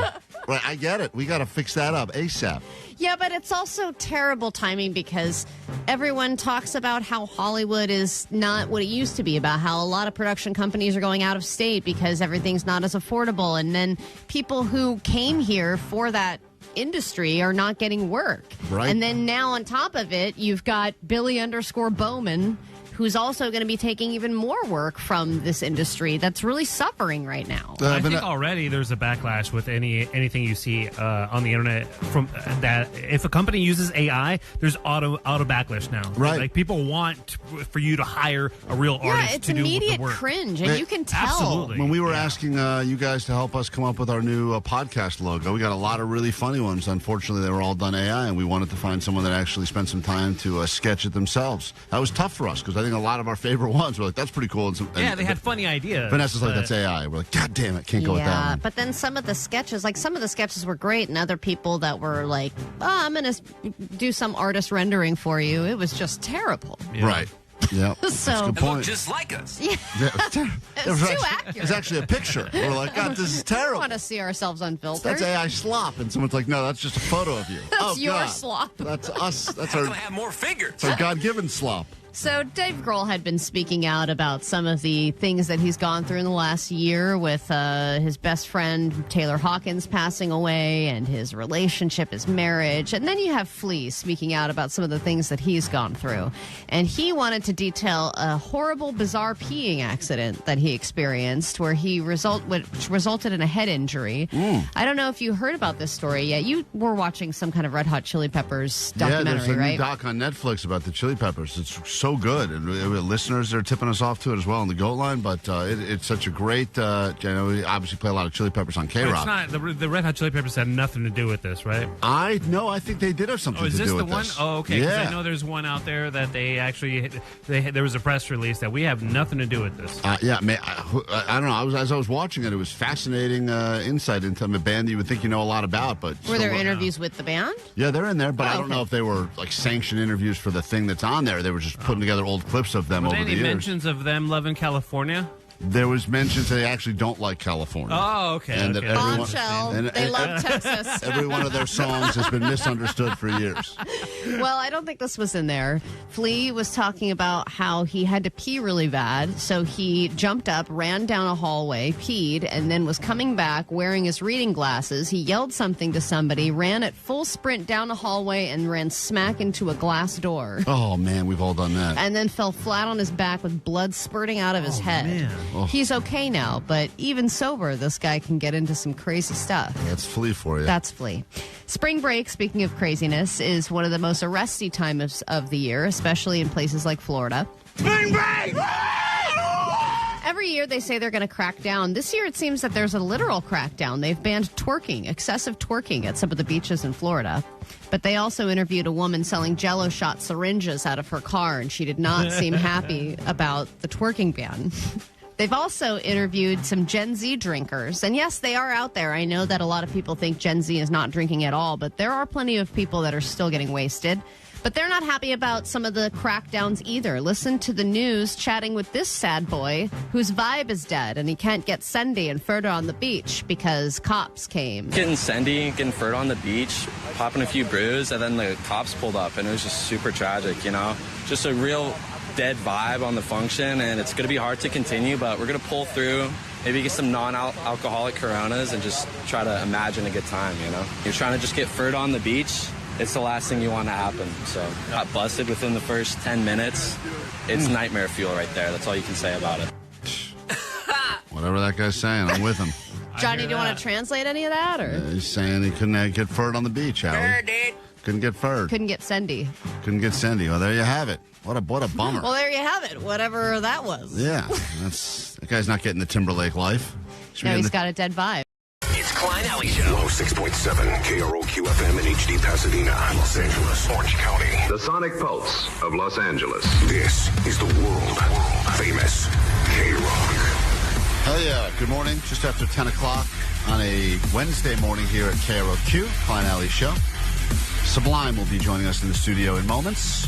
Right, I get it. We got to fix that up ASAP. Yeah, but it's also terrible timing because everyone talks about how Hollywood is not what it used to be, about how a lot of production companies are going out of state because everything's not as affordable. And then people who came here for that industry are not getting work. Right. And then now on top of it, you've got Billy_Bowman, who's also going to be taking even more work from this industry that's really suffering right now. I think already there's a backlash with anything you see on the internet from that. If a company uses AI, there's auto backlash now. Right. Like people want for you to hire a real artist it's to do the immediate work. cringe, and you can tell. Absolutely. When we were asking you guys to help us come up with our new podcast logo, we got a lot of really funny ones. Unfortunately, they were all done AI, and we wanted to find someone that actually spent some time to sketch it themselves. That was tough for us because I think a lot of our favorite ones were like, that's pretty cool. And They had funny ideas. Vanessa's like, that's AI. We're like, God damn it, can't go with that one. But then some of the sketches were great, and other people that were like, I'm going to do some artist rendering for you. It was just terrible. Yeah. Right. Yeah. So, that's a good It looked point. just like us. Yeah. It was too actually, accurate. It was actually a picture. We're like, God, this is We terrible. want to see ourselves unfiltered. That's AI slop. And someone's like, no, that's just a photo of you. That's your God. slop. That's us. That's How our, come I have more fingers? it's our God-given slop. So Dave Grohl had been speaking out about some of the things that he's gone through in the last year with his best friend Taylor Hawkins passing away and his relationship, his marriage. And then you have Flea speaking out about some of the things that he's gone through. And he wanted to detail a horrible, bizarre peeing accident that he experienced which resulted in a head injury. I don't know if you heard about this story yet. You were watching some kind of Red Hot Chili Peppers documentary, Yeah, there's a right? new doc on Netflix about the Chili Peppers. It's so good, and listeners are tipping us off to it as well on the Goat Line. But it's such a great. We obviously play a lot of Chili Peppers on K-Rock. It's not the Red Hot Chili Peppers had nothing to do with this, right? I think they did have something is to this do the with one? this. Oh, okay. 'Cause Yeah. I know there's one out there that they actually there was a press release that we have nothing to do with this. I don't know. As I was watching it, it was fascinating insight into a band you would think you know a lot about. But Were there interviews with the band? Yeah, they're in there, but Oh, I don't okay. know if they were like sanctioned interviews for the thing that's on there. They were just putting together old clips of them Were over there the any years. mentions of them loving California? There was mentions that they actually don't like California. Oh, okay. And okay. that everyone, Bombshell. They love Texas. Every one of their songs has been misunderstood for years. Well, I don't think this was in there. Flea was talking about how he had to pee really bad, so he jumped up, ran down a hallway, peed, and then was coming back wearing his reading glasses. He yelled something to somebody, ran at full sprint down a hallway, and ran smack into a glass door. Oh, man, we've all done that. And then fell flat on his back with blood spurting out of his head. man. Oh. He's okay now, but even sober, this guy can get into some crazy stuff. That's Flea for you. That's Flea. Spring break, speaking of craziness, is one of the most arresty times of the year, especially in places like Florida. Spring break! Every year they say they're going to crack down. This year it seems that there's a literal crackdown. They've banned twerking, excessive twerking at some of the beaches in Florida. But they also interviewed a woman selling Jell-O shot syringes out of her car, and she did not seem happy about the twerking ban. They've also interviewed some Gen Z drinkers. And yes, they are out there. I know that a lot of people think Gen Z is not drinking at all, but there are plenty of people that are still getting wasted. But they're not happy about some of the crackdowns either. Listen to the news chatting with this sad boy whose vibe is dead and he can't get Sunday and Ferda on the beach because cops came. Getting Sendy, getting Ferd on the beach, popping a few brews, and then the cops pulled up, and it was just super tragic, you know? Just a real dead vibe on the function, and it's going to be hard to continue, but we're going to pull through, maybe get some non-alcoholic Coronas and just try to imagine a good time, you know? You're trying to just get Ferd on the beach, it's the last thing you want to happen. So, got busted within the first 10 minutes. It's nightmare fuel right there. That's all you can say about it. Whatever that guy's saying, I'm with him. Johnny, do you want to translate any of that? Or He's saying he couldn't get furred on the beach, Allie. Couldn't get furred. couldn't get Sendy? Couldn't get Cindy. Well, there you have it. What a bummer. Well, there you have it. Whatever that was. Yeah, that guy's not getting the Timberlake life. No, he's got a dead vibe. It's Klein Alley Show. 106.7 KROQ FM in HD Pasadena, Los Angeles, Orange County. The Sonic Pulse of Los Angeles. This is the world famous K-Rock. Hell yeah. Good morning. Just after 10 o'clock on a Wednesday morning here at KROQ, Klein Alley Show. Sublime will be joining us in the studio in moments.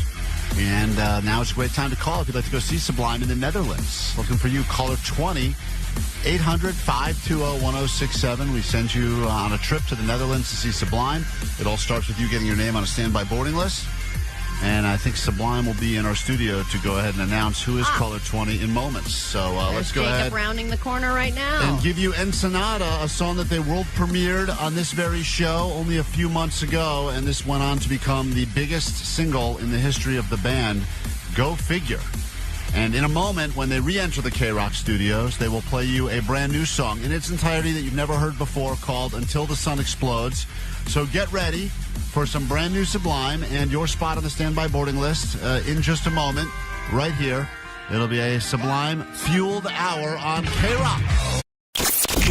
And now it's a great time to call if you'd like to go see Sublime in the Netherlands. Looking for you, caller 20, 800-520-1067. We send you on a trip to the Netherlands to see Sublime. It all starts with you getting your name on a standby boarding list. And I think Sublime will be in our studio to go ahead and announce who is caller 20 in moments. So let's go Jacob ahead. rounding the corner right now. And give you Ensenada, a song that they world premiered on this very show only a few months ago. And this went on to become the biggest single in the history of the band. Go figure. And in a moment, when they re-enter the K-Rock studios, they will play you a brand new song in its entirety that you've never heard before called Until the Sun Explodes. So get ready for some brand new Sublime and your spot on the standby boarding list in just a moment. Right here, it'll be a Sublime-fueled hour on K-Rock.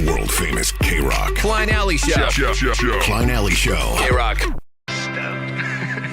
World famous K-Rock. Klein Alley Show. Klein Alley Show. K-Rock.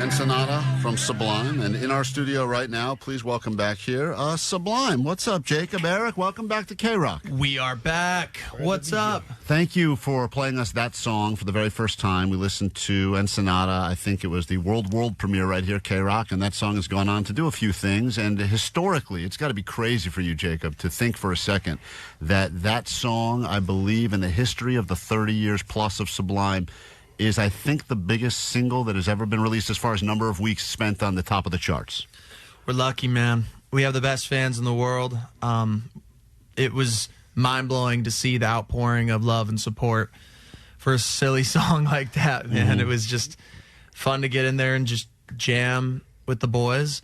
Ensenada from Sublime. And in our studio right now, please welcome back here, Sublime. What's up, Jacob? Eric, welcome back to K-Rock. We are back. What's up? Thank you for playing us that song for the very first time. We listened to Ensenada. I think it was the world premiere right here, K-Rock, and that song has gone on to do a few things. And historically, it's got to be crazy for you, Jacob, to think for a second that song, I believe, in the history of the 30 years plus of Sublime, is, I think, the biggest single that has ever been released as far as number of weeks spent on the top of the charts. We're lucky, man. We have the best fans in the world. It was mind-blowing to see the outpouring of love and support for a silly song like that, man. Mm-hmm. It was just fun to get in there and just jam with the boys.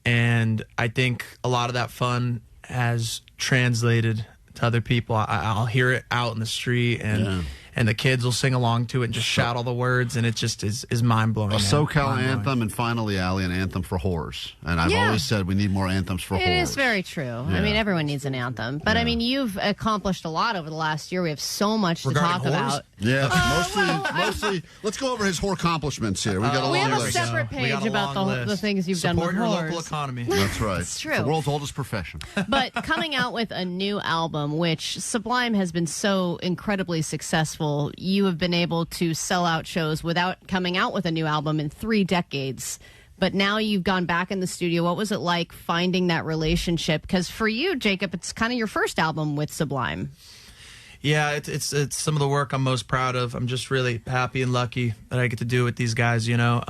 And I think a lot of that fun has translated to other people. I'll hear it out in the street, and the kids will sing along to it and just shout all the words, and it just is mind-blowing. A SoCal anthem, and finally, Allie, an anthem for whores. And I've always said we need more anthems for whores. It is very true. Yeah. I mean, everyone needs an anthem. But, I mean, you've accomplished a lot over the last year. We have so much to talk about. Yeah, mostly. Let's go over his whore accomplishments here. We got a long list. We have a separate page about the things you've done with whores. Support your local economy. That's right. It's true. It's the world's oldest profession. But coming out with a new album, which Sublime has been so incredibly successful, you have been able to sell out shows without coming out with a new album in 3 decades. But now you've gone back in the studio. What was it like finding that relationship? Because for you, Jacob, it's kind of your first album with Sublime. Yeah, it's some of the work I'm most proud of. I'm just really happy and lucky that I get to do it with these guys, you know.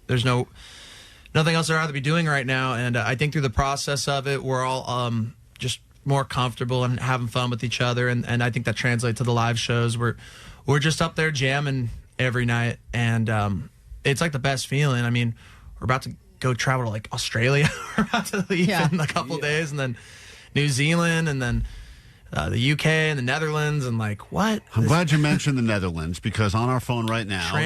There's nothing else I'd rather be doing right now. And I think through the process of it, we're all just more comfortable and having fun with each other. And I think that translates to the live shows. We're just up there jamming every night, and it's like the best feeling. I mean, we're about to go travel to like Australia. We're about to leave in a couple days, and then New Zealand, and then the UK and the Netherlands, and like what? I'm glad you mentioned the Netherlands, because on our phone right now,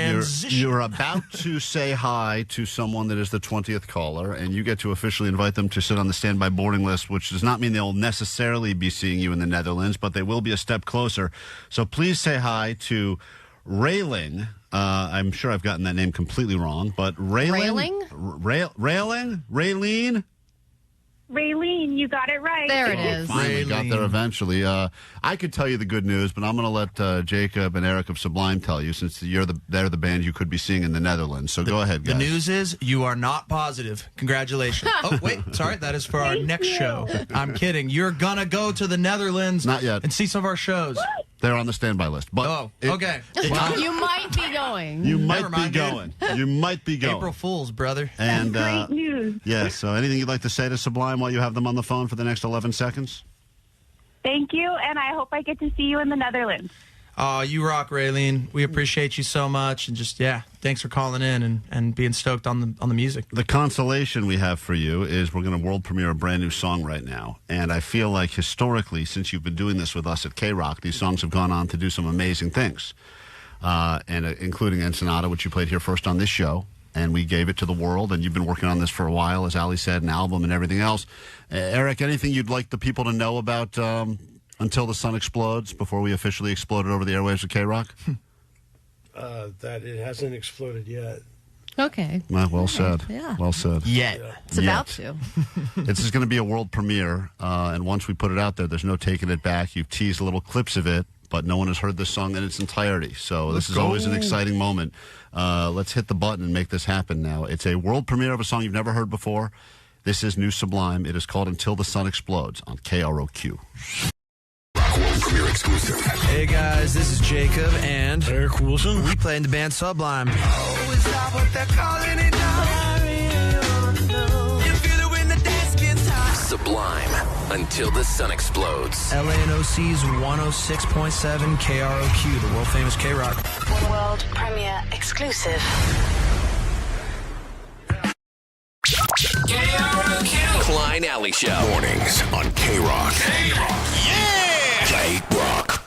you're about to say hi to someone that is the 20th caller, and you get to officially invite them to sit on the standby boarding list, which does not mean they'll necessarily be seeing you in the Netherlands, but they will be a step closer. So please say hi to Railing. I'm sure I've gotten that name completely wrong, but Railing? Raylene? Raylene, you got it right. There it is. Finally got there eventually. I could tell you the good news, but I'm going to let Jacob and Eric of Sublime tell you, since they're the band you could be seeing in the Netherlands. So go ahead, guys. The news is you are not positive. Congratulations. Oh, wait. Sorry. That is for our next show. I'm kidding. You're going to go to the Netherlands not yet. And see some of our shows. They're on the standby list. But okay. You might be going. You might be going. You might be going. April Fools, brother. And great news. Yeah, so anything you'd like to say to Sublime while you have them on the phone for the next 11 seconds? Thank you, and I hope I get to see you in the Netherlands. Oh, you rock, Raylene. We appreciate you so much, and just thanks for calling in and being stoked on the music. The consolation we have for you is we're going to world premiere a brand new song right now, and I feel like historically, since you've been doing this with us at K-Rock, these songs have gone on to do some amazing things, and including Ensenada, which you played here first on this show, and we gave it to the world, and you've been working on this for a while, as Ali said, an album and everything else. Eric, anything you'd like the people to know about Until the Sun Explodes before we officially exploded over the airwaves of K-Rock? That it hasn't exploded yet. Okay. Well said. Yeah. Well said. Yet. It's about to. This is going to be a world premiere, and once we put it out there, there's no taking it back. You've teased little clips of it, but no one has heard this song in its entirety. So this is always an exciting moment. Let's hit the button and make this happen now. It's a world premiere of a song you've never heard before. This is new Sublime. It is called Until the Sun Explodes on KROQ. Premiere exclusive. Hey guys, this is Jacob and Eric Wilson. We play in the band Sublime. Oh, is that what they're calling it now? You feel it when the dance gets hot. Sublime, Until the Sun Explodes. LANOC's 106.7 KROQ, the world famous K-Rock. World premiere exclusive. KROQ. Klein Alley Show. Mornings on K-Rock. K-Rock.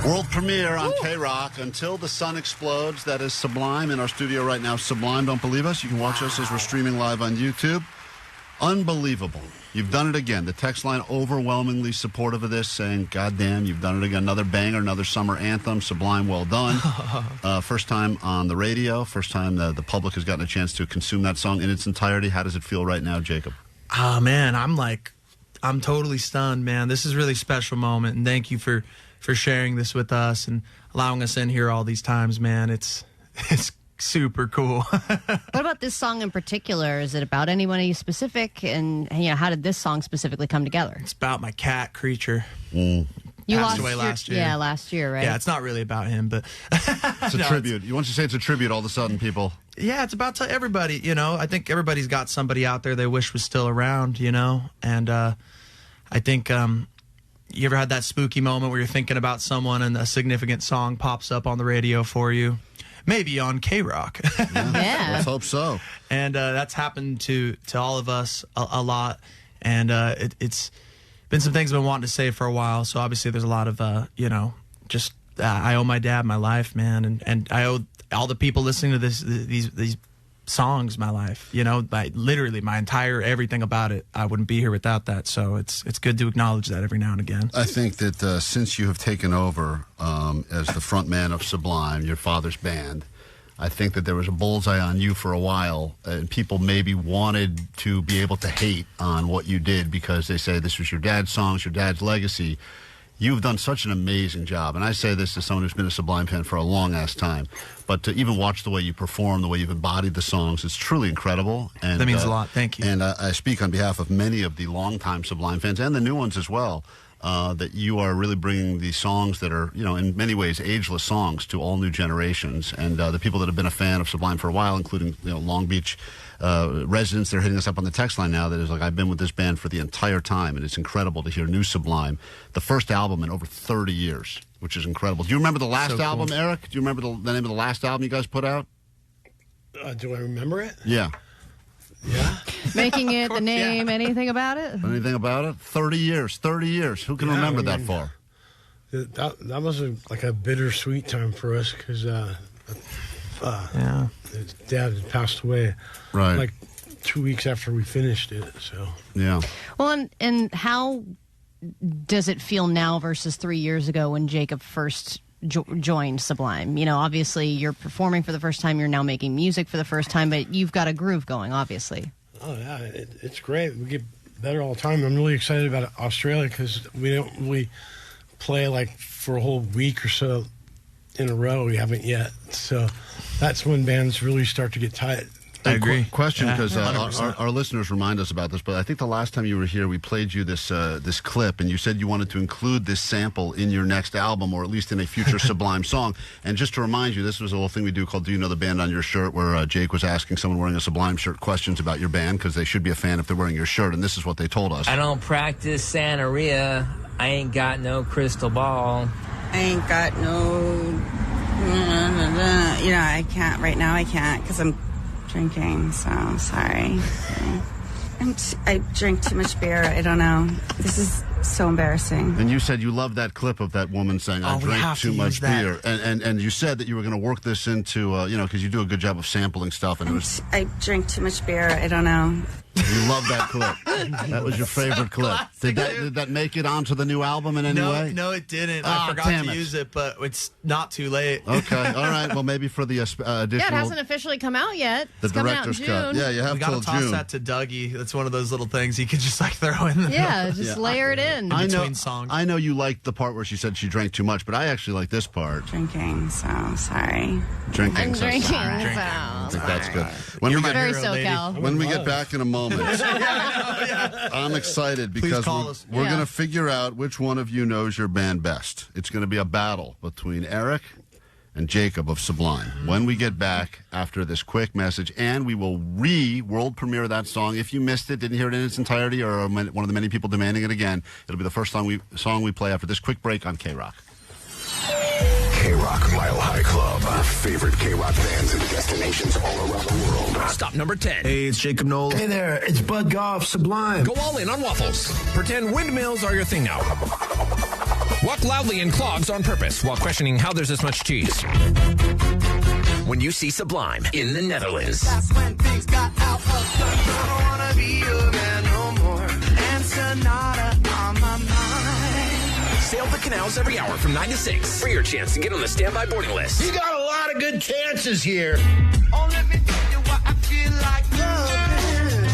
World premiere on K-Rock, Until the Sun Explodes. That is Sublime in our studio right now. Sublime, don't believe us? You can watch us as we're streaming live on YouTube. Unbelievable. You've done it again. The text line overwhelmingly supportive of this, saying, God damn, you've done it again. Another banger, another summer anthem. Sublime, well done. First time on the radio. First time the public has gotten a chance to consume that song in its entirety. How does it feel right now, Jacob? Oh, man, I'm totally stunned, man. This is a really special moment, and thank you for sharing this with us and allowing us in here all these times, man. It's super cool. What about this song in particular? Is it about anyone specific? And how did this song specifically come together? It's about my cat, Creature. You passed away last year. Yeah, last year, right? Yeah, it's not really about him, but it's a tribute. Once you say it's a tribute, all of a sudden people... Yeah, it's about everybody, I think everybody's got somebody out there they wish was still around, and I think you ever had that spooky moment where you're thinking about someone and a significant song pops up on the radio for you? Maybe on K-Rock. Yeah. Let's hope so. And that's happened to all of us a lot, and it's been some things I've been wanting to say for a while, so obviously there's a lot of, I owe my dad my life, man, and I owe all the people listening to these songs my life, literally my entire everything about it. I wouldn't be here without that, so it's good to acknowledge that every now and again. I think that since you have taken over as the front man of Sublime, your father's band, I think that there was a bullseye on you for a while, and people maybe wanted to be able to hate on what you did because they say this was your dad's songs, your dad's legacy. You've done such an amazing job, and I say this as someone who's been a Sublime fan for a long-ass time, but to even watch the way you perform, the way you've embodied the songs, it's truly incredible. And that means a lot. Thank you. And I speak on behalf of many of the longtime Sublime fans and the new ones as well, that you are really bringing these songs that are, in many ways ageless songs to all new generations. And the people that have been a fan of Sublime for a while, including Long Beach residents, they're hitting us up on the text line now that is like, I've been with this band for the entire time, and it's incredible to hear new Sublime, the first album in over 30 years, which is incredible. Do you remember the last album, Eric? Do you remember the name of the last album you guys put out? Do I remember it? Yeah. Yeah. Making it, the name, anything about it? Anything about it? 30 years. 30 years. Who can remember that far? That was like a bittersweet time for us because his dad had passed away like 2 weeks after we finished it. So yeah. Well, and how does it feel now versus 3 years ago when Jacob first joined Sublime? Obviously you're performing for the first time, you're now making music for the first time, but you've got a groove going, obviously. Oh yeah, it's great. We get better all the time. I'm really excited about Australia because we don't really play like for a whole week or so in a row. We haven't yet, so that's when bands really start to get tight. I agree. Question, because our listeners remind us about this, but I think the last time you were here, we played you this clip, and you said you wanted to include this sample in your next album, or at least in a future Sublime song. And just to remind you, this was a little thing we do called Do You Know the Band on Your Shirt, where Jake was asking someone wearing a Sublime shirt questions about your band, because they should be a fan if they're wearing your shirt, and this is what they told us. I don't practice Santeria. I ain't got no crystal ball. I ain't got no... I can't. Right now I can't because I'm drinking, so sorry. I drink too much beer. I don't know. This is so embarrassing. And you said you loved that clip of that woman saying, I drank too much beer. And you said that you were going to work this into, because you do a good job of sampling stuff. And I drink too much beer. I don't know. You love that clip. That was your favorite clip. Did that make it onto the new album in any way? No, it didn't. I forgot to use it, but it's not too late. Okay, all right. Well, maybe for the additional... Yeah, it hasn't officially come out yet. The director's cut. Yeah, you have till June. We got to toss that to Dougie. That's one of those little things he could just throw in the Yeah, just layer it in. Between songs. I know you liked the part where she said she drank too much, but I actually like this part. Drinking, so sorry. Drinking, I'm so drinking, sorry. so I think that's good. Very SoCal. When we get back in a moment, I'm excited because we're going to figure out which one of you knows your band best. It's going to be a battle between Eric and Jacob of Sublime. When we get back after this quick message, and we will world premiere that song. If you missed it, didn't hear it in its entirety, or one of the many people demanding it again, it'll be the first song we play after this quick break on K-Rock. K-Rock Mile High Club. Favorite K-Rock bands and destinations all around the world. Stop number 10. Hey, it's Jacob Nowell. Hey there, it's Bud Goff, Sublime. Go all in on waffles. Pretend windmills are your thing now. Walk loudly in clogs on purpose while questioning how there's this much cheese. When you see Sublime in the Netherlands. That's when things got out of control. I don't wanna be your man no more. And Sonata on my mind. Sail the canals every hour from 9 to 6 for your chance to get on the standby boarding list. You got a lot of good chances here. Oh, let me tell you what I feel like loving.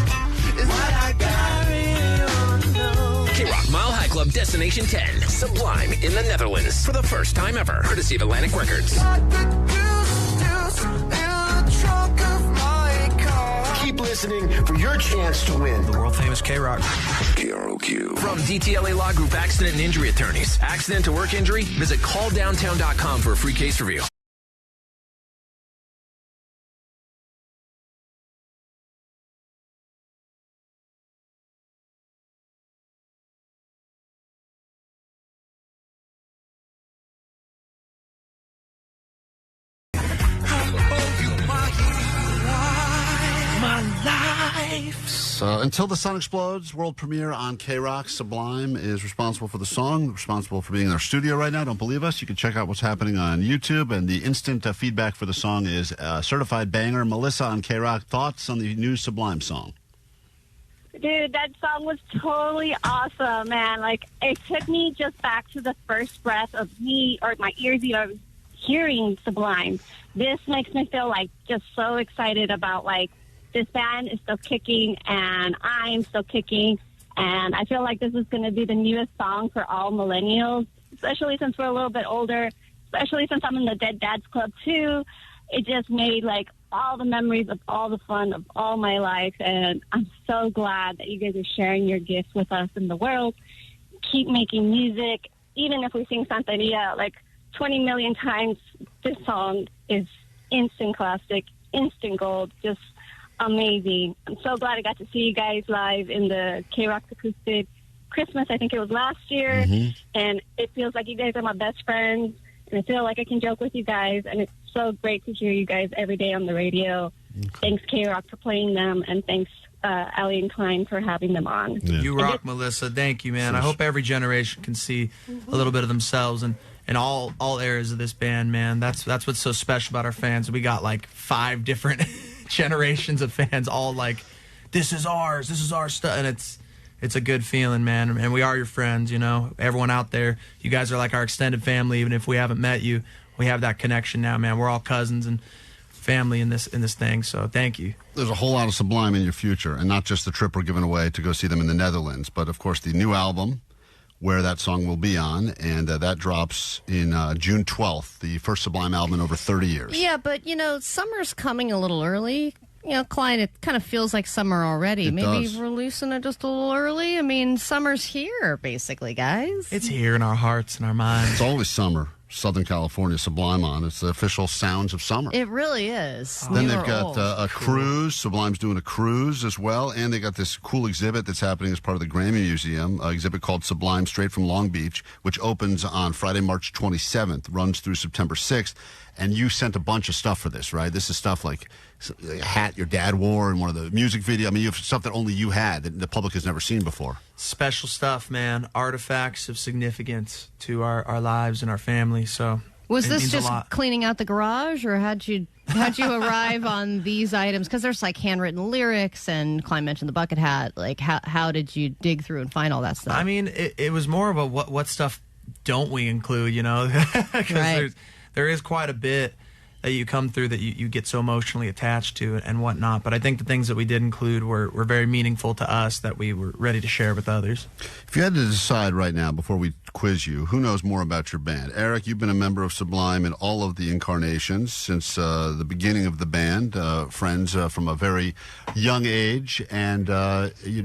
Is what I got really know. K-Rock Mile High Club Destination 10. Sublime in the Netherlands. For the first time ever. Courtesy of Atlantic Records. Keep listening for your chance to win. The world famous K-Rock. KROQ. From DTLA Law Group Accident and Injury Attorneys. Accident to work injury? Visit calldowntown.com for a free case review. Until the Sun Explodes, world premiere on K-Rock. Sublime is responsible for the song, responsible for being in our studio right now. Don't believe us? You can check out what's happening on YouTube. And the instant feedback for the song is certified banger. Melissa on K-Rock, thoughts on the new Sublime song? Dude, that song was totally awesome, man. Like, it took me just back to the first breath of me, or my ears, hearing Sublime. This makes me feel like just so excited about, like, this band is still kicking, and I'm still kicking, and I feel like this is going to be the newest song for all millennials, especially since we're a little bit older, especially since I'm in the Dead Dads Club, too. It just made, like, all the memories of all the fun of all my life, and I'm so glad that you guys are sharing your gifts with us in the world. Keep making music. Even if we sing Santeria, like, 20 million times, this song is instant classic, instant gold, just amazing. I'm so glad I got to see you guys live in the K-Rock Acoustic Christmas. I think it was last year. And it feels like you guys are my best friends. And I feel like I can joke with you guys. And it's so great to hear you guys every day on the radio. Thanks, K-Rock, for playing them. And thanks, Allie and Klein, for having them on. Yeah. You rock, Melissa. Thank you, man. I hope every generation can see a little bit of themselves in all areas of this band, man. That's what's so special about our fans. We got like 5 different generations of fans, all like, this is our stuff, and it's a good feeling, man. And we are your friends, everyone out there. You guys are like our extended family. Even if we haven't met you, we have that connection now, man. We're all cousins and family in this thing. So thank you. There's a whole lot of Sublime in your future, and not just the trip we're giving away to go see them in the Netherlands, but of course the new album, where that song will be on, and that drops in June 12th, the first Sublime album in over 30 years. Yeah, but, summer's coming a little early. Klein, it kind of feels like summer already. Maybe releasing it just a little early. I mean, summer's here, basically, guys. It's here in our hearts and our minds. It's always summer. Southern California Sublime on. It's the official Sounds of Summer. It really is. Then New they've or got old. a cruise. Sublime's doing a cruise as well. And they got this cool exhibit that's happening as part of the Grammy Museum, an exhibit called Sublime Straight from Long Beach, which opens on Friday, March 27th, runs through September 6th. And you sent a bunch of stuff for this, right? This is stuff like a hat your dad wore in one of the music videos. I mean, you have stuff that only you had that the public has never seen before. Special stuff, man. Artifacts of significance to our lives and our family. So Was it this means a just lot. cleaning out the garage, or how'd you arrive on these items? Because there's like handwritten lyrics, and Klein mentioned the bucket hat. Like, how did you dig through and find all that stuff? I mean, it was more of a what stuff don't we include, you know? Because Right. there is quite a bit that you come through that you get so emotionally attached to and whatnot. But I think the things that we did include were very meaningful to us that we were ready to share with others. If you had to decide right now before we quiz you, who knows more about your band? Eric, you've been a member of Sublime in all of the incarnations since the beginning of the band, friends from a very young age. And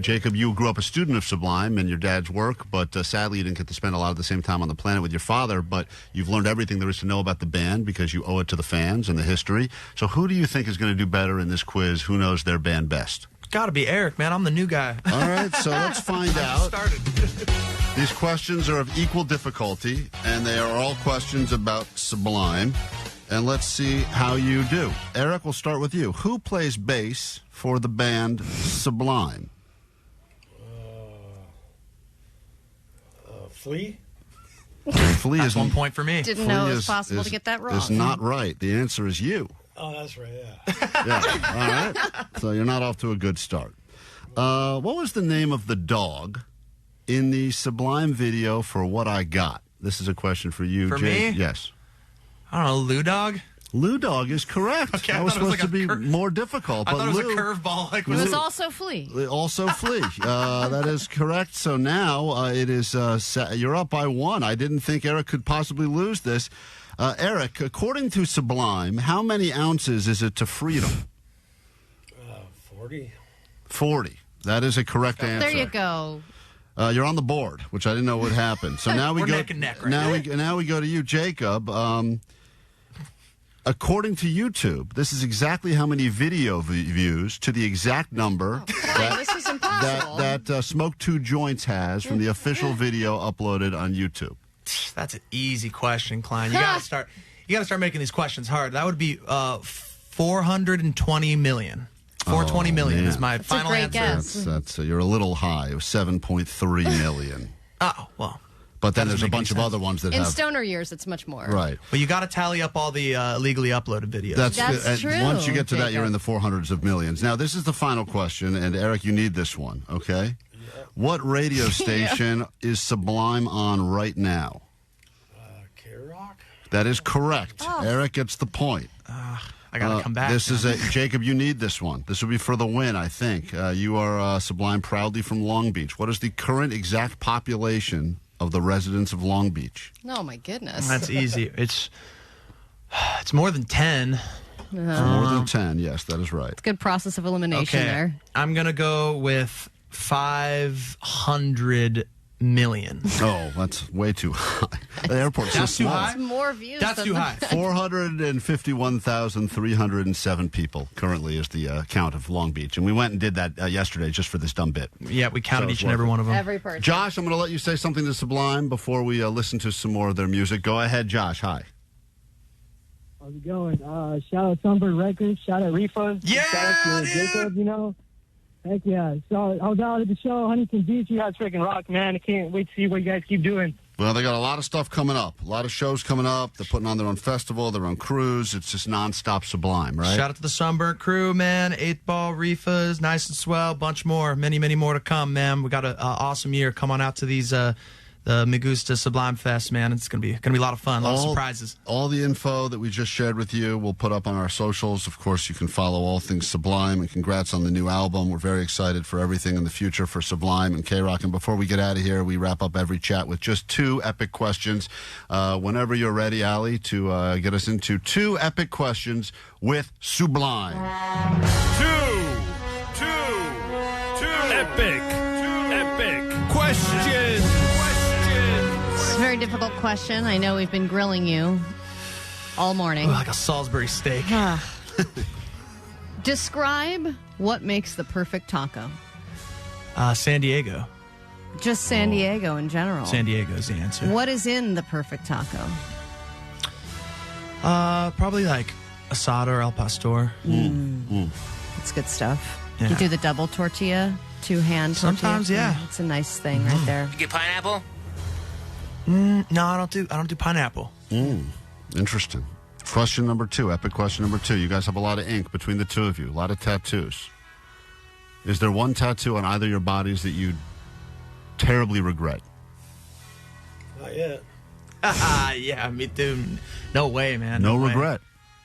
Jacob, you grew up a student of Sublime and your dad's work, but sadly you didn't get to spend a lot of the same time on the planet with your father, but you've learned everything there is to know about the band because you owe it to the fans and the history. So who do you think is going to do better in this quiz? Who knows their band best? Got to be Eric, man. I'm the new guy. All right, so let's find out. These questions are of equal difficulty, and they are all questions about Sublime. And let's see how you do. Eric, we'll start with you. Who plays bass for the band Sublime? Flea? Flea That's is 1 point for me. Didn't know it was possible to get that wrong. Is not right. The answer is you. Oh, that's right, Yeah. All right. So you're not off to a good start. What was the name of the dog in the Sublime video for What I Got? This is a question for you, For Jay. me? Yes. I don't know, Lou Dog? Lou Dog is correct. Okay, I that was thought it was supposed like to be more difficult. I but thought it was Lou, a curveball. Like, It was also Flea. Also Flea. That is correct. So now it is you're up by 1. I didn't think Eric could possibly lose this. Eric, according to Sublime, how many ounces is it to freedom? 40. 40. That is a correct answer. There you go. You're on the board, which I didn't know would happen. So now we We're go neck and neck right now we go to you, Jacob. According to YouTube, this is exactly how many video views to the exact number This is impossible. that Smoke Two Joints has from the official video uploaded on YouTube. That's an easy question, Klein. You gotta start making these questions hard. That would be 420 million. 420 million is my final great answer. guess. That's you're a little high. It was 7.3 million. Oh, well. But then That there's a doesn't make bunch any of sense. other ones that In have stoner years, it's much more. right. Well, you got to tally up all the illegally uploaded videos. That's and true, once you get to that, Jacob. you're in the 400s of millions. Now, this is the final question, and Eric, you need this one, okay? What radio station is Sublime on right now? K-Rock? That is correct. Oh. Eric gets the point. I got to come back. This is Jacob, you need this one. This will be for the win, I think. You are Sublime proudly from Long Beach. What is the current exact population of the residents of Long Beach? Oh, my goodness. That's easy. It's more than 10. More than 10, yes, that is right. Good process of elimination Okay. there. I'm going to go with 500 million. Oh, that's way too high. The airport's so That's too small. high? It's more views. That's than too the- high. 451,307 people currently is the count of Long Beach. And we went and did that yesterday just for this dumb bit. Yeah, we counted So each it's and every worth it. one of them. Every person. Josh, I'm going to let you say something to Sublime before we listen to some more of their music. Go ahead, Josh. Hi. How's it going? Shout out Sunbird Records. Shout out Refunds. Yeah, Shout out to Jacob, you know. Heck yeah. So I was out at the show, Huntington Beach. You guys freaking rock, man. I can't wait to see what you guys keep doing. Well, they got a lot of stuff coming up. A lot of shows coming up. They're putting on their own festival, their own cruise. It's just nonstop Sublime, right? Shout out to the Sunburnt crew, man. 8 Ball, Reefas, Nice and Swell, bunch more. Many, many more to come, man. We got an awesome year. Come on out to these the Me Gusta Sublime Fest, man. It's gonna be a lot of fun. A lot of surprises. All the info that we just shared with you, we'll put up on our socials. Of course, you can follow all things Sublime, and congrats on the new album. We're very excited for everything in the future for Sublime and K-Rock. And before we get out of here, we wrap up every chat with just 2 epic questions. Whenever you're ready, Ali, to get us into 2 epic questions with Sublime. Two epic questions. It's very difficult question. I know we've been grilling you all morning. Like a Salisbury steak. Describe what makes the perfect taco. San Diego. Just San Diego in general. San Diego's the answer. What is in the perfect taco? Probably like asada or al pastor. It's good stuff. Yeah. You do the double tortilla, two-hand tortilla. Sometimes, yeah. It's a nice thing right there. You get pineapple? No, I don't do pineapple. Interesting. Question number 2, epic question number 2. You guys have a lot of ink between the two of you, a lot of tattoos. Is there one tattoo on either of your bodies that you terribly regret? Not yet. Yeah, me too. No way, man. No way. regret.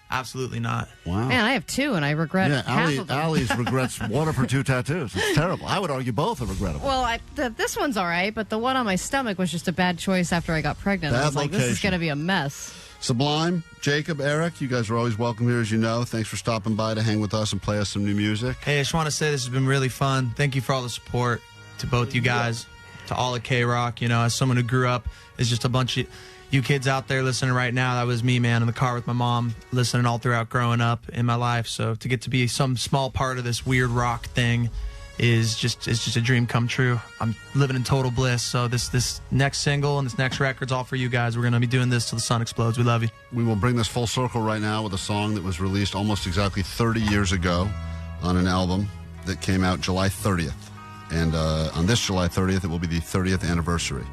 Absolutely not. Wow. Man, I have 2, and I regret half of them. Allie's regrets one of her 2 tattoos. It's terrible. I would argue both are regrettable. Well, this one's all right, but the one on my stomach was just a bad choice after I got pregnant. I was like, this is going to be a mess. Sublime, Jacob, Eric, you guys are always welcome here, as you know. Thanks for stopping by to hang with us and play us some new music. Hey, I just want to say this has been really fun. Thank you for all the support to both you guys, to all of K-Rock. You know, as someone who grew up as just a bunch of you kids out there listening right now, that was me, man, in the car with my mom, listening all throughout growing up in my life. So to get to be some small part of this weird rock thing is just a dream come true. I'm living in total bliss. So this next single and this next record's all for you guys. We're going to be doing this till the sun explodes. We love you. We will bring this full circle right now with a song that was released almost exactly 30 years ago on an album that came out July 30th. And on this July 30th, it will be the 30th anniversary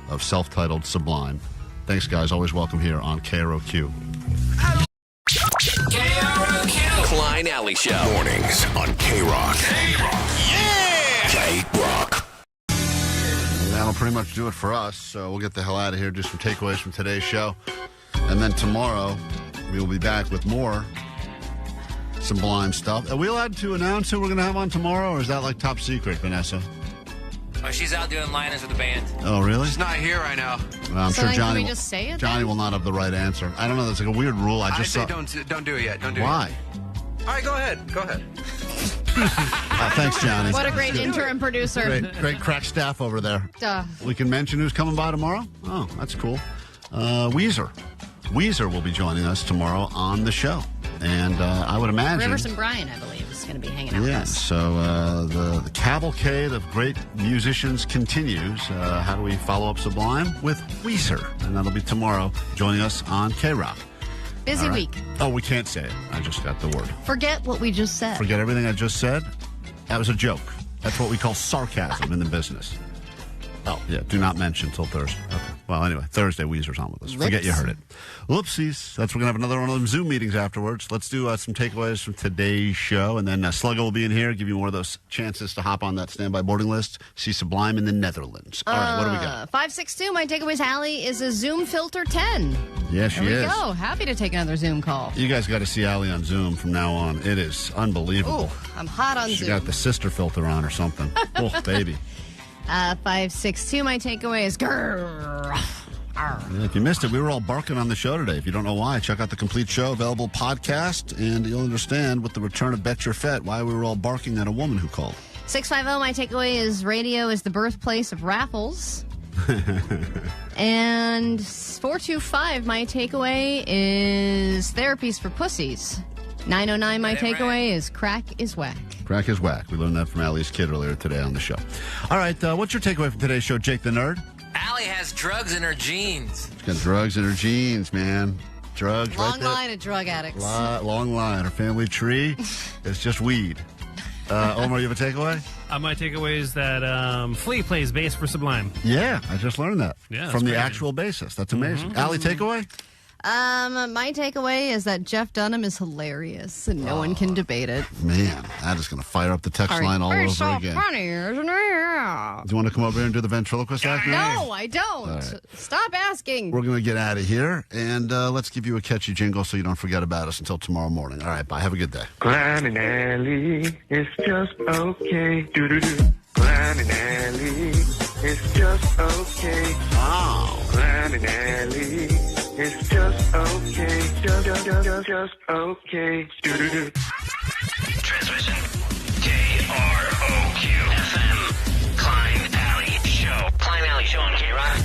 of self-titled Sublime. Thanks, guys. Always welcome here on KROQ. KROQ. Klein Alley Show. Mornings on K-Rock. Yeah! K-Rock. That'll pretty much do it for us, so we'll get the hell out of here. Do some takeaways from today's show. And then tomorrow, we will be back with more Sublime stuff. Are we allowed to announce who we're going to have on tomorrow, or is that like top secret, Vanessa? Oh, she's out doing liners with the band. Oh, really? She's not here right now. Well, I'm So sure then Johnny. can we just say it Johnny then? will not have the right answer. I don't know. That's like a weird rule. I say saw. don't do it yet. Don't do it. Why? All right, go ahead. Thanks, Johnny. What a great interim producer. Great crack staff over there. Duh. We can mention who's coming by tomorrow. Oh, that's cool. Weezer will be joining us tomorrow on the show, and I would imagine Rivers and Brian, I believe, is going to be hanging out with Yeah, us. so the cavalcade of great musicians continues. How do we follow up Sublime? With Weezer, and that'll be tomorrow, joining us on K-Rock. Busy All right. week. Oh, we can't say it. I just got the word. Forget what we just said. Forget everything I just said. That was a joke. That's what we call sarcasm in the business. Oh, yeah, do not mention until Thursday. Okay. Well, anyway, Thursday, Weezer's on with us. Forget you heard it. Whoopsies. We're going to have another one of them Zoom meetings afterwards. Let's do some takeaways from today's show, and then Sluggo will be in here, give you more of those chances to hop on that standby boarding list, see Sublime in the Netherlands. All right, what do we got? 562, my takeaways, Allie, is a Zoom Filter 10. Yeah, she There we is. go. Happy to take another Zoom call. You guys got to see Allie on Zoom from now on. It is unbelievable. Ooh, I'm hot on She Zoom. got the sister filter on or something. Oh, baby. 562, my takeaway is grrr. Yeah, if you missed it, we were all barking on the show today. If you don't know why, check out the complete show, available podcast, and you'll understand with the return of Bet Your Fet why we were all barking at a woman who called. 650, my takeaway is radio is the birthplace of Raffles. And 425, my takeaway is therapies for pussies. 909, my takeaway is crack is whack. Crack is whack. We learned that from Allie's kid earlier today on the show. All right, what's your takeaway from today's show, Jake the Nerd? Allie has drugs in her jeans. She's got drugs in her jeans, man. Drugs Long right there. line of drug addicts. Long line. Her family tree is just weed. Omar, you have a takeaway? My takeaway is that Flea plays bass for Sublime. Yeah, I just learned that. Yeah, from the crazy. actual basis. That's amazing. Allie, takeaway? My takeaway is that Jeff Dunham is hilarious and no one can debate it. Man, that is going to fire up the text line all over so again. funny, isn't it? Do you want to come over here and do the ventriloquist act? No, I don't. All right. Stop asking. We're going to get out of here, and let's give you a catchy jingle so you don't forget about us until tomorrow morning. All right, bye. Have a good day. Klein and Alley, it's just okay. Do-do-do. Klein and Alley, it's just okay. Oh. Klein and Alley, it's just okay. Just okay. Do-do-do. Transmission KROQ FM. Klein Alley Show. Klein Alley Show on K-Rock.